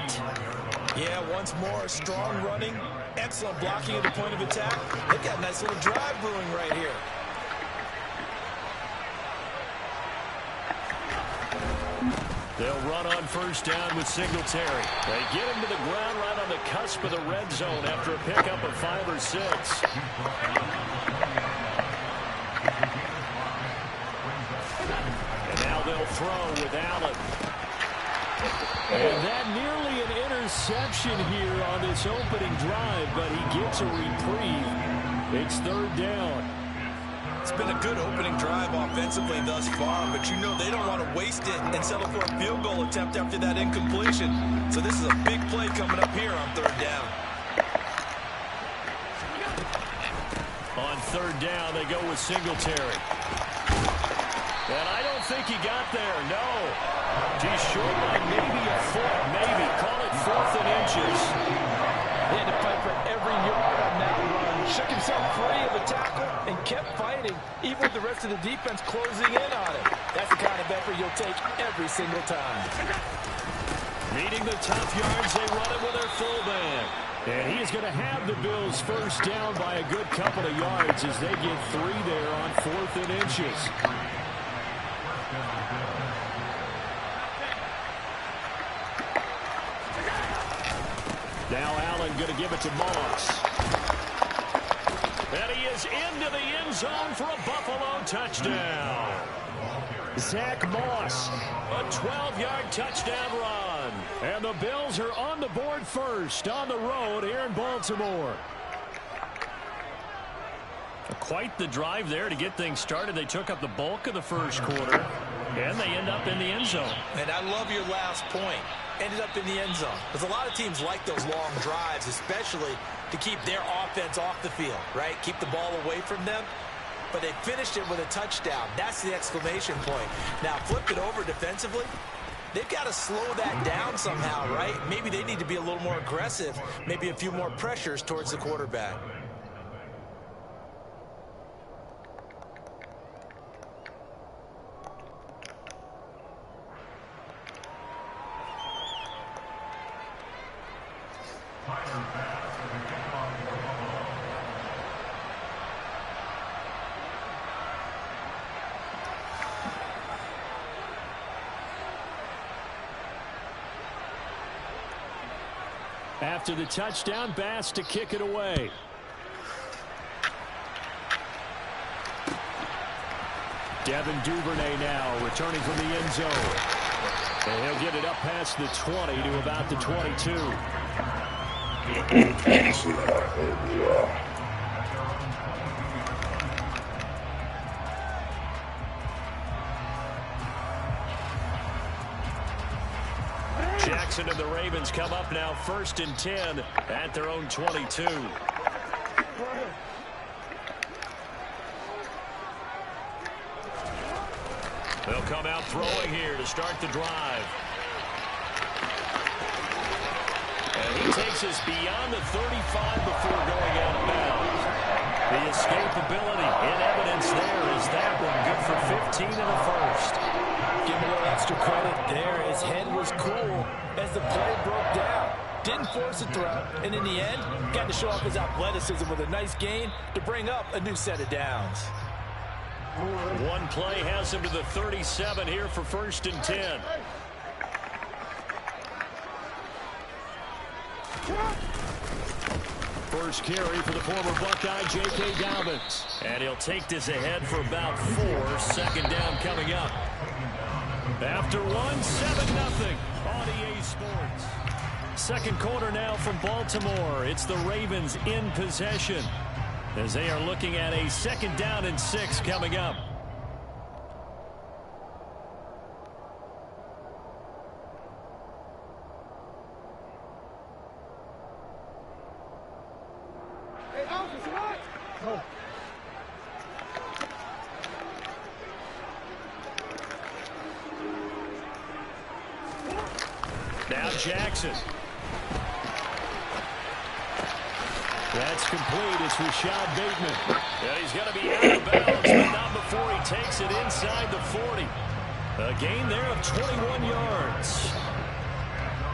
Yeah, once more, strong running, excellent blocking at the point of attack. They've got a nice little drive brewing right here. They'll run on first down with Singletary. They get him to the ground right on the cusp of the red zone after a pickup of 5 or 6. And now they'll throw with Allen. And that nearly an interception here on this opening drive, but he gets a reprieve. It's 3rd down. It's been a good opening drive offensively thus far, but you know they don't want to waste it and settle for a field goal attempt after that incompletion. So this is a big play coming up here on 3rd down. On 3rd down, they go with Singletary. And I don't think he got there, no. He's short by maybe a foot, maybe. Call it 4th and inches. They had to fight for every yard on that run. shook himself free of the tackle and kept fighting, even with the rest of the defense closing in on him. That's the kind of effort you'll take every single time. Needing the tough yards, they run it with their fullback. And he is going to have the Bills first down by a good couple of yards as they get 3 there on 4th and inches. Now Allen going to give it to Moss. And he is into the end zone for a Buffalo touchdown. Zach Moss, a 12-yard touchdown run. And the Bills are on the board first on the road here in Baltimore. Quite the drive there to get things started. They took up the bulk of the first quarter, and they end up in the end zone. And I love your last point. Ended up in the end zone. Because a lot of teams like those long drives, especially to keep their offense off the field, right? Keep the ball away from them. But they finished it with a touchdown. That's the exclamation point. Now, flip it over defensively. They've got to slow that down somehow, right? Maybe they need to be a little more aggressive. Maybe a few more pressures towards the quarterback. After the touchdown, Bass to kick it away. Devin Duvernay now returning from the end zone. And he'll get it up past the 20 to about the 22. Jackson and the Ravens come up now 1st and 10 at their own 22. They'll come out throwing here to start the drive. And he takes us beyond the 35 before going out of bounds. The escapability in evidence there is that one good for 15 in the first. Give him a little extra credit there. His head was cool as the play broke down. Didn't force a throw, and in the end, got to show off his athleticism with a nice gain to bring up a new set of downs. One play has him to the 37 here for 1st and 10. First carry for the former Buckeye, J.K. Dobbins. And he'll take this ahead for about 4. 2nd down coming up. After 1, 7-0 on EA Sports. Second quarter now from Baltimore. It's the Ravens in possession as they are looking at a 2nd down and 6 coming up. Now Jackson. That's complete. It's Rashad Bateman. And he's going to be out of bounds, but not before he takes it inside the 40. A gain there of 21 yards.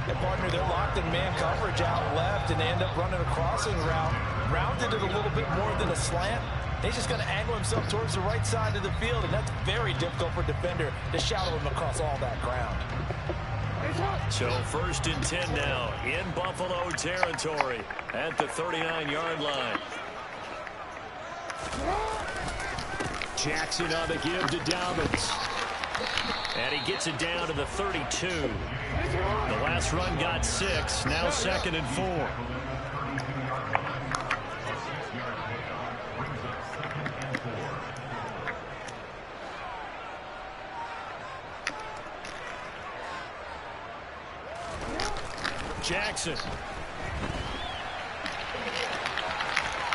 And partner, they're locked in man coverage out left, and they end up running a crossing route. Rounded it a little bit more than a slant. He's just going to angle himself towards the right side of the field, and that's very difficult for a defender to shadow him across all that ground. So 1st and 10 now in Buffalo territory at the 39-yard line. Jackson on the give to Dobbins. And he gets it down to the 32. The last run got 6. Now 2nd and 4. Jackson.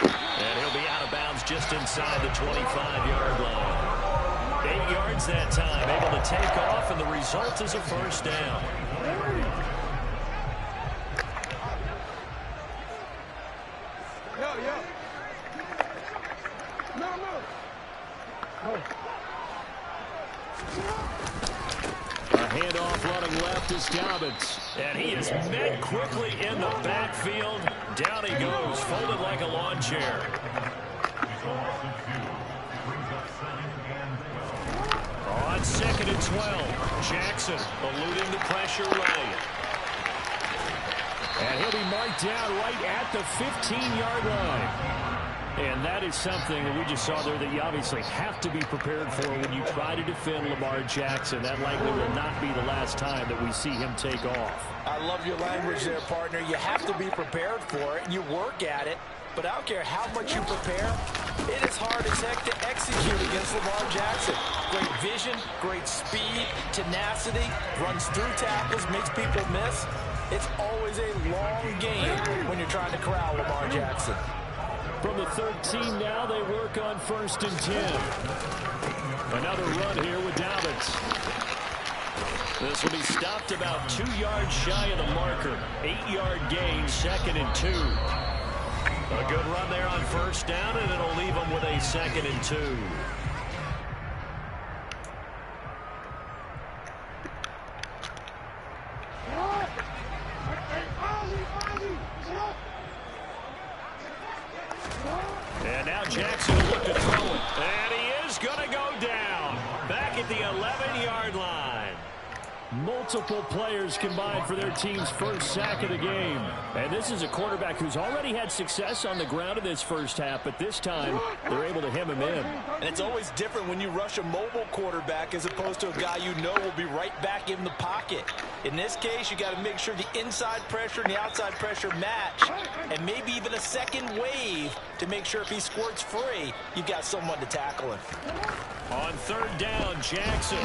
And he'll be out of bounds just inside the 25-yard line. 8 yards that time, able to take off, and the result is a 1st down. A handoff running left is Dobbins. And he is met quickly in the backfield. Down he goes, folded like a lawn chair. On 2nd and 12, Jackson eluding the pressure right. And he'll be marked down right at the 15-yard line. And that is something that we just saw there that you obviously have to be prepared for when you try to defend Lamar Jackson. That likely will not be the last time that we see him take off. I love your language there, partner. You have to be prepared for it, and you work at it. But I don't care how much you prepare, it is hard as heck to execute against Lamar Jackson. Great vision, great speed, tenacity, runs through tackles, makes people miss. It's always a long game when you're trying to corral Lamar Jackson. From the 13 now, they work on 1st and 10. Another run here with Dobbins. This will be stopped about 2 yards shy of the marker. 8-yard gain, 2nd and 2. A good run there on 1st down, and it'll leave them with a 2nd and 2. And now Jackson will look to throw it. And he is going to go down. Back at the 11-yard line. Multiple players combined for their team's first sack of the game. And this is a quarterback who's already had success on the ground in this first half, but this time they're able to hem him in. And it's always different when you rush a mobile quarterback as opposed to a guy you know will be right back in the pocket. In this case, you got to make sure the inside pressure and the outside pressure match, and maybe even a second wave to make sure if he squirts free, you've got someone to tackle him. On 3rd down, Jackson.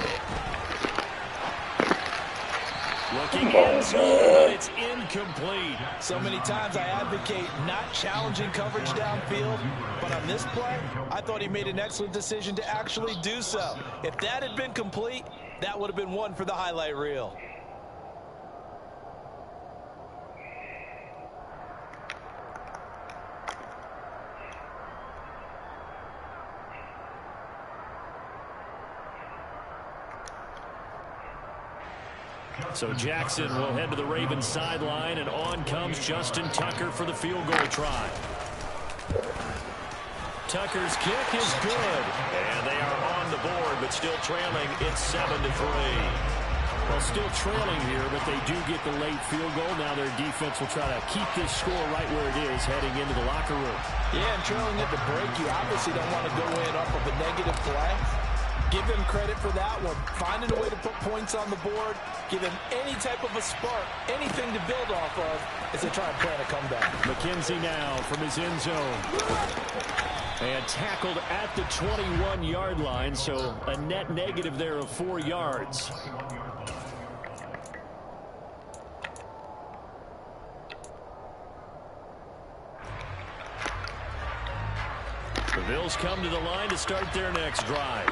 Looking in zone, but it's incomplete. So many times I advocate not challenging coverage downfield, but on this play, I thought he made an excellent decision to actually do so. If that had been complete, that would have been one for the highlight reel. So Jackson will head to the Ravens sideline, and on comes Justin Tucker for the field goal try. Tucker's kick is good, and they are on the board, but still trailing. It's 7-3. Well, still trailing here, but they do get the late field goal. Now their defense will try to keep this score right where it is heading into the locker room. Yeah, and trailing at the break, you obviously don't want to go in off of a negative play. Give them credit for that one. Finding a way to put points on the board, give them any type of a spark, anything to build off of as they try and plan a comeback. McKenzie now from his end zone. And tackled at the 21-yard line, so a net negative there of 4 yards. The Bills come to the line to start their next drive.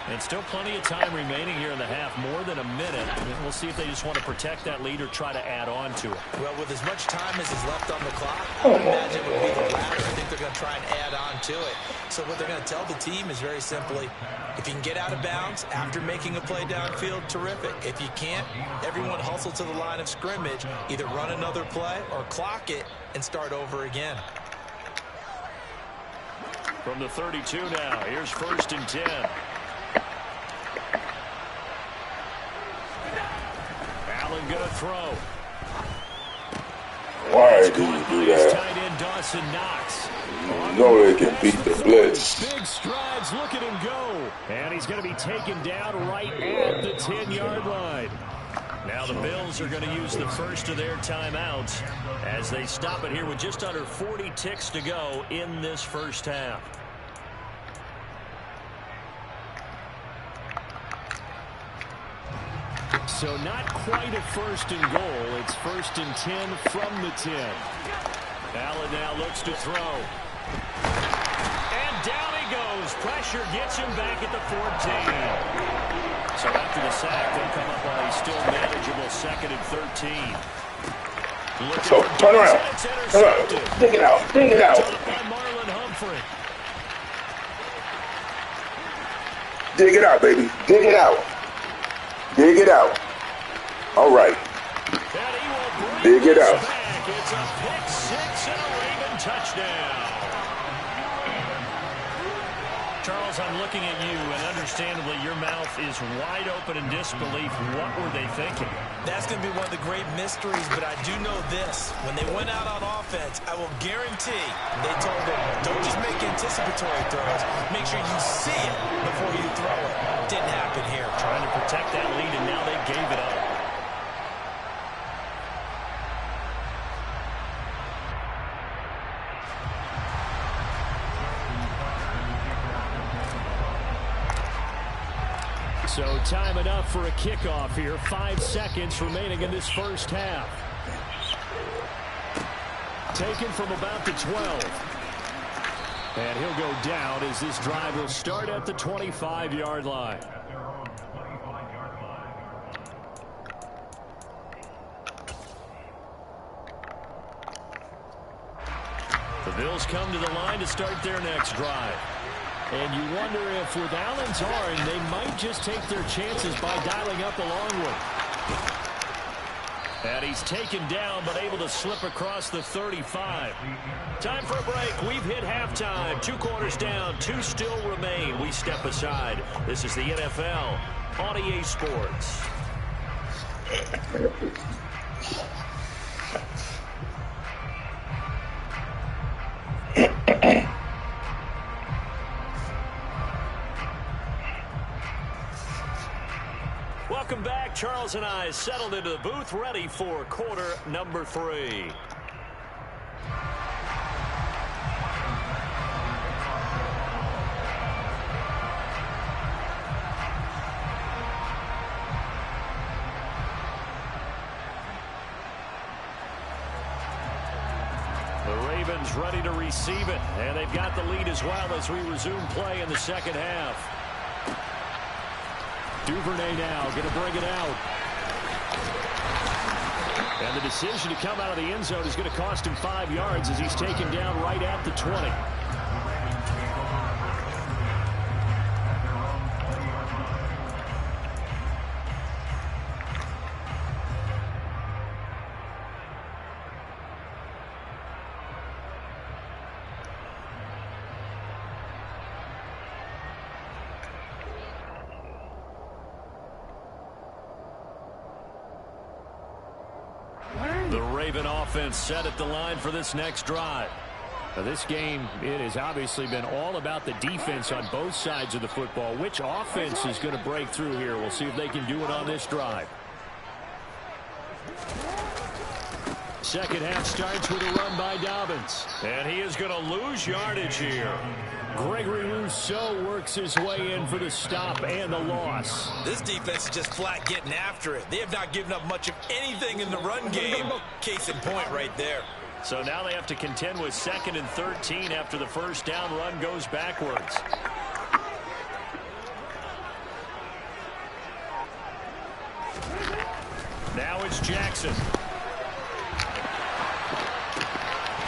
And still plenty of time remaining here in the half, more than a minute. We'll see if they just want to protect that lead or try to add on to it. Well, with as much time as is left on the clock, I would imagine it would be the latter. I think they're going to try and add on to it. So what they're going to tell the team is very simply, if you can get out of bounds after making a play downfield, terrific. If you can't, everyone hustle to the line of scrimmage, either run another play or clock it and start over again. From the 32 now, here's 1st and 10. Allen gonna throw. Why do you do that? Tight end Dawson Knox. You know they can beat the blitz. Big strides, look at him go. And he's going to be taken down right at the 10-yard line. Now the Bills are going to use the first of their timeouts as they stop it here with just under 40 ticks to go in this first half. So not quite a 1st and goal. It's 1st and 10 from the 10. Allen now looks to throw. And down he goes. Pressure gets him back at the 14. So after the sack, they'll come up on a still manageable 2nd and 13. So turn around. Turn around. Dig it out. Dig it out. By Marlon Humphrey. Dig it out, baby. Dig it out. Dig it out. All right. Dig it out. It's a pick six and a Raven touchdown. Charles, I'm looking at you, and understandably, your mouth is wide open in disbelief. What were they thinking? That's going to be one of the great mysteries, but I do know this. When they went out on offense, I will guarantee they told them, don't just make anticipatory throws. Make sure you see it before you throw it. Didn't happen here. Trying to protect that lead, and now they gave it up. So time enough for a kickoff here. 5 seconds remaining in this first half. Taken from about the 12. And he'll go down as this drive will start at the 25-yard line. The Bills come to the line to start their next drive. And you wonder if with Allen's arm, they might just take their chances by dialing up a long one. And he's taken down, but able to slip across the 35. Time for a break. We've hit halftime. 2 quarters down. 2 still remain. We step aside. This is the NFL on EA Sports. Welcome back. Charles and I settled into the booth, ready for quarter number 3. The Ravens ready to receive it, and they've got the lead as well as we resume play in the second half. Duvernay now going to bring it out. And the decision to come out of the end zone is going to cost him 5 yards as he's taken down right at the 20. The Raven offense set at the line for this next drive. Now this game, it has obviously been all about the defense on both sides of the football. Which offense is going to break through here? We'll see if they can do it on this drive. Second half starts with a run by Dobbins. And he is going to lose yardage here. Gregory Rousseau works his way in for the stop and the loss. This defense is just flat getting after it. They have not given up much of anything in the run game. Case in point right there. So now they have to contend with 2nd and 13 after the first down run goes backwards. Now it's Jackson.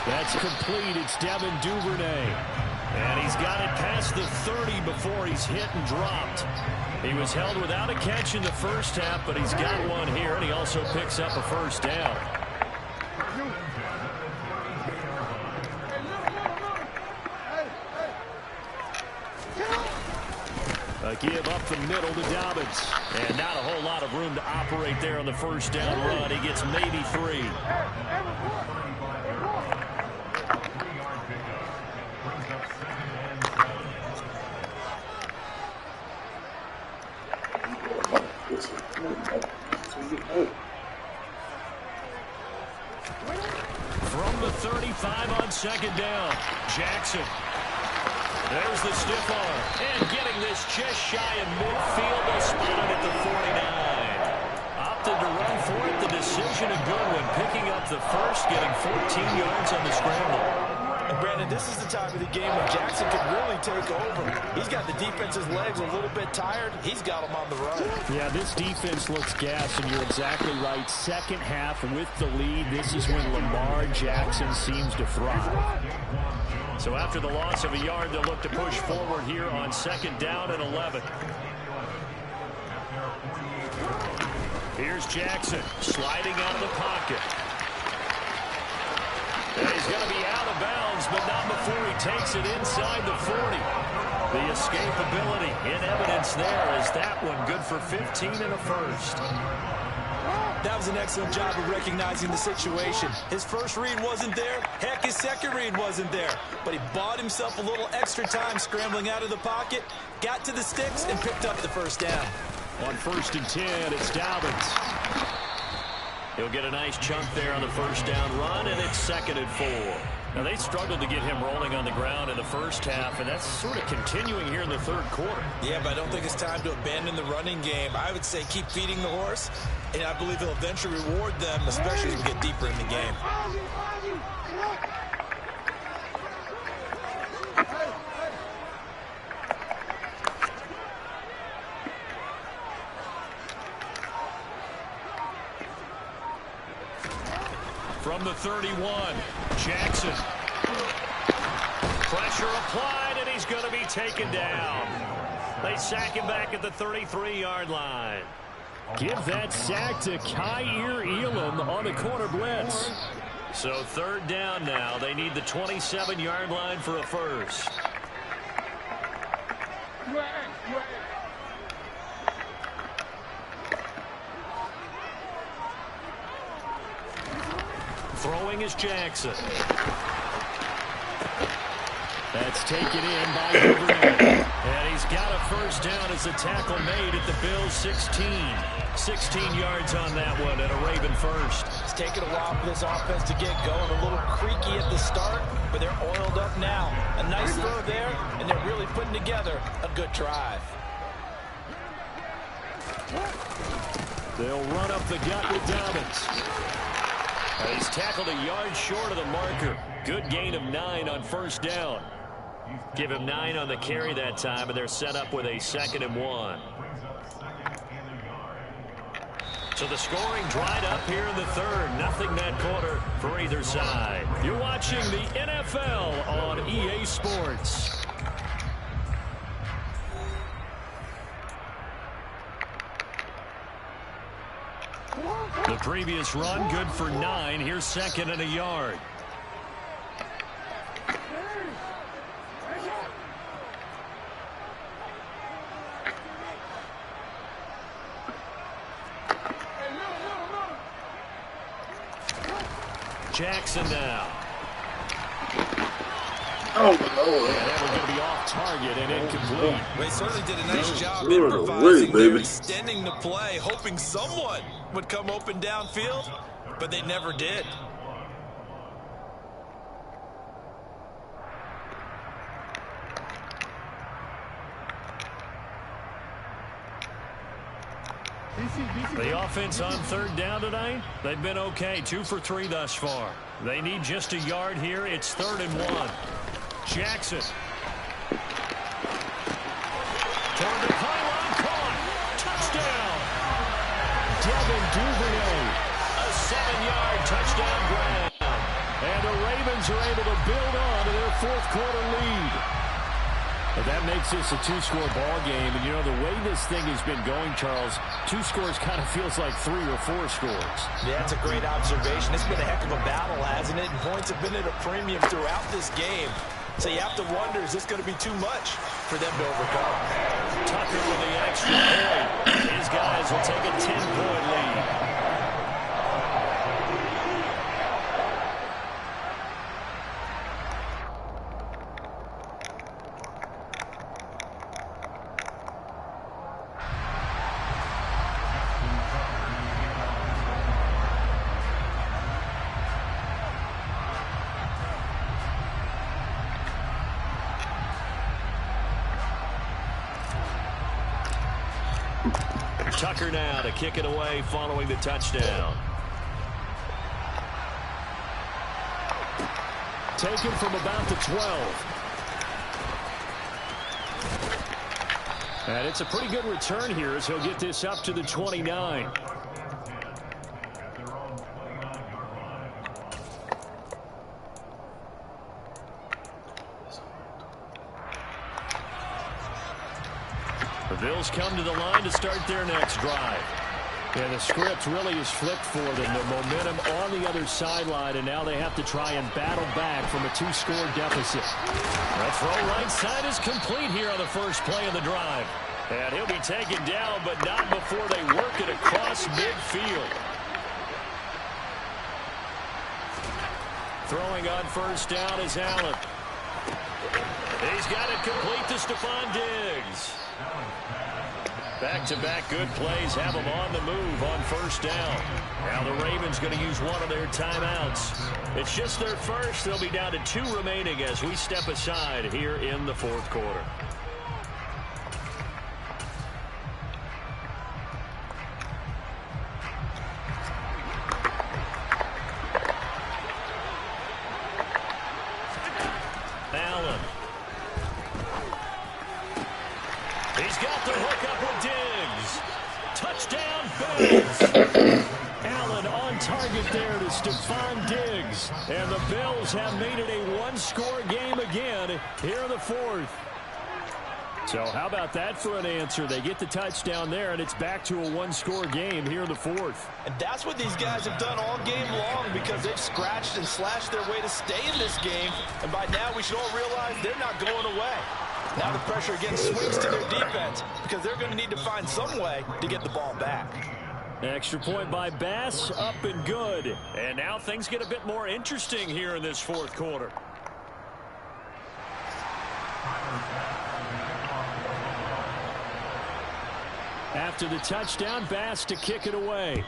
That's complete. It's Devin Duvernay. And he's got it past the 30 before he's hit and dropped. He was held without a catch in the first half, but he's got one here, and he also picks up a first down. A give up the middle to Dobbins. And not a whole lot of room to operate there on the first down run. He gets maybe 3. From the 35 on second down, Jackson. There's the stiff arm. And getting this just shy of midfield. They'll spot it at the 49. Opted to run for it. The decision a good one. Picking up the first, getting 14 yards on the scramble. And Brandon, this is the time of the game when Jackson can really take over. He's got the defense's legs a little bit tired. He's got them on the run. Yeah, this defense looks gassed, and you're exactly right. Second half with the lead, this is when Lamar Jackson seems to thrive. So after the loss of a yard, they'll look to push forward here on 2nd down and 11. Here's Jackson sliding out of the pocket. And he's going to be out of bounds, but not before he takes it inside the 40. The escapability in evidence there as that one good for 15 and a first. That was an excellent job of recognizing the situation. His first read wasn't there. Heck, his second read wasn't there. But he bought himself a little extra time scrambling out of the pocket, got to the sticks, and picked up the first down. On 1st and 10, it's Dobbins. He'll get a nice chunk there on the first down run, and it's 2nd and 4. Now, they struggled to get him rolling on the ground in the first half, and that's sort of continuing here in the 3rd quarter. Yeah, but I don't think it's time to abandon the running game. I would say keep feeding the horse, and I believe he'll eventually reward them, especially as we get deeper in the game. From the 31, Jackson. Pressure applied, and he's going to be taken down. They sack him back at the 33-yard line. Give that sack to Kyer Elam on the corner blitz. So 3rd down now. They need the 27-yard line for a first. Throwing is Jackson. That's taken in by Overton. And he's got a first down as the tackle made at the Bills' 16. 16 yards on that one and a Raven first. It's taken a while for this offense to get going. A little creaky at the start, but they're oiled up now. A nice throw there, and they're really putting together a good drive. They'll run up the gut with Dobbins. He's tackled a yard short of the marker. Good gain of 9 on first down. Give him 9 on the carry that time, and they're set up with a 2nd and 1. So the scoring dried up here in the 3rd. Nothing that quarter for either side. You're watching the NFL on EA Sports. The previous run good for 9. Here's 2nd and a yard. Jackson now. Oh, Lord. And that was going to be off target and incomplete. They certainly did a nice job Good improvising away, there, baby. extending the play, hoping someone would come open downfield, but they never did. The offense on 3rd down tonight, they've been okay. 2 for 3 thus far. They need just a yard here. It's 3rd and 1. Jackson. Turned to pylon, caught. Touchdown. Devin Duvernay. A 7-yard touchdown grab. And the Ravens are able to build on to their 4th quarter lead. But that makes this a 2-score ball game. And, you know, the way this thing has been going, Charles, 2 scores kind of feels like 3 or 4 scores. Yeah, that's a great observation. It's been a heck of a battle, hasn't it? And points have been at a premium throughout this game. So you have to wonder, is this going to be too much for them to overcome? Tucker with the extra point. His guys will take a 10-point lead. Tucker now to kick it away following the touchdown. Taken from about the 12. And it's a pretty good return here as he'll get this up to the 29. Bills come to the line to start their next drive. Yeah, the script really is flipped for them. The momentum on the other sideline, and now they have to try and battle back from a 2-score deficit. The throw right side is complete here on the first play of the drive. And he'll be taken down, but not before they work it across midfield. Throwing on first down is Allen. He's got it complete to Stephon Diggs. Back-to-back good plays have them on the move on first down. Now the Ravens going to use one of their timeouts. It's just their first. They'll be down to 2 remaining as we step aside here in the fourth quarter. Allen. He's got the hook up with Diggs. Touchdown, Bills. Allen on target there to Stephon Diggs. And the Bills have made it a 1-score game again here in the fourth. So how about that for an answer? They get the touchdown there, and it's back to a 1-score game here in the fourth. And that's what these guys have done all game long because they've scratched and slashed their way to stay in this game. And by now we should all realize they're not going away. Now the pressure again swings to their defense because they're going to need to find some way to get the ball back. Extra point by Bass, up and good. And now things get a bit more interesting here in this fourth quarter. After the touchdown, Bass to kick it away.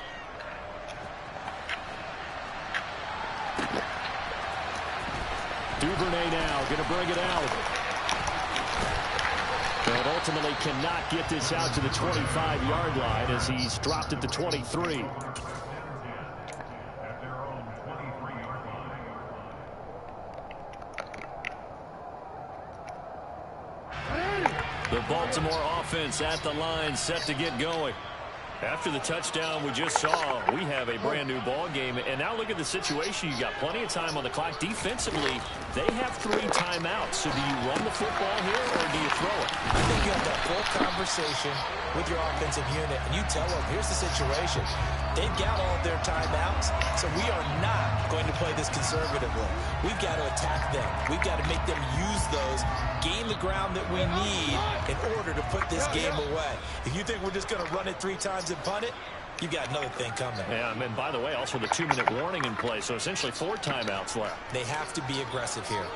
Duvernay now going to bring it out. But ultimately cannot get this out to the 25-yard line as he's dropped at the 23. The Baltimore offense at the line, set to get going. After the touchdown we just saw, we have a brand-new ball game. And now look at the situation. You've got plenty of time on the clock. Defensively, they have 3 timeouts. So do you run the football here or do you throw it? I think you have that full conversation with your offensive unit, and you tell them, here's the situation. They've got all of their timeouts, so we are not going to play this conservatively. We've got to attack them. We've got to make them use those, gain the ground that we need in order to put this game away. If you think we're just going to run it 3 times and punt it, you've got another thing coming. Yeah, and by the way, also the 2-minute warning in play, so essentially 4 timeouts left. They have to be aggressive here.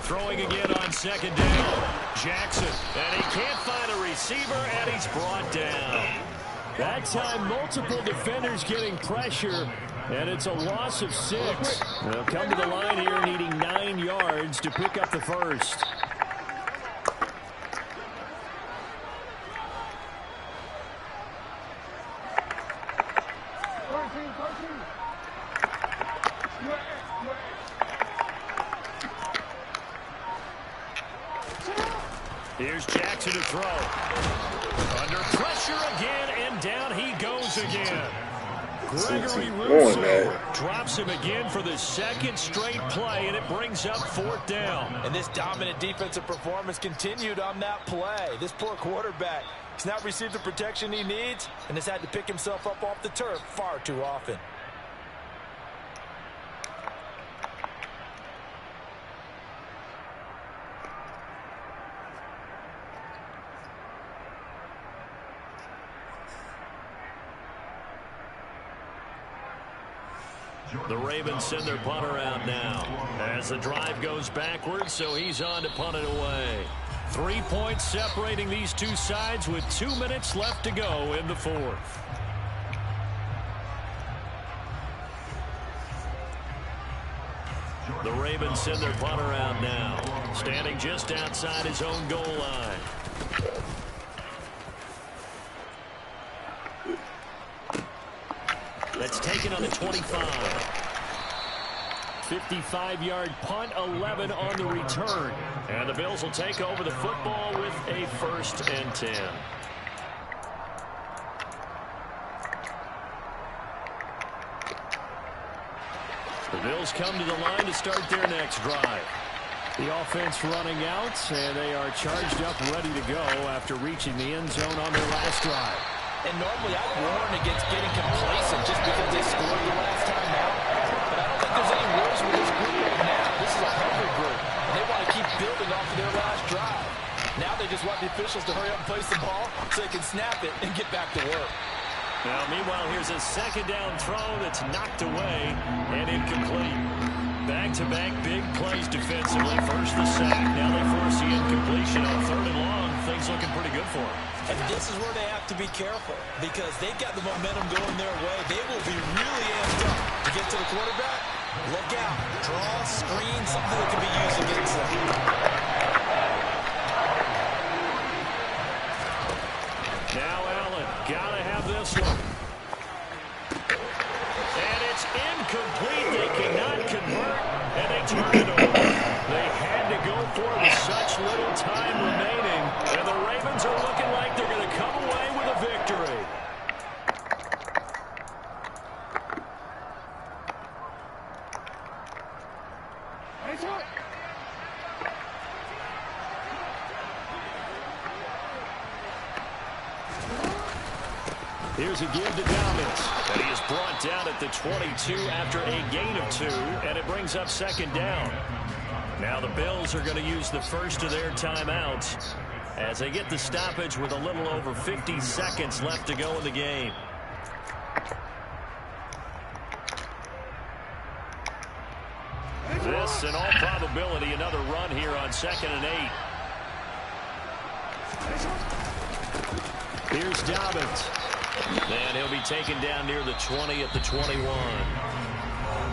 Throwing again on second down. Jackson, and he can't find a receiver, and he's brought down. That time, multiple defenders getting pressure, and it's a loss of 6. They'll come to the line here needing 9 yards to pick up the first. Here's Jackson to throw. Under pressure again, and down he goes again. Gregory Rousseau drops him again for the second straight play, and it brings up 4th down. And this dominant defensive performance continued on that play. This poor quarterback has not received the protection he needs and has had to pick himself up off the turf far too often. The Ravens send their punter out now as the drive goes backwards, so he's on to punt it away. 3 points separating these two sides with 2 minutes left to go in the fourth. The Ravens send their punter out now, standing just outside his own goal line. That's taken on the 25. 55-yard punt, 11 on the return. And the Bills will take over the football with a 1st and 10. The Bills come to the line to start their next drive. The offense running out, and they are charged up, ready to go after reaching the end zone on their last drive. And normally I warn against getting complacent just because they scored the last time out. But I don't think there's any worse with this group right now. This is a hungry group, and they want to keep building off of their last drive. Now they just want the officials to hurry up and place the ball so they can snap it and get back to work. Now, meanwhile, here's a second down throw that's knocked away and incomplete. Back-to-back big plays defensively. First the sack. Now they force the incompletion on 3rd and long. Things looking pretty good for them. And this is where they have to be careful because they've got the momentum going their way. They will be really amped up to get to the quarterback. Look out. Draw, screen, something that can be used against them. Now Allen, gotta have this one. And it's incomplete. They cannot convert, and they turn it over. They had to go for it with such little time remaining, and the Ravens are looking like they're going to come away with a victory. Here's a give to Dobbins, and he is brought down at the 22 after a gain of 2, and it brings up 2nd down. Now the Bills are going to use the first of their timeouts as they get the stoppage with a little over 50 seconds left to go in the game. This, in all probability, another run here on 2nd and 8. Here's Dobbins. And he'll be taken down near the 20 at the 21.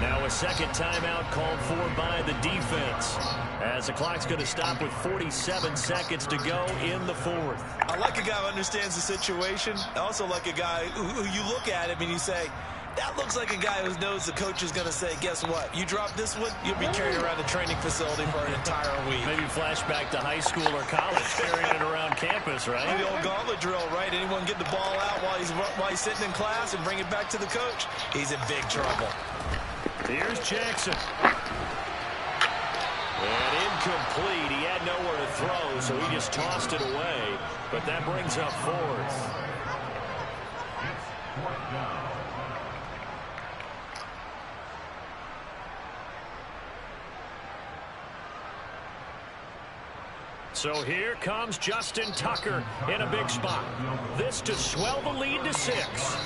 Now a second timeout called for by the defense as the clock's going to stop with 47 seconds to go in the 4th. I like a guy who understands the situation. I also like a guy who you look at him and you say, that looks like a guy who knows the coach is going to say, guess what? You drop this one, you'll be carried around the training facility for an entire week. Maybe flashback to high school or college, carrying it around campus, right? The old gauntlet drill, right? Anyone get the ball out while he's sitting in class and bring it back to the coach? He's in big trouble. Here's Jackson. And incomplete. He had nowhere to throw, so he just tossed it away. But that brings up 4th. So here comes Justin Tucker in a big spot. This to swell the lead to 6.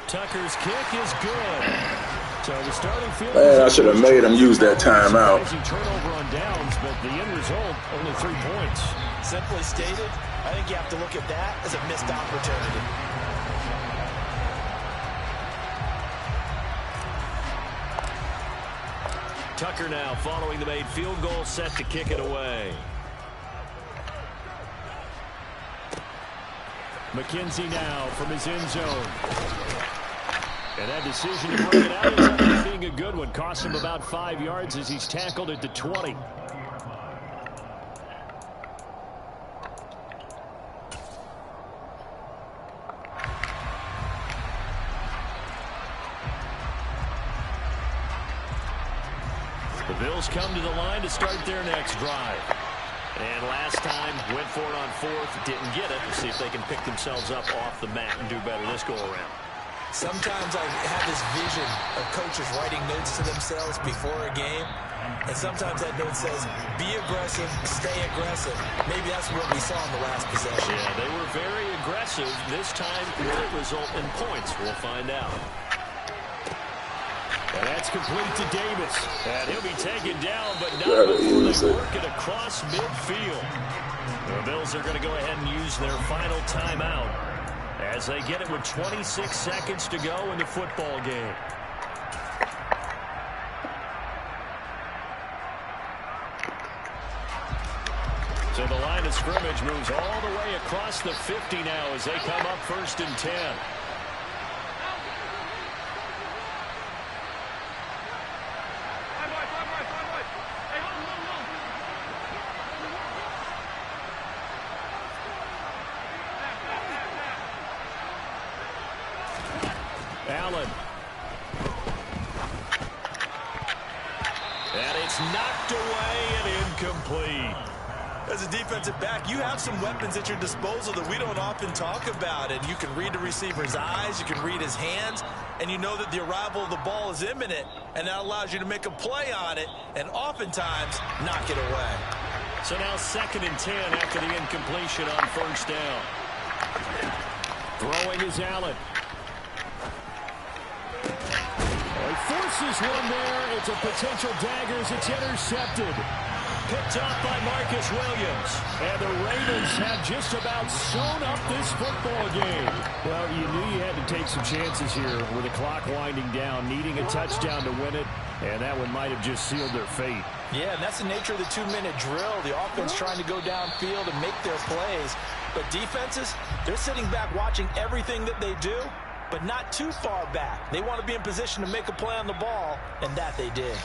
Tucker's kick is good. So the starting field. Man, I should have made him use that timeout. Turnover on downs, but the end result only 3 points. Simply stated, I think you have to look at that as a missed opportunity. Tucker now following the made field goal, set to kick it away. McKenzie now from his end zone. And that decision to bring it out is ended up being a good one. Cost him about 5 yards as he's tackled at the 20. The Bills come to the line to start their next drive. And last time, went for it on 4th, didn't get it. We'll see if they can pick themselves up off the mat and do better this go-around. Sometimes I have this vision of coaches writing notes to themselves before a game. And sometimes that note says, be aggressive, stay aggressive. Maybe that's what we saw in the last possession. Yeah, they were very aggressive. This time, will it result in points? We'll find out. And that's complete to Davis. And he'll be taken down, but not before they work it across midfield. The Bills are going to go ahead and use their final timeout as they get it with 26 seconds to go in the football game. So the line of scrimmage moves all the way across the 50 now as they come up 1st and 10. Allen. As a defensive back, you have some weapons at your disposal that we don't often talk about. And you can read the receiver's eyes, you can read his hands, and you know that the arrival of the ball is imminent, and that allows you to make a play on it and oftentimes knock it away. So now 2nd and 10 after the incompletion on first down. Throwing is Allen. He forces one there. It's a potential dagger as it's intercepted. Picked up by Marcus Williams. And the Ravens have just about sewn up this football game. Well, you knew you had to take some chances here with the clock winding down, needing a touchdown to win it, and that one might have just sealed their fate. Yeah, and that's the nature of the 2-minute drill. The offense trying to go downfield and make their plays. But defenses, they're sitting back watching everything that they do, but not too far back. They want to be in position to make a play on the ball, and that they did.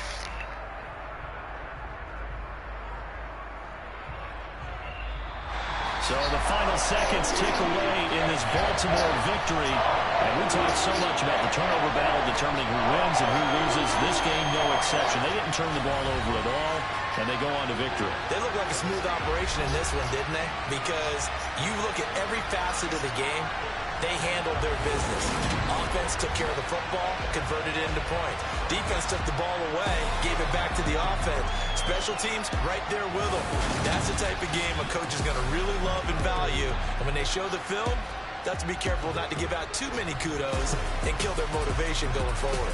So the final seconds tick away in this Baltimore victory. And we talked so much about the turnover battle determining who wins and who loses. This game, no exception. They didn't turn the ball over at all, and they go on to victory. They look like a smooth operation in this one, didn't they? Because you look at every facet of the game, they handled their business. Offense took care of the football, converted it into points. Defense took the ball away, gave it back to the offense. Special teams right there with them. That's the type of game a coach is going to really love and value. And when they show the film, they have to be careful not to give out too many kudos and kill their motivation going forward.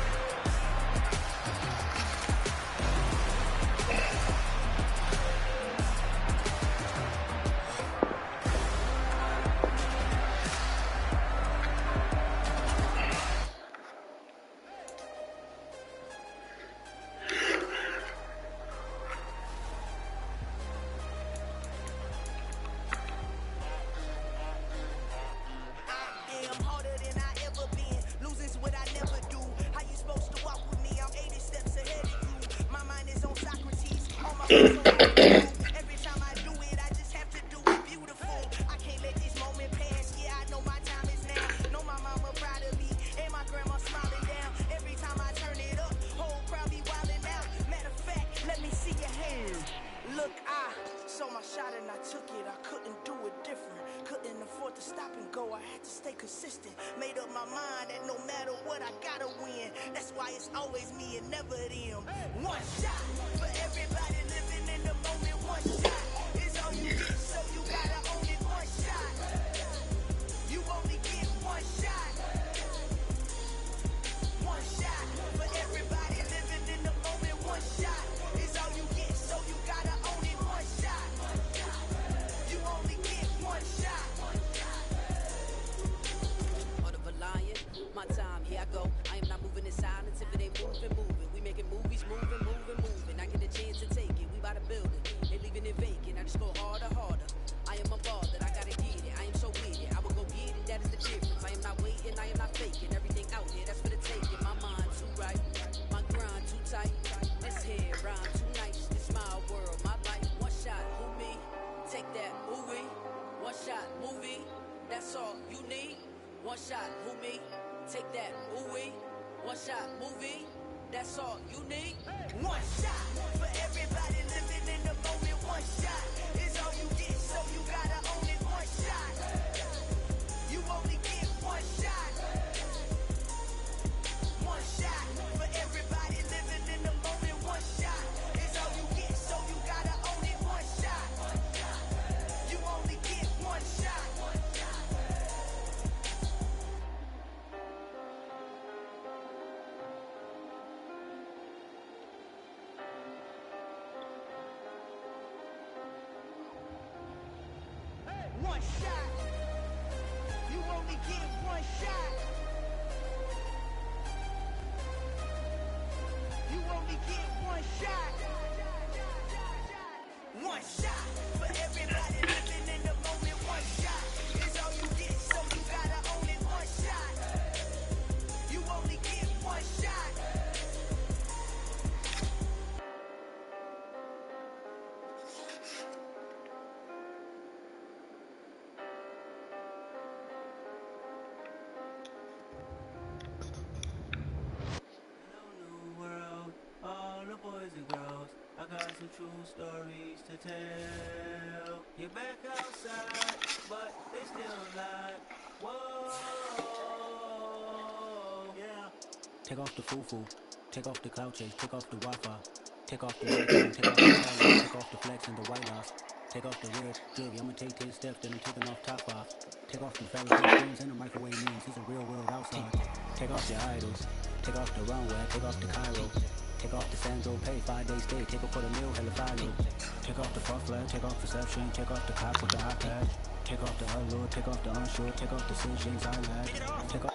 Every time I do it, I just have to do it beautiful. I can't let this moment pass. Yeah, I know my time is now. Know my mama proud of me, and my grandma smiling down. Every time I turn it up, whole crowd be wilding out. Matter of fact, let me see your hands. Look, I saw my shot and I took it. I couldn't do it different. Couldn't afford to stop and go. I had to stay consistent. Made up my mind that no matter what, I gotta win. That's why it's always me and never them. One shot for everybody living in the moment. One shot is all you get, so you gotta own it. One shot. You only get one shot. One shot for everybody living in the moment. One shot is all you get, so you gotta own it. One shot. You only get one shot. Heart of a lion, my time, here I go. I am not moving in silence if it ain't moving. We making movies, moving. I get a chance to take it, we bout to build it. They leaving it vacant, I just go harder. I am a baller, I gotta get it. I am so with it, I will go get it, that is the difference. I am not waiting, I am not faking. Everything out here, that's for the taking. My mind too right, my grind too tight. This hair rhyme too nice, this my world, my life. One shot, who me? Take that, movie. One shot, movie. That's all you need. One shot, who me? Take that, movie. One shot, movie. That's all you need. One shot for everybody living in the moment. One shot is all you get, so you gotta own it. One shot. You only get one shot. One shot for everybody living in the moment. One shot is all you get, so you gotta own it. One shot. You only get one shot. One shot. You only get one shot. You only get one shot. One shot for everybody living in the moment. One shot is all you get, so you gotta own it. One shot. You only get one shot. Hello, new world, all the boys and girls. some true stories to tell. You're back outside, but they still lie. Whoa, yeah. Take off the foo-foo, take off the cloud chase, take off the Wi-Fi, take off the mannequin, take off the talent, take off the flex and the white loss, take off the real juvie, I'ma take 10 steps, then I'm taking off top 5. Take off the Faraday screens and the microwave memes, it's a real world outside. Take off your idols, take off the runway, take off the Cairo, take off the Sandro pay, 5-day stay, take off for the meal, hella follow. Take off the fuck flag, take off perception, take off the cop with the iPad, take off the allure, take off the unsure, take off decisions I lag, take off